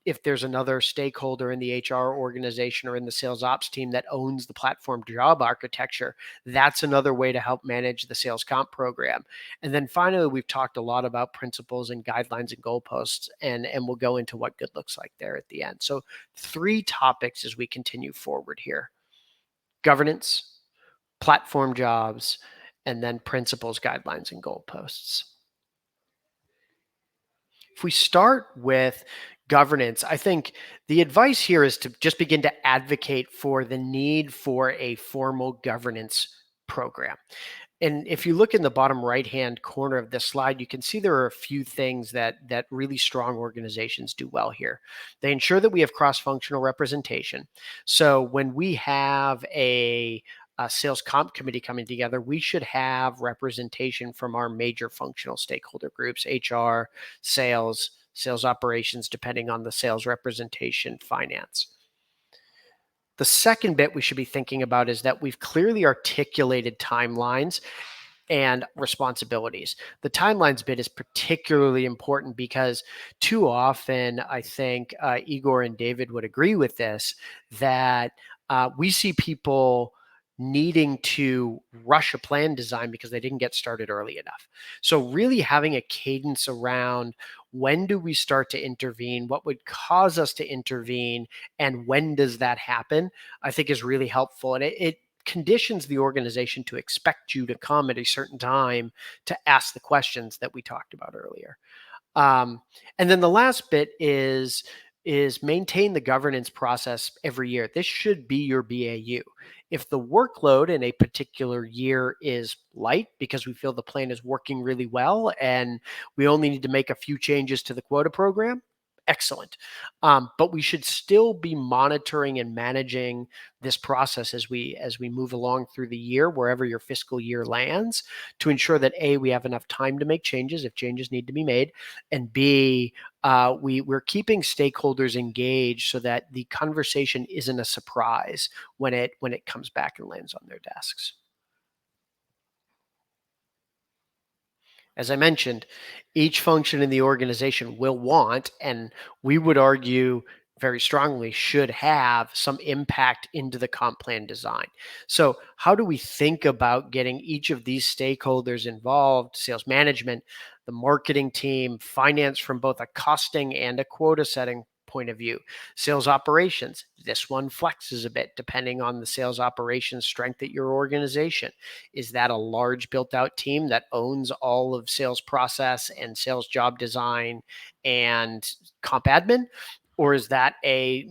if there's another stakeholder in the HR organization or in the sales ops team that owns the platform job architecture, that's another way to help manage the sales comp program. And then finally, we've talked a lot about principles and guidelines and goalposts, and we'll go into what good looks like there at the end. So 3 topics as we continue forward here: governance, platform jobs, and then principles, guidelines, and goalposts. If we start with governance, I think the advice here is to just begin to advocate for the need for a formal governance program. And if you look in the bottom right-hand corner of this slide, you can see there are a few things that really strong organizations do well here. They ensure that we have cross-functional representation. So when we have a sales comp committee coming together, we should have representation from our major functional stakeholder groups: HR, sales operations, depending on the sales representation, finance. The second bit we should be thinking about is that we've clearly articulated timelines and responsibilities. The timelines bit is particularly important because too often, I think Igor and David would agree with this, that we see people needing to rush a plan design because they didn't get started early enough. So really having a cadence around, when do we start to intervene, what would cause us to intervene, and when does that happen, I think is really helpful. And it conditions the organization to expect you to come at a certain time to ask the questions that we talked about earlier. And then the last bit is is maintain the governance process every year. This should be your BAU. If the workload in a particular year is light because we feel the plan is working really well and we only need to make a few changes to the quota program, excellent. But we should still be monitoring and managing this process as we move along through the year, wherever your fiscal year lands, to ensure that A, we have enough time to make changes if changes need to be made, and B, we're keeping stakeholders engaged so that the conversation isn't a surprise when it comes back and lands on their desks. As I mentioned, each function in the organization will want, and we would argue very strongly should have, some impact into the comp plan design. So how do we think about getting each of these stakeholders involved? Sales management, the marketing team, finance from both a costing and a quota setting point of view, sales operations. This one flexes a bit depending on the sales operations strength at your organization. Is that a large built out team that owns all of sales process and sales job design and comp admin? Or is that a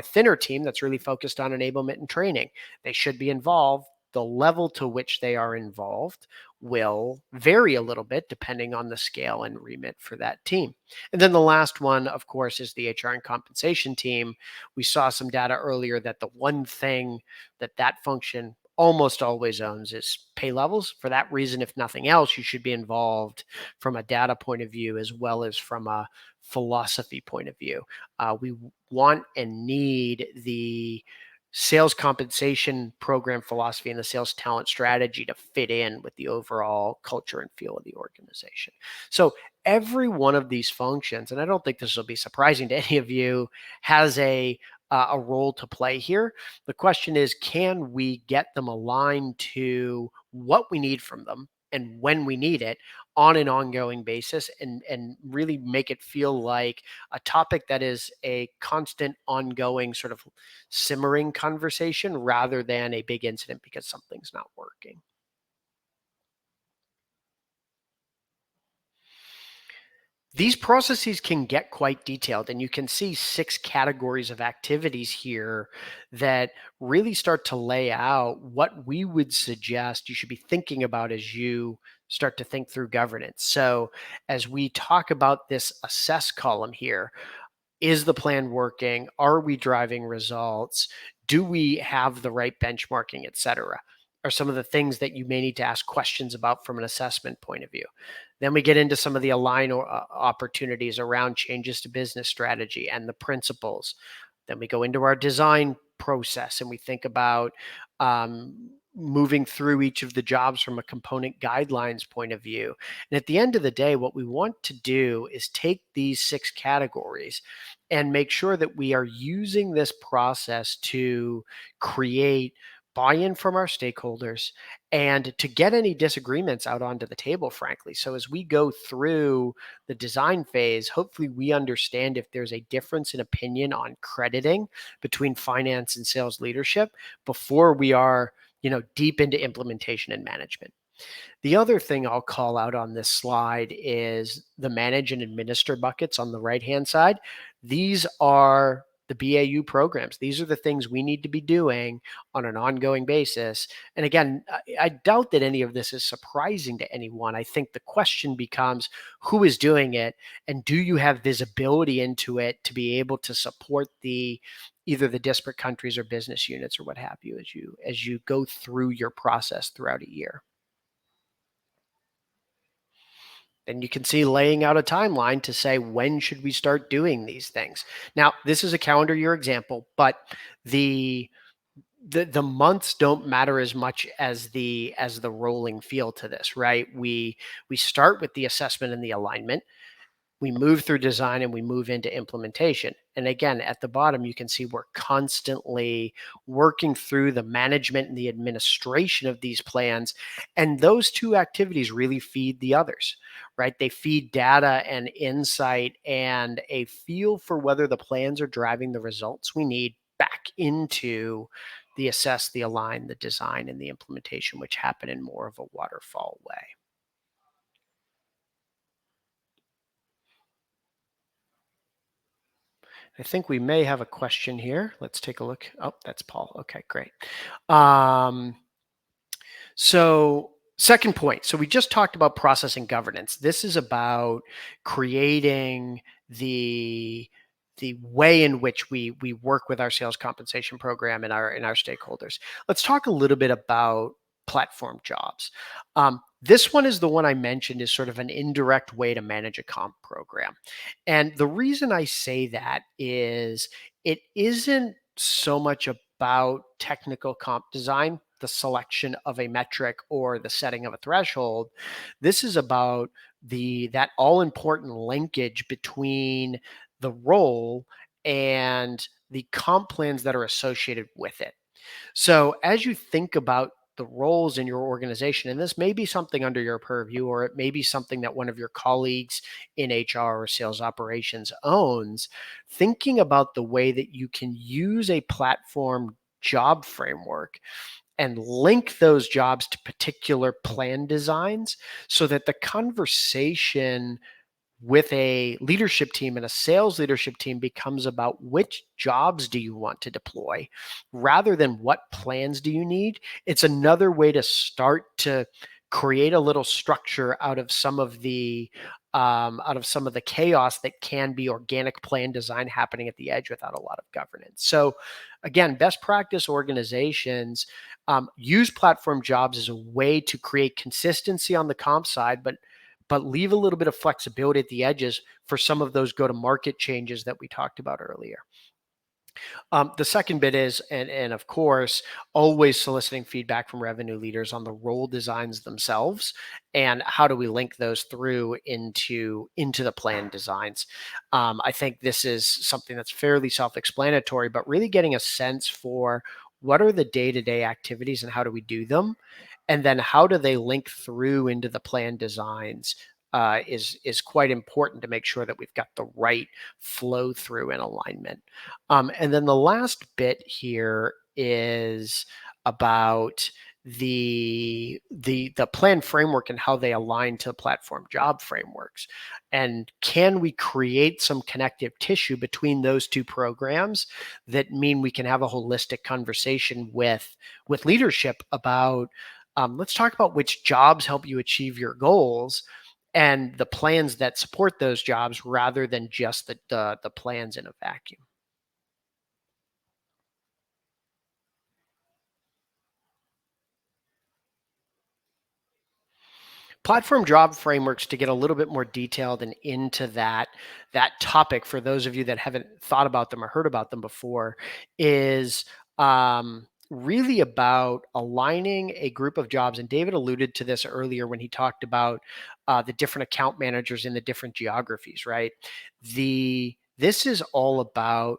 thinner team that's really focused on enablement and training? They should be involved. The level to which they are involved will vary a little bit depending on the scale and remit for that team. And then the last one, of course, is the HR and compensation team. We saw some data earlier that the one thing that function almost always owns is pay levels. For that reason, if nothing else, you should be involved from a data point of view as well as from a philosophy point of view. We want and need the sales compensation program philosophy and the sales talent strategy to fit in with the overall culture and feel of the organization. So every one of these functions, and I don't think this will be surprising to any of you, has a role to play here. The question is, can we get them aligned to what we need from them and when we need it on an ongoing basis, and really make it feel like a topic that is a constant, ongoing, sort of simmering conversation rather than a big incident because something's not working. These processes can get quite detailed, and you can see 6 categories of activities here that really start to lay out what we would suggest you should be thinking about as you start to think through governance. So as we talk about this assess column here, is the plan working? Are we driving results? Do we have the right benchmarking, et cetera? Are some of the things that you may need to ask questions about from an assessment point of view. Then we get into some of the align opportunities around changes to business strategy and the principles. Then we go into our design process and we think about moving through each of the jobs from a component guidelines point of view. And at the end of the day, what we want to do is take these 6 categories and make sure that we are using this process to create buy-in from our stakeholders and to get any disagreements out onto the table, frankly. So as we go through the design phase, hopefully we understand if there's a difference in opinion on crediting between finance and sales leadership before we are, deep into implementation and management. The other thing I'll call out on this slide is the manage and administer buckets on the right-hand side. These are the BAU programs. These are the things we need to be doing on an ongoing basis. And again, I doubt that any of this is surprising to anyone. I think the question becomes, who is doing it? And do you have visibility into it to be able to support either the disparate countries or business units or what have you as you go through your process throughout a year? And you can see laying out a timeline to say, when should we start doing these things? Now, this is a calendar year example, but the months don't matter as much as the rolling feel to this, right? We start with the assessment and the alignment. We move through design and we move into implementation. And again, at the bottom, you can see we're constantly working through the management and the administration of these plans. And those 2 activities really feed the others, right? They feed data and insight and a feel for whether the plans are driving the results we need back into the assess, the align, the design, and the implementation, which happen in more of a waterfall way. I think we may have a question here. Let's take a look. Oh, that's Paul. Okay, great. So second point. So we just talked about process and governance. This is about creating the way in which we work with our sales compensation program and our stakeholders. Let's talk a little bit about platform jobs. This one is the one I mentioned is sort of an indirect way to manage a comp program. And the reason I say that is it isn't so much about technical comp design, the selection of a metric or the setting of a threshold. This is about that all important linkage between the role and the comp plans that are associated with it. So as you think about the roles in your organization, and this may be something under your purview, or it may be something that one of your colleagues in HR or sales operations owns, thinking about the way that you can use a platform job framework and link those jobs to particular plan designs so that the conversation with a leadership team and a sales leadership team becomes about which jobs do you want to deploy rather than what plans do you need. It's another way to start to create a little structure out of some of the chaos that can be organic plan design happening at the edge without a lot of governance. So again, best practice organizations use platform jobs as a way to create consistency on the comp side, but leave a little bit of flexibility at the edges for some of those go-to-market changes that we talked about earlier. The second bit is, and of course, always soliciting feedback from revenue leaders on the role designs themselves and how do we link those through into the plan designs. I think this is something that's fairly self-explanatory, but really getting a sense for what are the day-to-day activities and how do we do them? And then how do they link through into the plan designs is quite important to make sure that we've got the right flow through and alignment. And then the last bit here is about the plan framework and how they align to platform job frameworks. And can we create some connective tissue between those two programs that mean we can have a holistic conversation with leadership about let's talk about which jobs help you achieve your goals and the plans that support those jobs rather than just the plans in a vacuum. Platform job frameworks, to get a little bit more detailed and into that topic for those of you that haven't thought about them or heard about them before, is really about aligning a group of jobs. And David alluded to this earlier when he talked about the different account managers in the different geographies, right? This is all about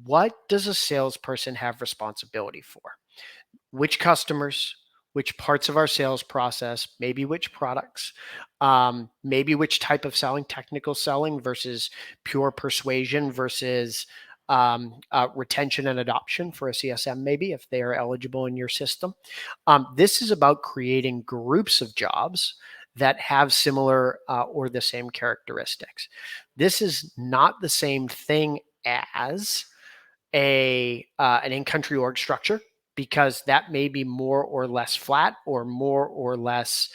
what does a salesperson have responsibility for? Which customers, which parts of our sales process, maybe which products, maybe which type of selling, technical selling versus pure persuasion versus retention and adoption for a CSM, maybe if they are eligible in your system. This is about creating groups of jobs that have similar or the same characteristics. This is not the same thing as an in-country org structure, because that may be more or less flat or more or less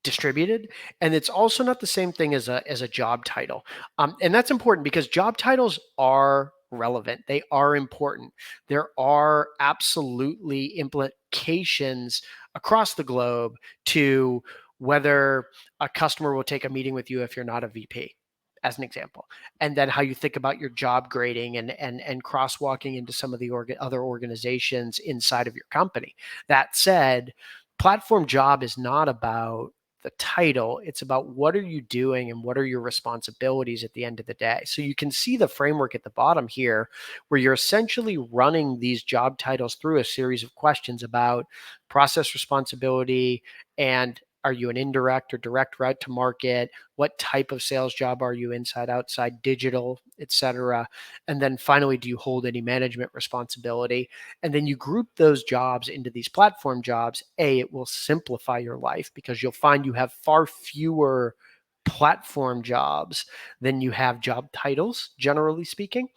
distributed. And it's also not the same thing as a job title. And that's important because job titles are relevant. They are important. There are absolutely implications across the globe to whether a customer will take a meeting with you if you're not a VP, as an example, and then how you think about your job grading and crosswalking into some of the other organizations inside of your company. That said, platform job is not about the title. It's about what are you doing and what are your responsibilities at the end of the day. So you can see the framework at the bottom here, where you're essentially running these job titles through a series of questions about process responsibility and are you an indirect or direct route to market? What type of sales job are you, inside, outside, digital, et cetera? And then finally, do you hold any management responsibility? And then you group those jobs into these platform jobs. It will simplify your life because you'll find you have far fewer platform jobs than you have job titles, generally speaking.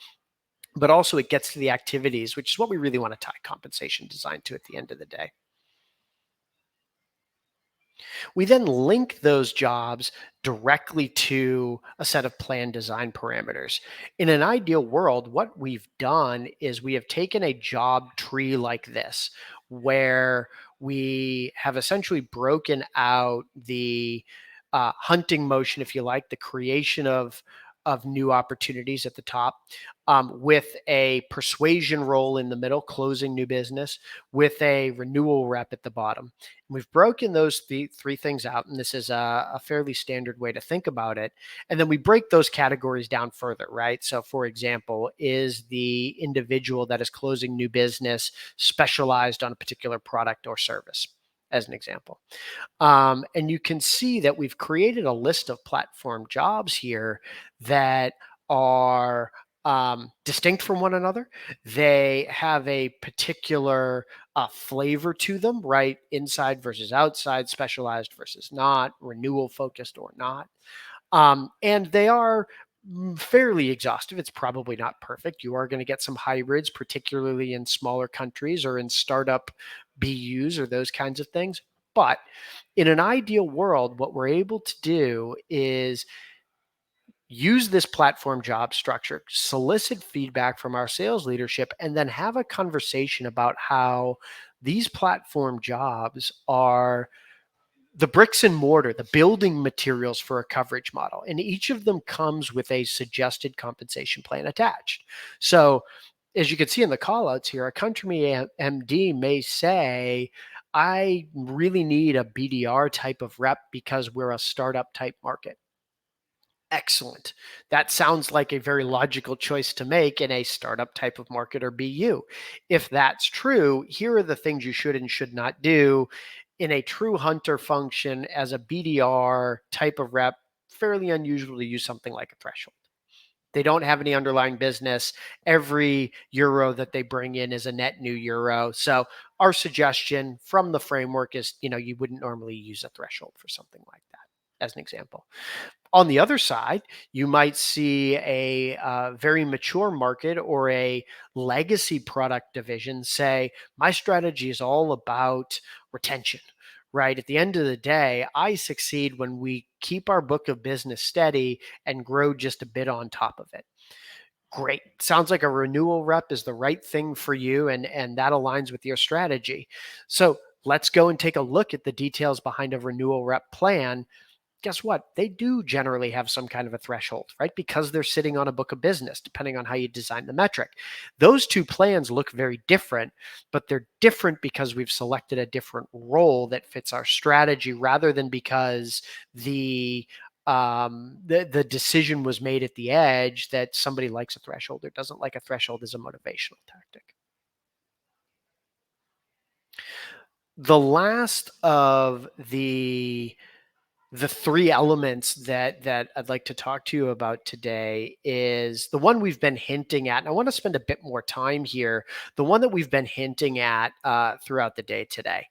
But also it gets to the activities, which is what we really want to tie compensation design to at the end of the day. We then link those jobs directly to a set of plan design parameters. In an ideal world, what we've done is we have taken a job tree like this, where we have essentially broken out the hunting motion, if you like, the creation of new opportunities at the top, with a persuasion role in the middle, closing new business, with a renewal rep at the bottom. And we've broken those three things out, and this is a fairly standard way to think about it. And then we break those categories down further, right? So for example, is the individual that is closing new business specialized on a particular product or service, as an example? And you can see that we've created a list of platform jobs here that are distinct from one another. They have a particular flavor to them, right? Inside versus outside, specialized versus not, renewal focused or not. And they are fairly exhaustive. It's probably not perfect. You are going to get some hybrids, particularly in smaller countries or in startup BUs or those kinds of things. But in an ideal world, what we're able to do is use this platform job structure, solicit feedback from our sales leadership, and then have a conversation about how these platform jobs are the bricks and mortar, the building materials for a coverage model. And each of them comes with a suggested compensation plan attached. So as you can see in the callouts here, a country MD may say, I really need a BDR type of rep because we're a startup type market. Excellent. That sounds like a very logical choice to make in a startup type of market or BU. If that's true, here are the things you should and should not do in a true hunter function. As a BDR type of rep, fairly unusual to use something like a threshold. They don't have any underlying business. Every euro that they bring in is a net new euro. So our suggestion from the framework is, you wouldn't normally use a threshold for something like that, as an example. On the other side, you might see a very mature market or a legacy product division say, my strategy is all about retention, right? At the end of the day, I succeed when we keep our book of business steady and grow just a bit on top of it. Great. Sounds like a renewal rep is the right thing for you, and that aligns with your strategy. So let's go and take a look at the details behind a renewal rep plan. Guess what? They do generally have some kind of a threshold, right? Because they're sitting on a book of business, depending on how you design the metric. Those two plans look very different, but they're different because we've selected a different role that fits our strategy rather than because the decision was made at the edge that somebody likes a threshold or doesn't like a threshold as a motivational tactic. The last of the three elements that I'd like to talk to you about today is the one we've been hinting at, and I want to spend a bit more time here, the one that we've been hinting at throughout the day today.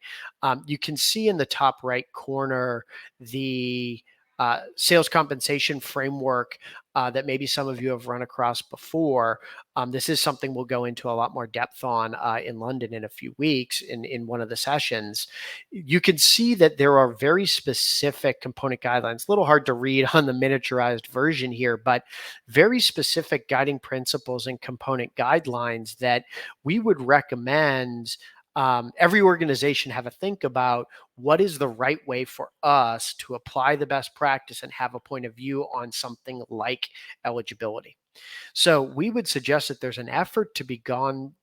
You can see in the top right corner the sales compensation framework that maybe some of you have run across before. This is something we'll go into a lot more depth on in London in a few weeks in one of the sessions. You can see that there are very specific component guidelines. A little hard to read on the miniaturized version here, but very specific guiding principles and component guidelines that we would recommend every organization have a think about. What is the right way for us to apply the best practice and have a point of view on something like eligibility? So we would suggest that there's an effort to be done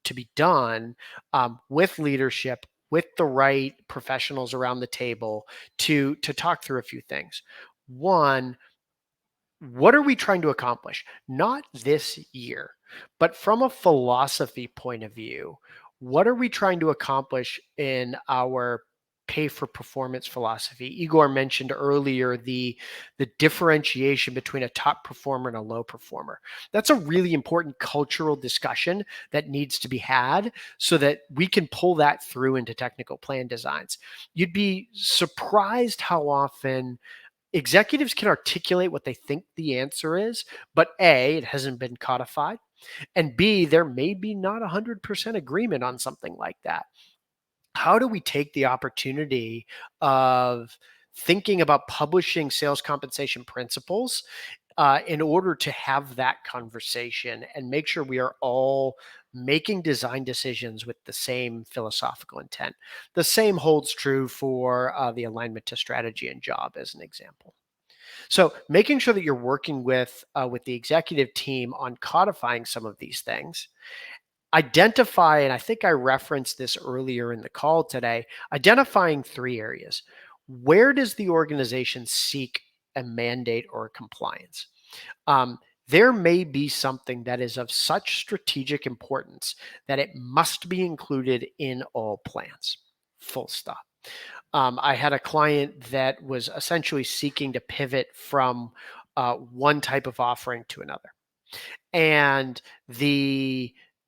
with leadership, with the right professionals around the table to talk through a few things. One, what are we trying to accomplish? Not this year, but from a philosophy point of view, what are we trying to accomplish in our pay for performance philosophy? Igor mentioned earlier the differentiation between a top performer and a low performer. That's a really important cultural discussion that needs to be had so that we can pull that through into technical plan designs. You'd be surprised how often executives can articulate what they think the answer is, but A, it hasn't been codified, and B, there may be not 100% agreement on something like that. How do we take the opportunity of thinking about publishing sales compensation principles in order to have that conversation and make sure we are all making design decisions with the same philosophical intent? The same holds true for the alignment to strategy and job, as an example. So making sure that you're working with the executive team on codifying some of these things. Identify, and I think I referenced this earlier in the call today, identifying 3 areas. Where does the organization seek a mandate or a compliance? There may be something that is of such strategic importance that it must be included in all plans, full stop. I had a client that was essentially seeking to pivot from one type of offering to another. And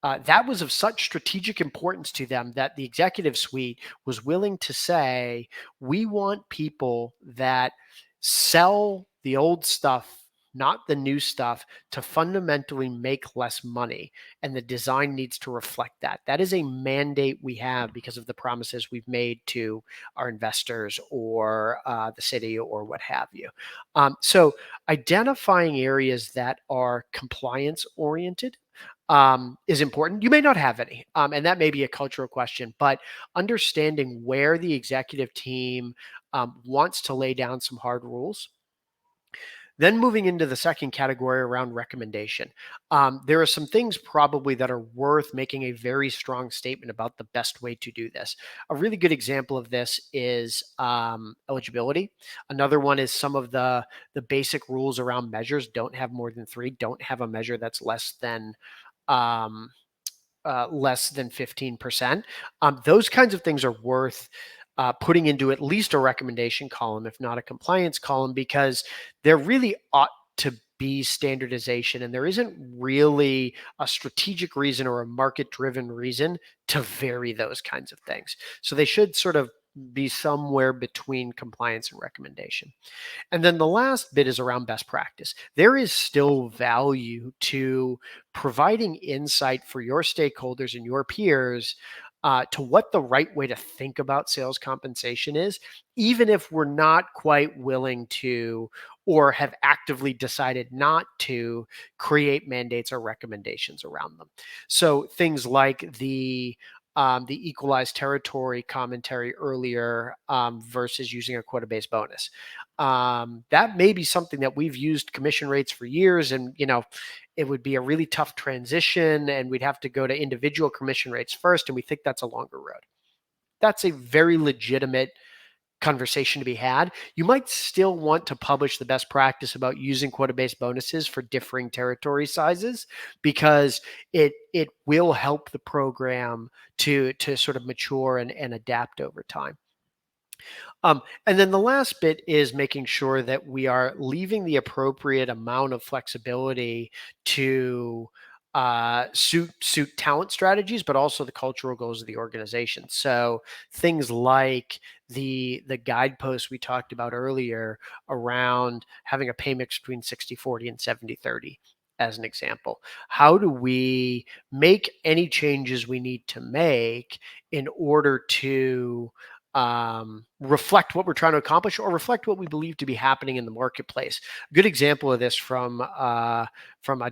that was of such strategic importance to them that the executive suite was willing to say, we want people that sell the old stuff, not the new stuff, to fundamentally make less money. And the design needs to reflect that. That is a mandate we have because of the promises we've made to our investors or the city or what have you. So identifying areas that are compliance oriented is important. You may not have any, and that may be a cultural question, but understanding where the executive team wants to lay down some hard rules. Then moving into the second category around recommendation. There are some things probably that are worth making a very strong statement about the best way to do this. A really good example of this is eligibility. Another one is some of the basic rules around measures. Don't have more than 3. Don't have a measure that's less than 15%. Those kinds of things are worth putting into at least a recommendation column, if not a compliance column, because there really ought to be standardization, and there isn't really a strategic reason or a market-driven reason to vary those kinds of things. So they should sort of be somewhere between compliance and recommendation. And then the last bit is around best practice. There is still value to providing insight for your stakeholders and your peers to what the right way to think about sales compensation is, even if we're not quite willing to or have actively decided not to create mandates or recommendations around them. So things like the equalized territory commentary earlier versus using a quota-based bonus. That may be something that we've used commission rates for years, and it would be a really tough transition, and we'd have to go to individual commission rates first, and we think that's a longer road. That's a very legitimate conversation to be had. You might still want to publish the best practice about using quota-based bonuses for differing territory sizes, because it will help the program to sort of mature and adapt over time. And then the last bit is making sure that we are leaving the appropriate amount of flexibility to suit talent strategies, but also the cultural goals of the organization. So things like the guideposts we talked about earlier around having a pay mix between 60-40 and 70-30. As an example, how do we make any changes we need to make in order to reflect what we're trying to accomplish or reflect what we believe to be happening in the marketplace? A good example of this from a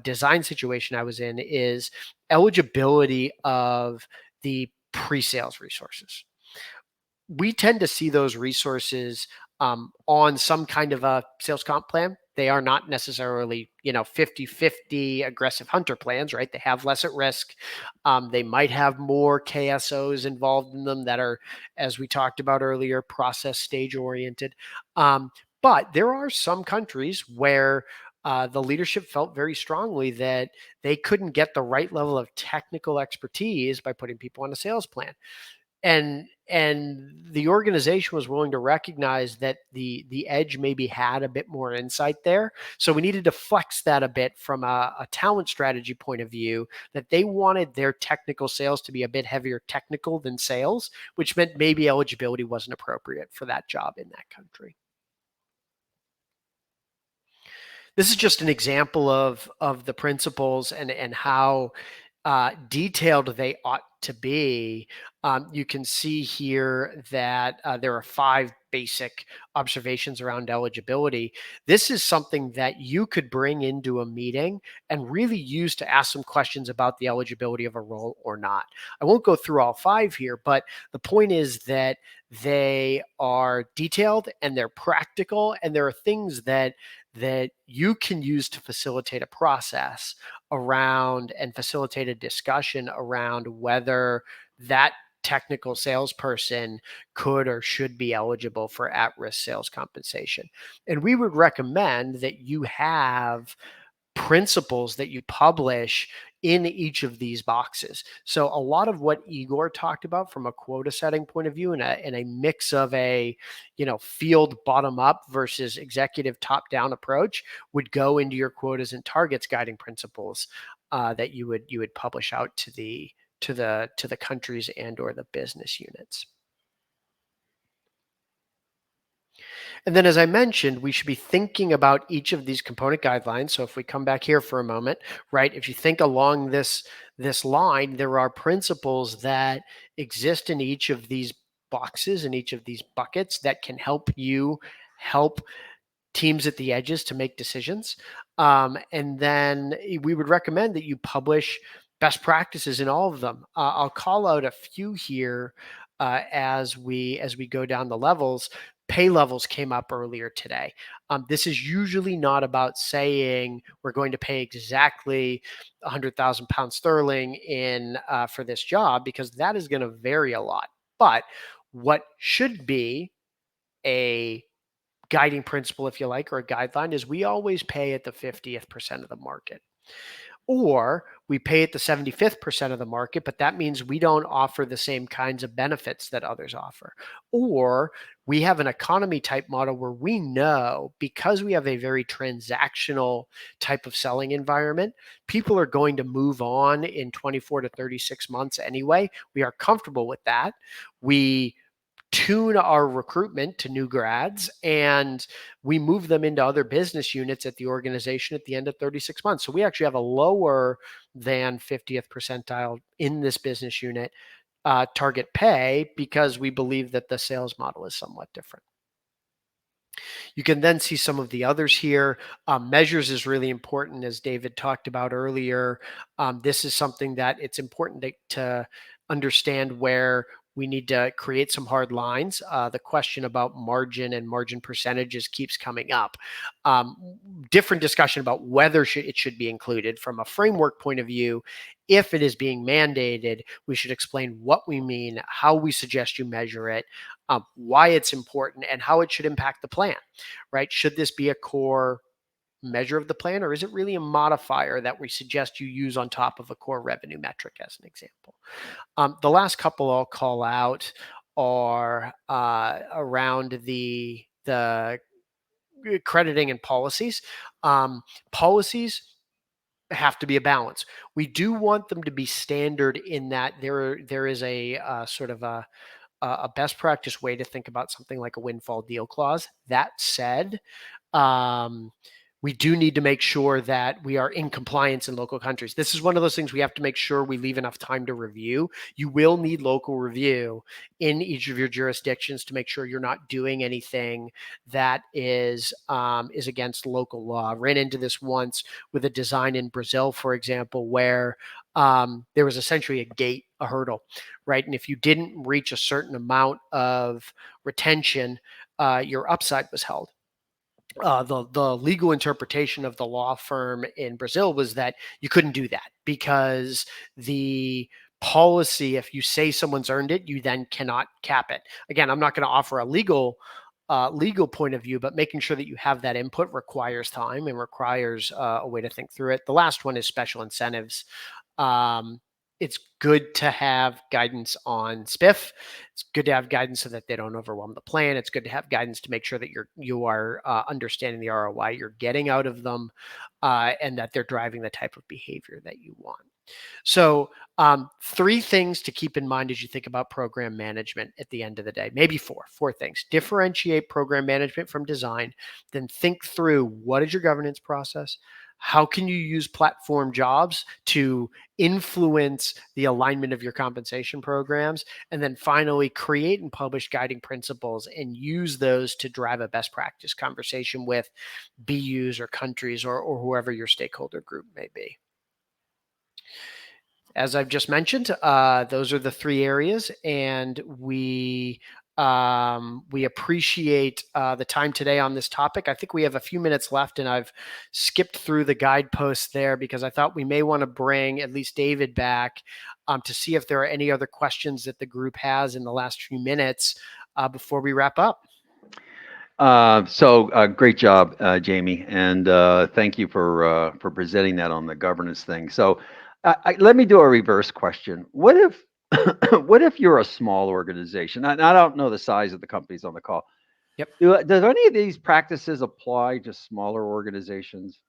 design situation I was in is eligibility of the pre-sales resources. We tend to see those resources on some kind of a sales comp plan. They are not necessarily, 50-50 aggressive hunter plans, right? They have less at risk. They might have more KSOs involved in them that are, as we talked about earlier, process stage oriented. But there are some countries where the leadership felt very strongly that they couldn't get the right level of technical expertise by putting people on a sales plan. And the organization was willing to recognize that the edge maybe had a bit more insight there. So we needed to flex that a bit from a talent strategy point of view, that they wanted their technical sales to be a bit heavier technical than sales, which meant maybe eligibility wasn't appropriate for that job in that country. This is just an example of the principles and how detailed they ought to be. You can see here that there are 5 basic observations around eligibility. This is something that you could bring into a meeting and really use to ask some questions about the eligibility of a role or not. I won't go through all 5 here, but the point is that they are detailed and they're practical, and there are things that you can use to facilitate a process around and facilitate a discussion around whether that technical salesperson could or should be eligible for at-risk sales compensation. And we would recommend that you have principles that you publish in each of these boxes. So a lot of what Igor talked about from a quota setting point of view and a mix of a, field bottom up versus executive top down approach would go into your quotas and targets guiding principles that you would publish out to the countries and or the business units. And then, as I mentioned, we should be thinking about each of these component guidelines. So if we come back here for a moment, right, if you think along this line, there are principles that exist in each of these boxes, in each of these buckets that can help you help teams at the edges to make decisions. And then we would recommend that you publish best practices in all of them. I'll call out a few here as we go down the levels. Pay levels came up earlier today. This is usually not about saying we're going to pay exactly 100,000 pounds sterling in for this job, because that is going to vary a lot. But what should be a guiding principle, if you like, or a guideline, is we always pay at the 50th percent of the market. Or we pay at the 75th percent of the market, but that means we don't offer the same kinds of benefits that others offer. Or we have an economy type model where we know, because we have a very transactional type of selling environment, people are going to move on in 24 to 36 months anyway. We are comfortable with that. We tune our recruitment to new grads, and we move them into other business units at the organization at the end of 36 months. So we actually have a lower than 50th percentile in this business unit target pay, because we believe that the sales model is somewhat different. You can then see some of the others here. Measures is really important, as David talked about earlier. This is something that it's important to understand where we need to create some hard lines. The question about margin and margin percentages keeps coming up. Different discussion about whether it should be included. From a framework point of view, if it is being mandated, we should explain what we mean, how we suggest you measure it, why it's important, and how it should impact the plan, right? Should this be a core measure of the plan, or is it really a modifier that we suggest you use on top of a core revenue metric, as an example? The last couple I'll call out are around the crediting and policies. Policies have to be a balance. We do want them to be standard in that there is a sort of a best practice way to think about something like a windfall deal clause. That said, we do need to make sure that we are in compliance in local countries. This is one of those things we have to make sure we leave enough time to review. You will need local review in each of your jurisdictions to make sure you're not doing anything that is against local law. I ran into this once with a design in Brazil, for example, where there was essentially a gate, a hurdle, right? And if you didn't reach a certain amount of retention, your upside was held. The legal interpretation of the law firm in Brazil was that you couldn't do that, because the policy, if you say someone's earned it, you then cannot cap it. Again, I'm not going to offer a legal point of view, but making sure that you have that input requires time and requires a way to think through it. The last one is special incentives. It's good to have guidance on SPIF. It's good to have guidance so that they don't overwhelm the plan. It's good to have guidance to make sure that you are understanding the ROI you're getting out of them, and that they're driving the type of behavior that you want. So, three things to keep in mind as you think about program management at the end of the day. Maybe four things. Differentiate program management from design. Then think through, what is your governance process? How can you use platform jobs to influence the alignment of your compensation programs? And then finally, create and publish guiding principles and use those to drive a best practice conversation with BUs or countries or whoever your stakeholder group may be. As I've just mentioned, those are the three areas, and we appreciate the time today on this topic. I think we have a few minutes left, and I've skipped through the guideposts there because I thought we may want to bring at least David back to see if there are any other questions that the group has in the last few minutes before we wrap up. Great job, Jamie, and thank you for presenting that on the governance thing. So let me do a reverse question. What if what if you're a small organization? I don't know the size of the companies on the call. Yep. Does any of these practices apply to smaller organizations?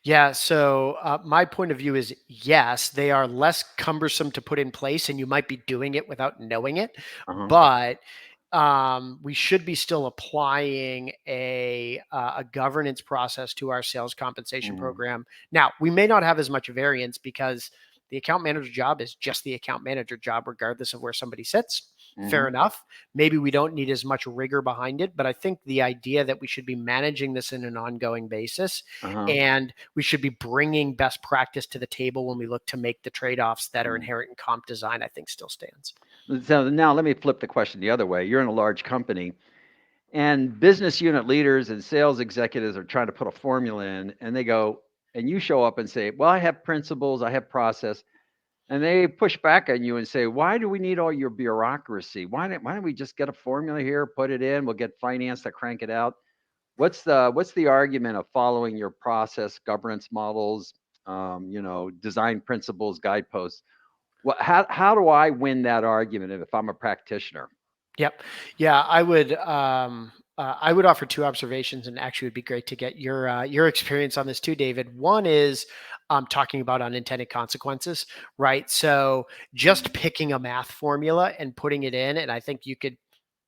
Yeah, so my point of view is yes, they are less cumbersome to put in place, and you might be doing it without knowing it, but we should be still applying a governance process to our sales compensation program. Now, we may not have as much variance because the account manager job is just the account manager job, regardless of where somebody sits. Fair enough. Maybe we don't need as much rigor behind it, but I think the idea that we should be managing this in an ongoing basis and we should be bringing best practice to the table when we look to make the trade-offs that are inherent in comp design, I think still stands. So now let me flip the question the other way. You're in a large company, and business unit leaders and sales executives are trying to put a formula in, and they go, and you show up and say, well, I have principles, I have process. And they push back on you and say, why do we need all your bureaucracy? Why don't we just get a formula here, put it in, we'll get finance to crank it out? What's the argument of following your process, governance models, design principles, guideposts? How do I win that argument if I'm a practitioner? Yep. Yeah, I would offer two observations, and actually it would be great to get your experience on this too, David. One is talking about unintended consequences, right? So just picking a math formula and putting it in, and I think you could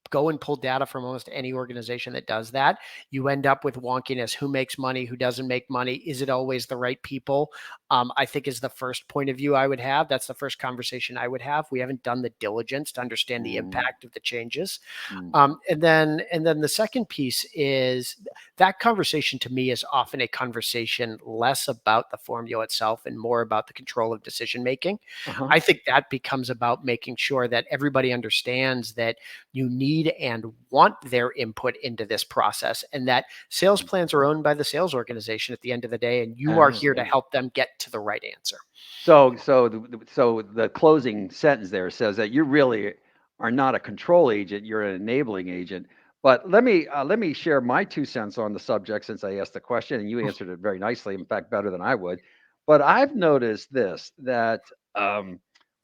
go and pull data from almost any organization that does that. You end up with wonkiness. Who makes money? Who doesn't make money? Is it always the right people? I think is the first point of view I would have. That's the first conversation I would have. We haven't done the diligence to understand the impact of the changes. And then the second piece is that conversation to me is often a conversation less about the formula itself and more about the control of decision making. I think that becomes about making sure that everybody understands that you need and want their input into this process, and that sales plans are owned by the sales organization at the end of the day, and you are here to help them get to the right answer. So the closing sentence there says that you really are not a control agent, you're an enabling agent. But let me share my 2 cents on the subject, since I asked the question and you answered it very nicely, in fact, better than I would. But I've noticed this, that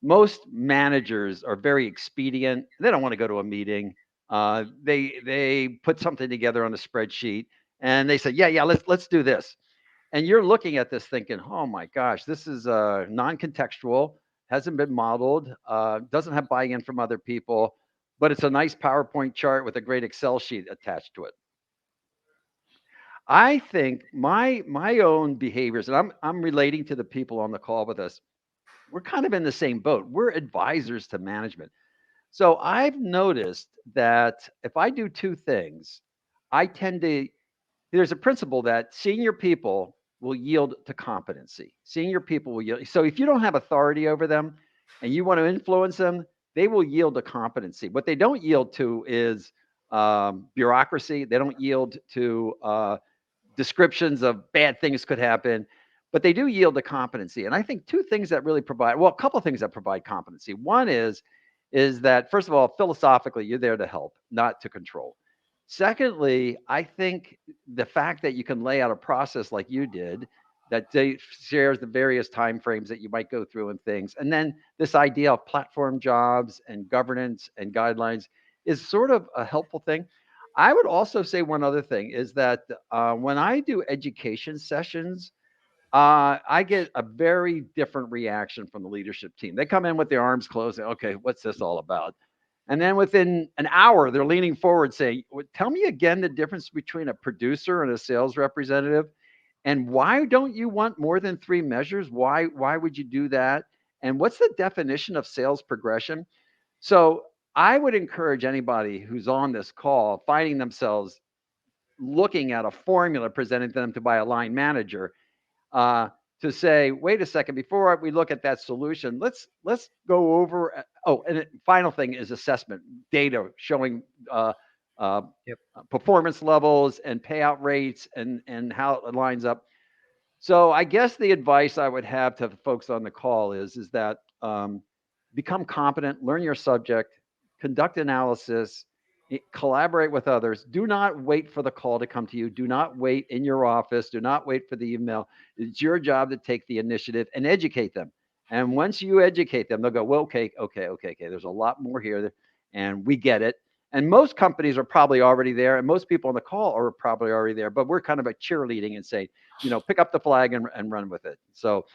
most managers are very expedient. They don't want to go to a meeting. They put something together on a spreadsheet and they say, yeah, let's do this. And you're looking at this thinking, oh my gosh, this is non-contextual, hasn't been modeled, doesn't have buy-in from other people, but it's a nice PowerPoint chart with a great Excel sheet attached to it. I think my own behaviors, and I'm relating to the people on the call with us, we're kind of in the same boat. We're advisors to management. So I've noticed that if I do 2 things, I tend to, there's a principle that senior people will yield to competency. Senior people will yield. So if you don't have authority over them and you want to influence them, they will yield to competency. What they don't yield to is bureaucracy. They don't yield to descriptions of bad things could happen, but they do yield to competency. And I think 2 things that really provide, well, a couple of things that provide competency. One is that, first of all, philosophically, you're there to help, not to control. Secondly, I think the fact that you can lay out a process like you did that shares the various timeframes that you might go through and things, and then this idea of platform jobs and governance and guidelines is sort of a helpful thing. I would also say one other thing is that when I do education sessions, I get a very different reaction from the leadership team. They come in with their arms closed. Say, okay, what's this all about? And then within an hour, they're leaning forward saying, tell me again the difference between a producer and a sales representative. And why don't you want more than 3 measures? Why would you do that? And what's the definition of sales progression? So I would encourage anybody who's on this call finding themselves looking at a formula presented to them by a line manager to say, wait a second, before we look at that solution, let's go over. Oh, and the final thing is assessment data showing performance levels and payout rates and how it lines up. So I guess the advice I would have to the folks on the call is that become competent, learn your subject, conduct analysis, collaborate with others. Do not wait for the call to come to you. Do not wait in your office. Do not wait for the email. It's your job to take the initiative and educate them. And once you educate them, they'll go, well, okay. There's a lot more here, and we get it. And most companies are probably already there, and most people on the call are probably already there. But we're kind of a cheerleading and say, pick up the flag and run with it. So,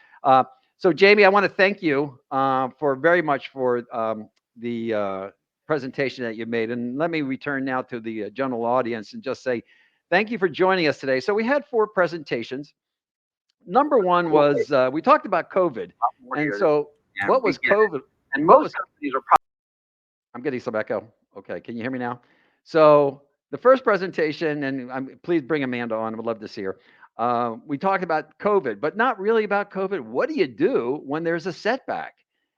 Jamie, I want to thank you for very much for the presentation that you made. And let me return now to the general audience and just say thank you for joining us today. So we had 4 presentations. Number 1 was we talked about COVID. And so what was COVID? And most companies are probably, I'm getting some echo. Okay, can you hear me now? So the first presentation, and please bring Amanda on. I would love to see her. We talked about COVID, but not really about COVID. What do you do when there's a setback?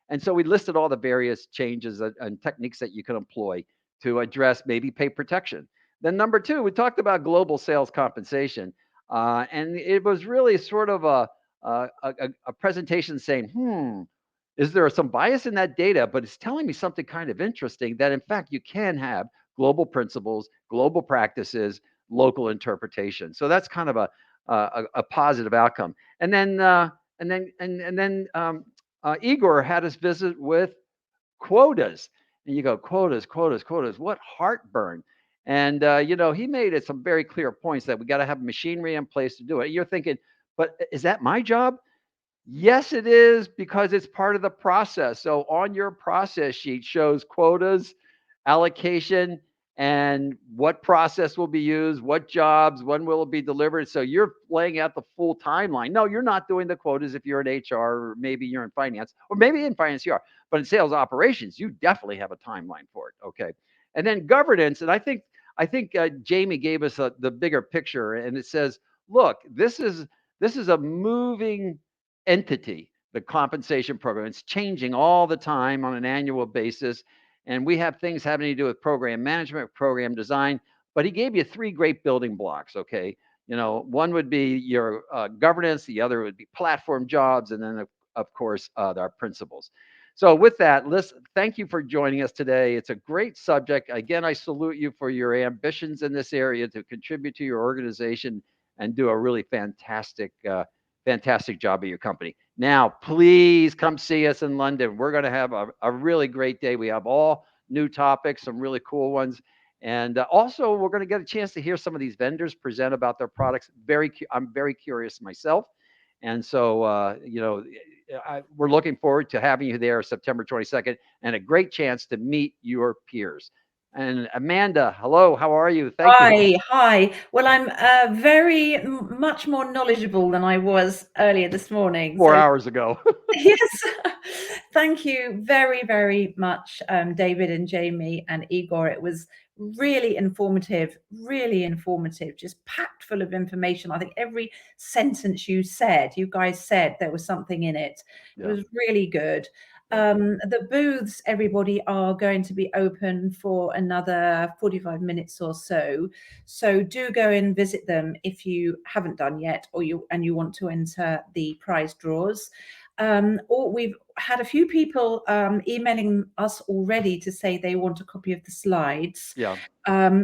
And so we listed all the various changes and techniques that you can employ to address maybe pay protection. Then number 2, we talked about global sales compensation. And it was really sort of a presentation saying, is there some bias in that data? But it's telling me something kind of interesting that, in fact, you can have global principles, global practices, local interpretation. So that's kind of a positive outcome. And then Igor had us visit with quotas. And you go, quotas. What heartburn. And, he made it some very clear points that we got to have machinery in place to do it. You're thinking, but is that my job? Yes, it is, because it's part of the process. So on your process sheet shows quotas, allocation, and what process will be used, what jobs, when will it be delivered. So you're laying out the full timeline. No, you're not doing the quotas if you're in HR, or maybe you're in finance, or maybe in finance you are. But in sales operations, you definitely have a timeline for it. Okay. And then governance. And I think Jamie gave us the bigger picture, and it says, look, this is a moving entity, the compensation program. It's changing all the time on an annual basis. And we have things having to do with program management, program design. But he gave you 3 great building blocks, okay? One would be your governance, the other would be platform jobs, and then, of course, our principles. So with that, listen, thank you for joining us today. It's a great subject. Again, I salute you for your ambitions in this area to contribute to your organization and do a really fantastic job at your company. Now, please come see us in London. We're going to have a really great day. We have all new topics, some really cool ones. And also, we're going to get a chance to hear some of these vendors present about their products. I'm very curious myself. And so, we're looking forward to having you there September 22nd, and a great chance to meet your peers. And Amanda, hello, how are you? Thank you. Hi. Well, I'm very much more knowledgeable than I was earlier this morning. 4 hours ago. Yes. Thank you very, very much, David and Jamie and Igor. It was really informative, just packed full of information. I think every sentence you guys said, there was something in it. Yeah. It was really good. The booths, everybody, are going to be open for another 45 minutes or so. So do go and visit them if you haven't done yet, or you want to enter the prize draws. Or we've had a few people emailing us already to say they want a copy of the slides. Yeah.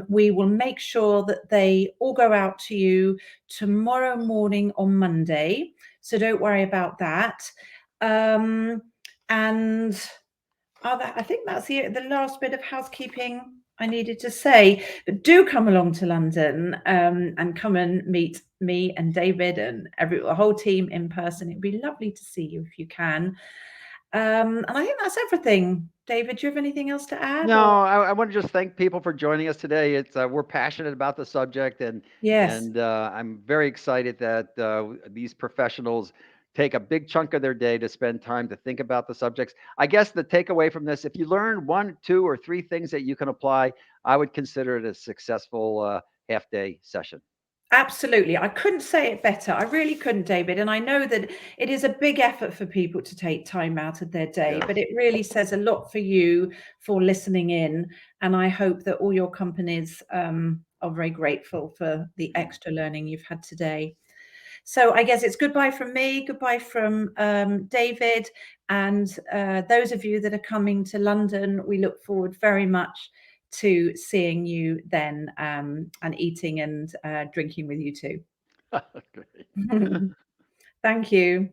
We will make sure that they all go out to you tomorrow morning on Monday. So don't worry about that. And I think that's the last bit of housekeeping I needed to say. But do come along to London and come and meet me and David and the whole team in person. It'd be lovely to see you if you can. And I think that's everything. David, do you have anything else to add? No, I want to just thank people for joining us today. It's we're passionate about the subject, Yes. and I'm very excited that these professionals take a big chunk of their day to spend time to think about the subjects. I guess the takeaway from this, if you learn 1, 2, or 3 things that you can apply, I would consider it a successful half-day session. Absolutely. I couldn't say it better. I really couldn't, David. And I know that it is a big effort for people to take time out of their day, Yes. but it really says a lot for you for listening in. And I hope that all your companies are very grateful for the extra learning you've had today. So I guess it's goodbye from me, goodbye from David, and those of you that are coming to London, we look forward very much to seeing you then and eating and drinking with you too. Great. Thank you.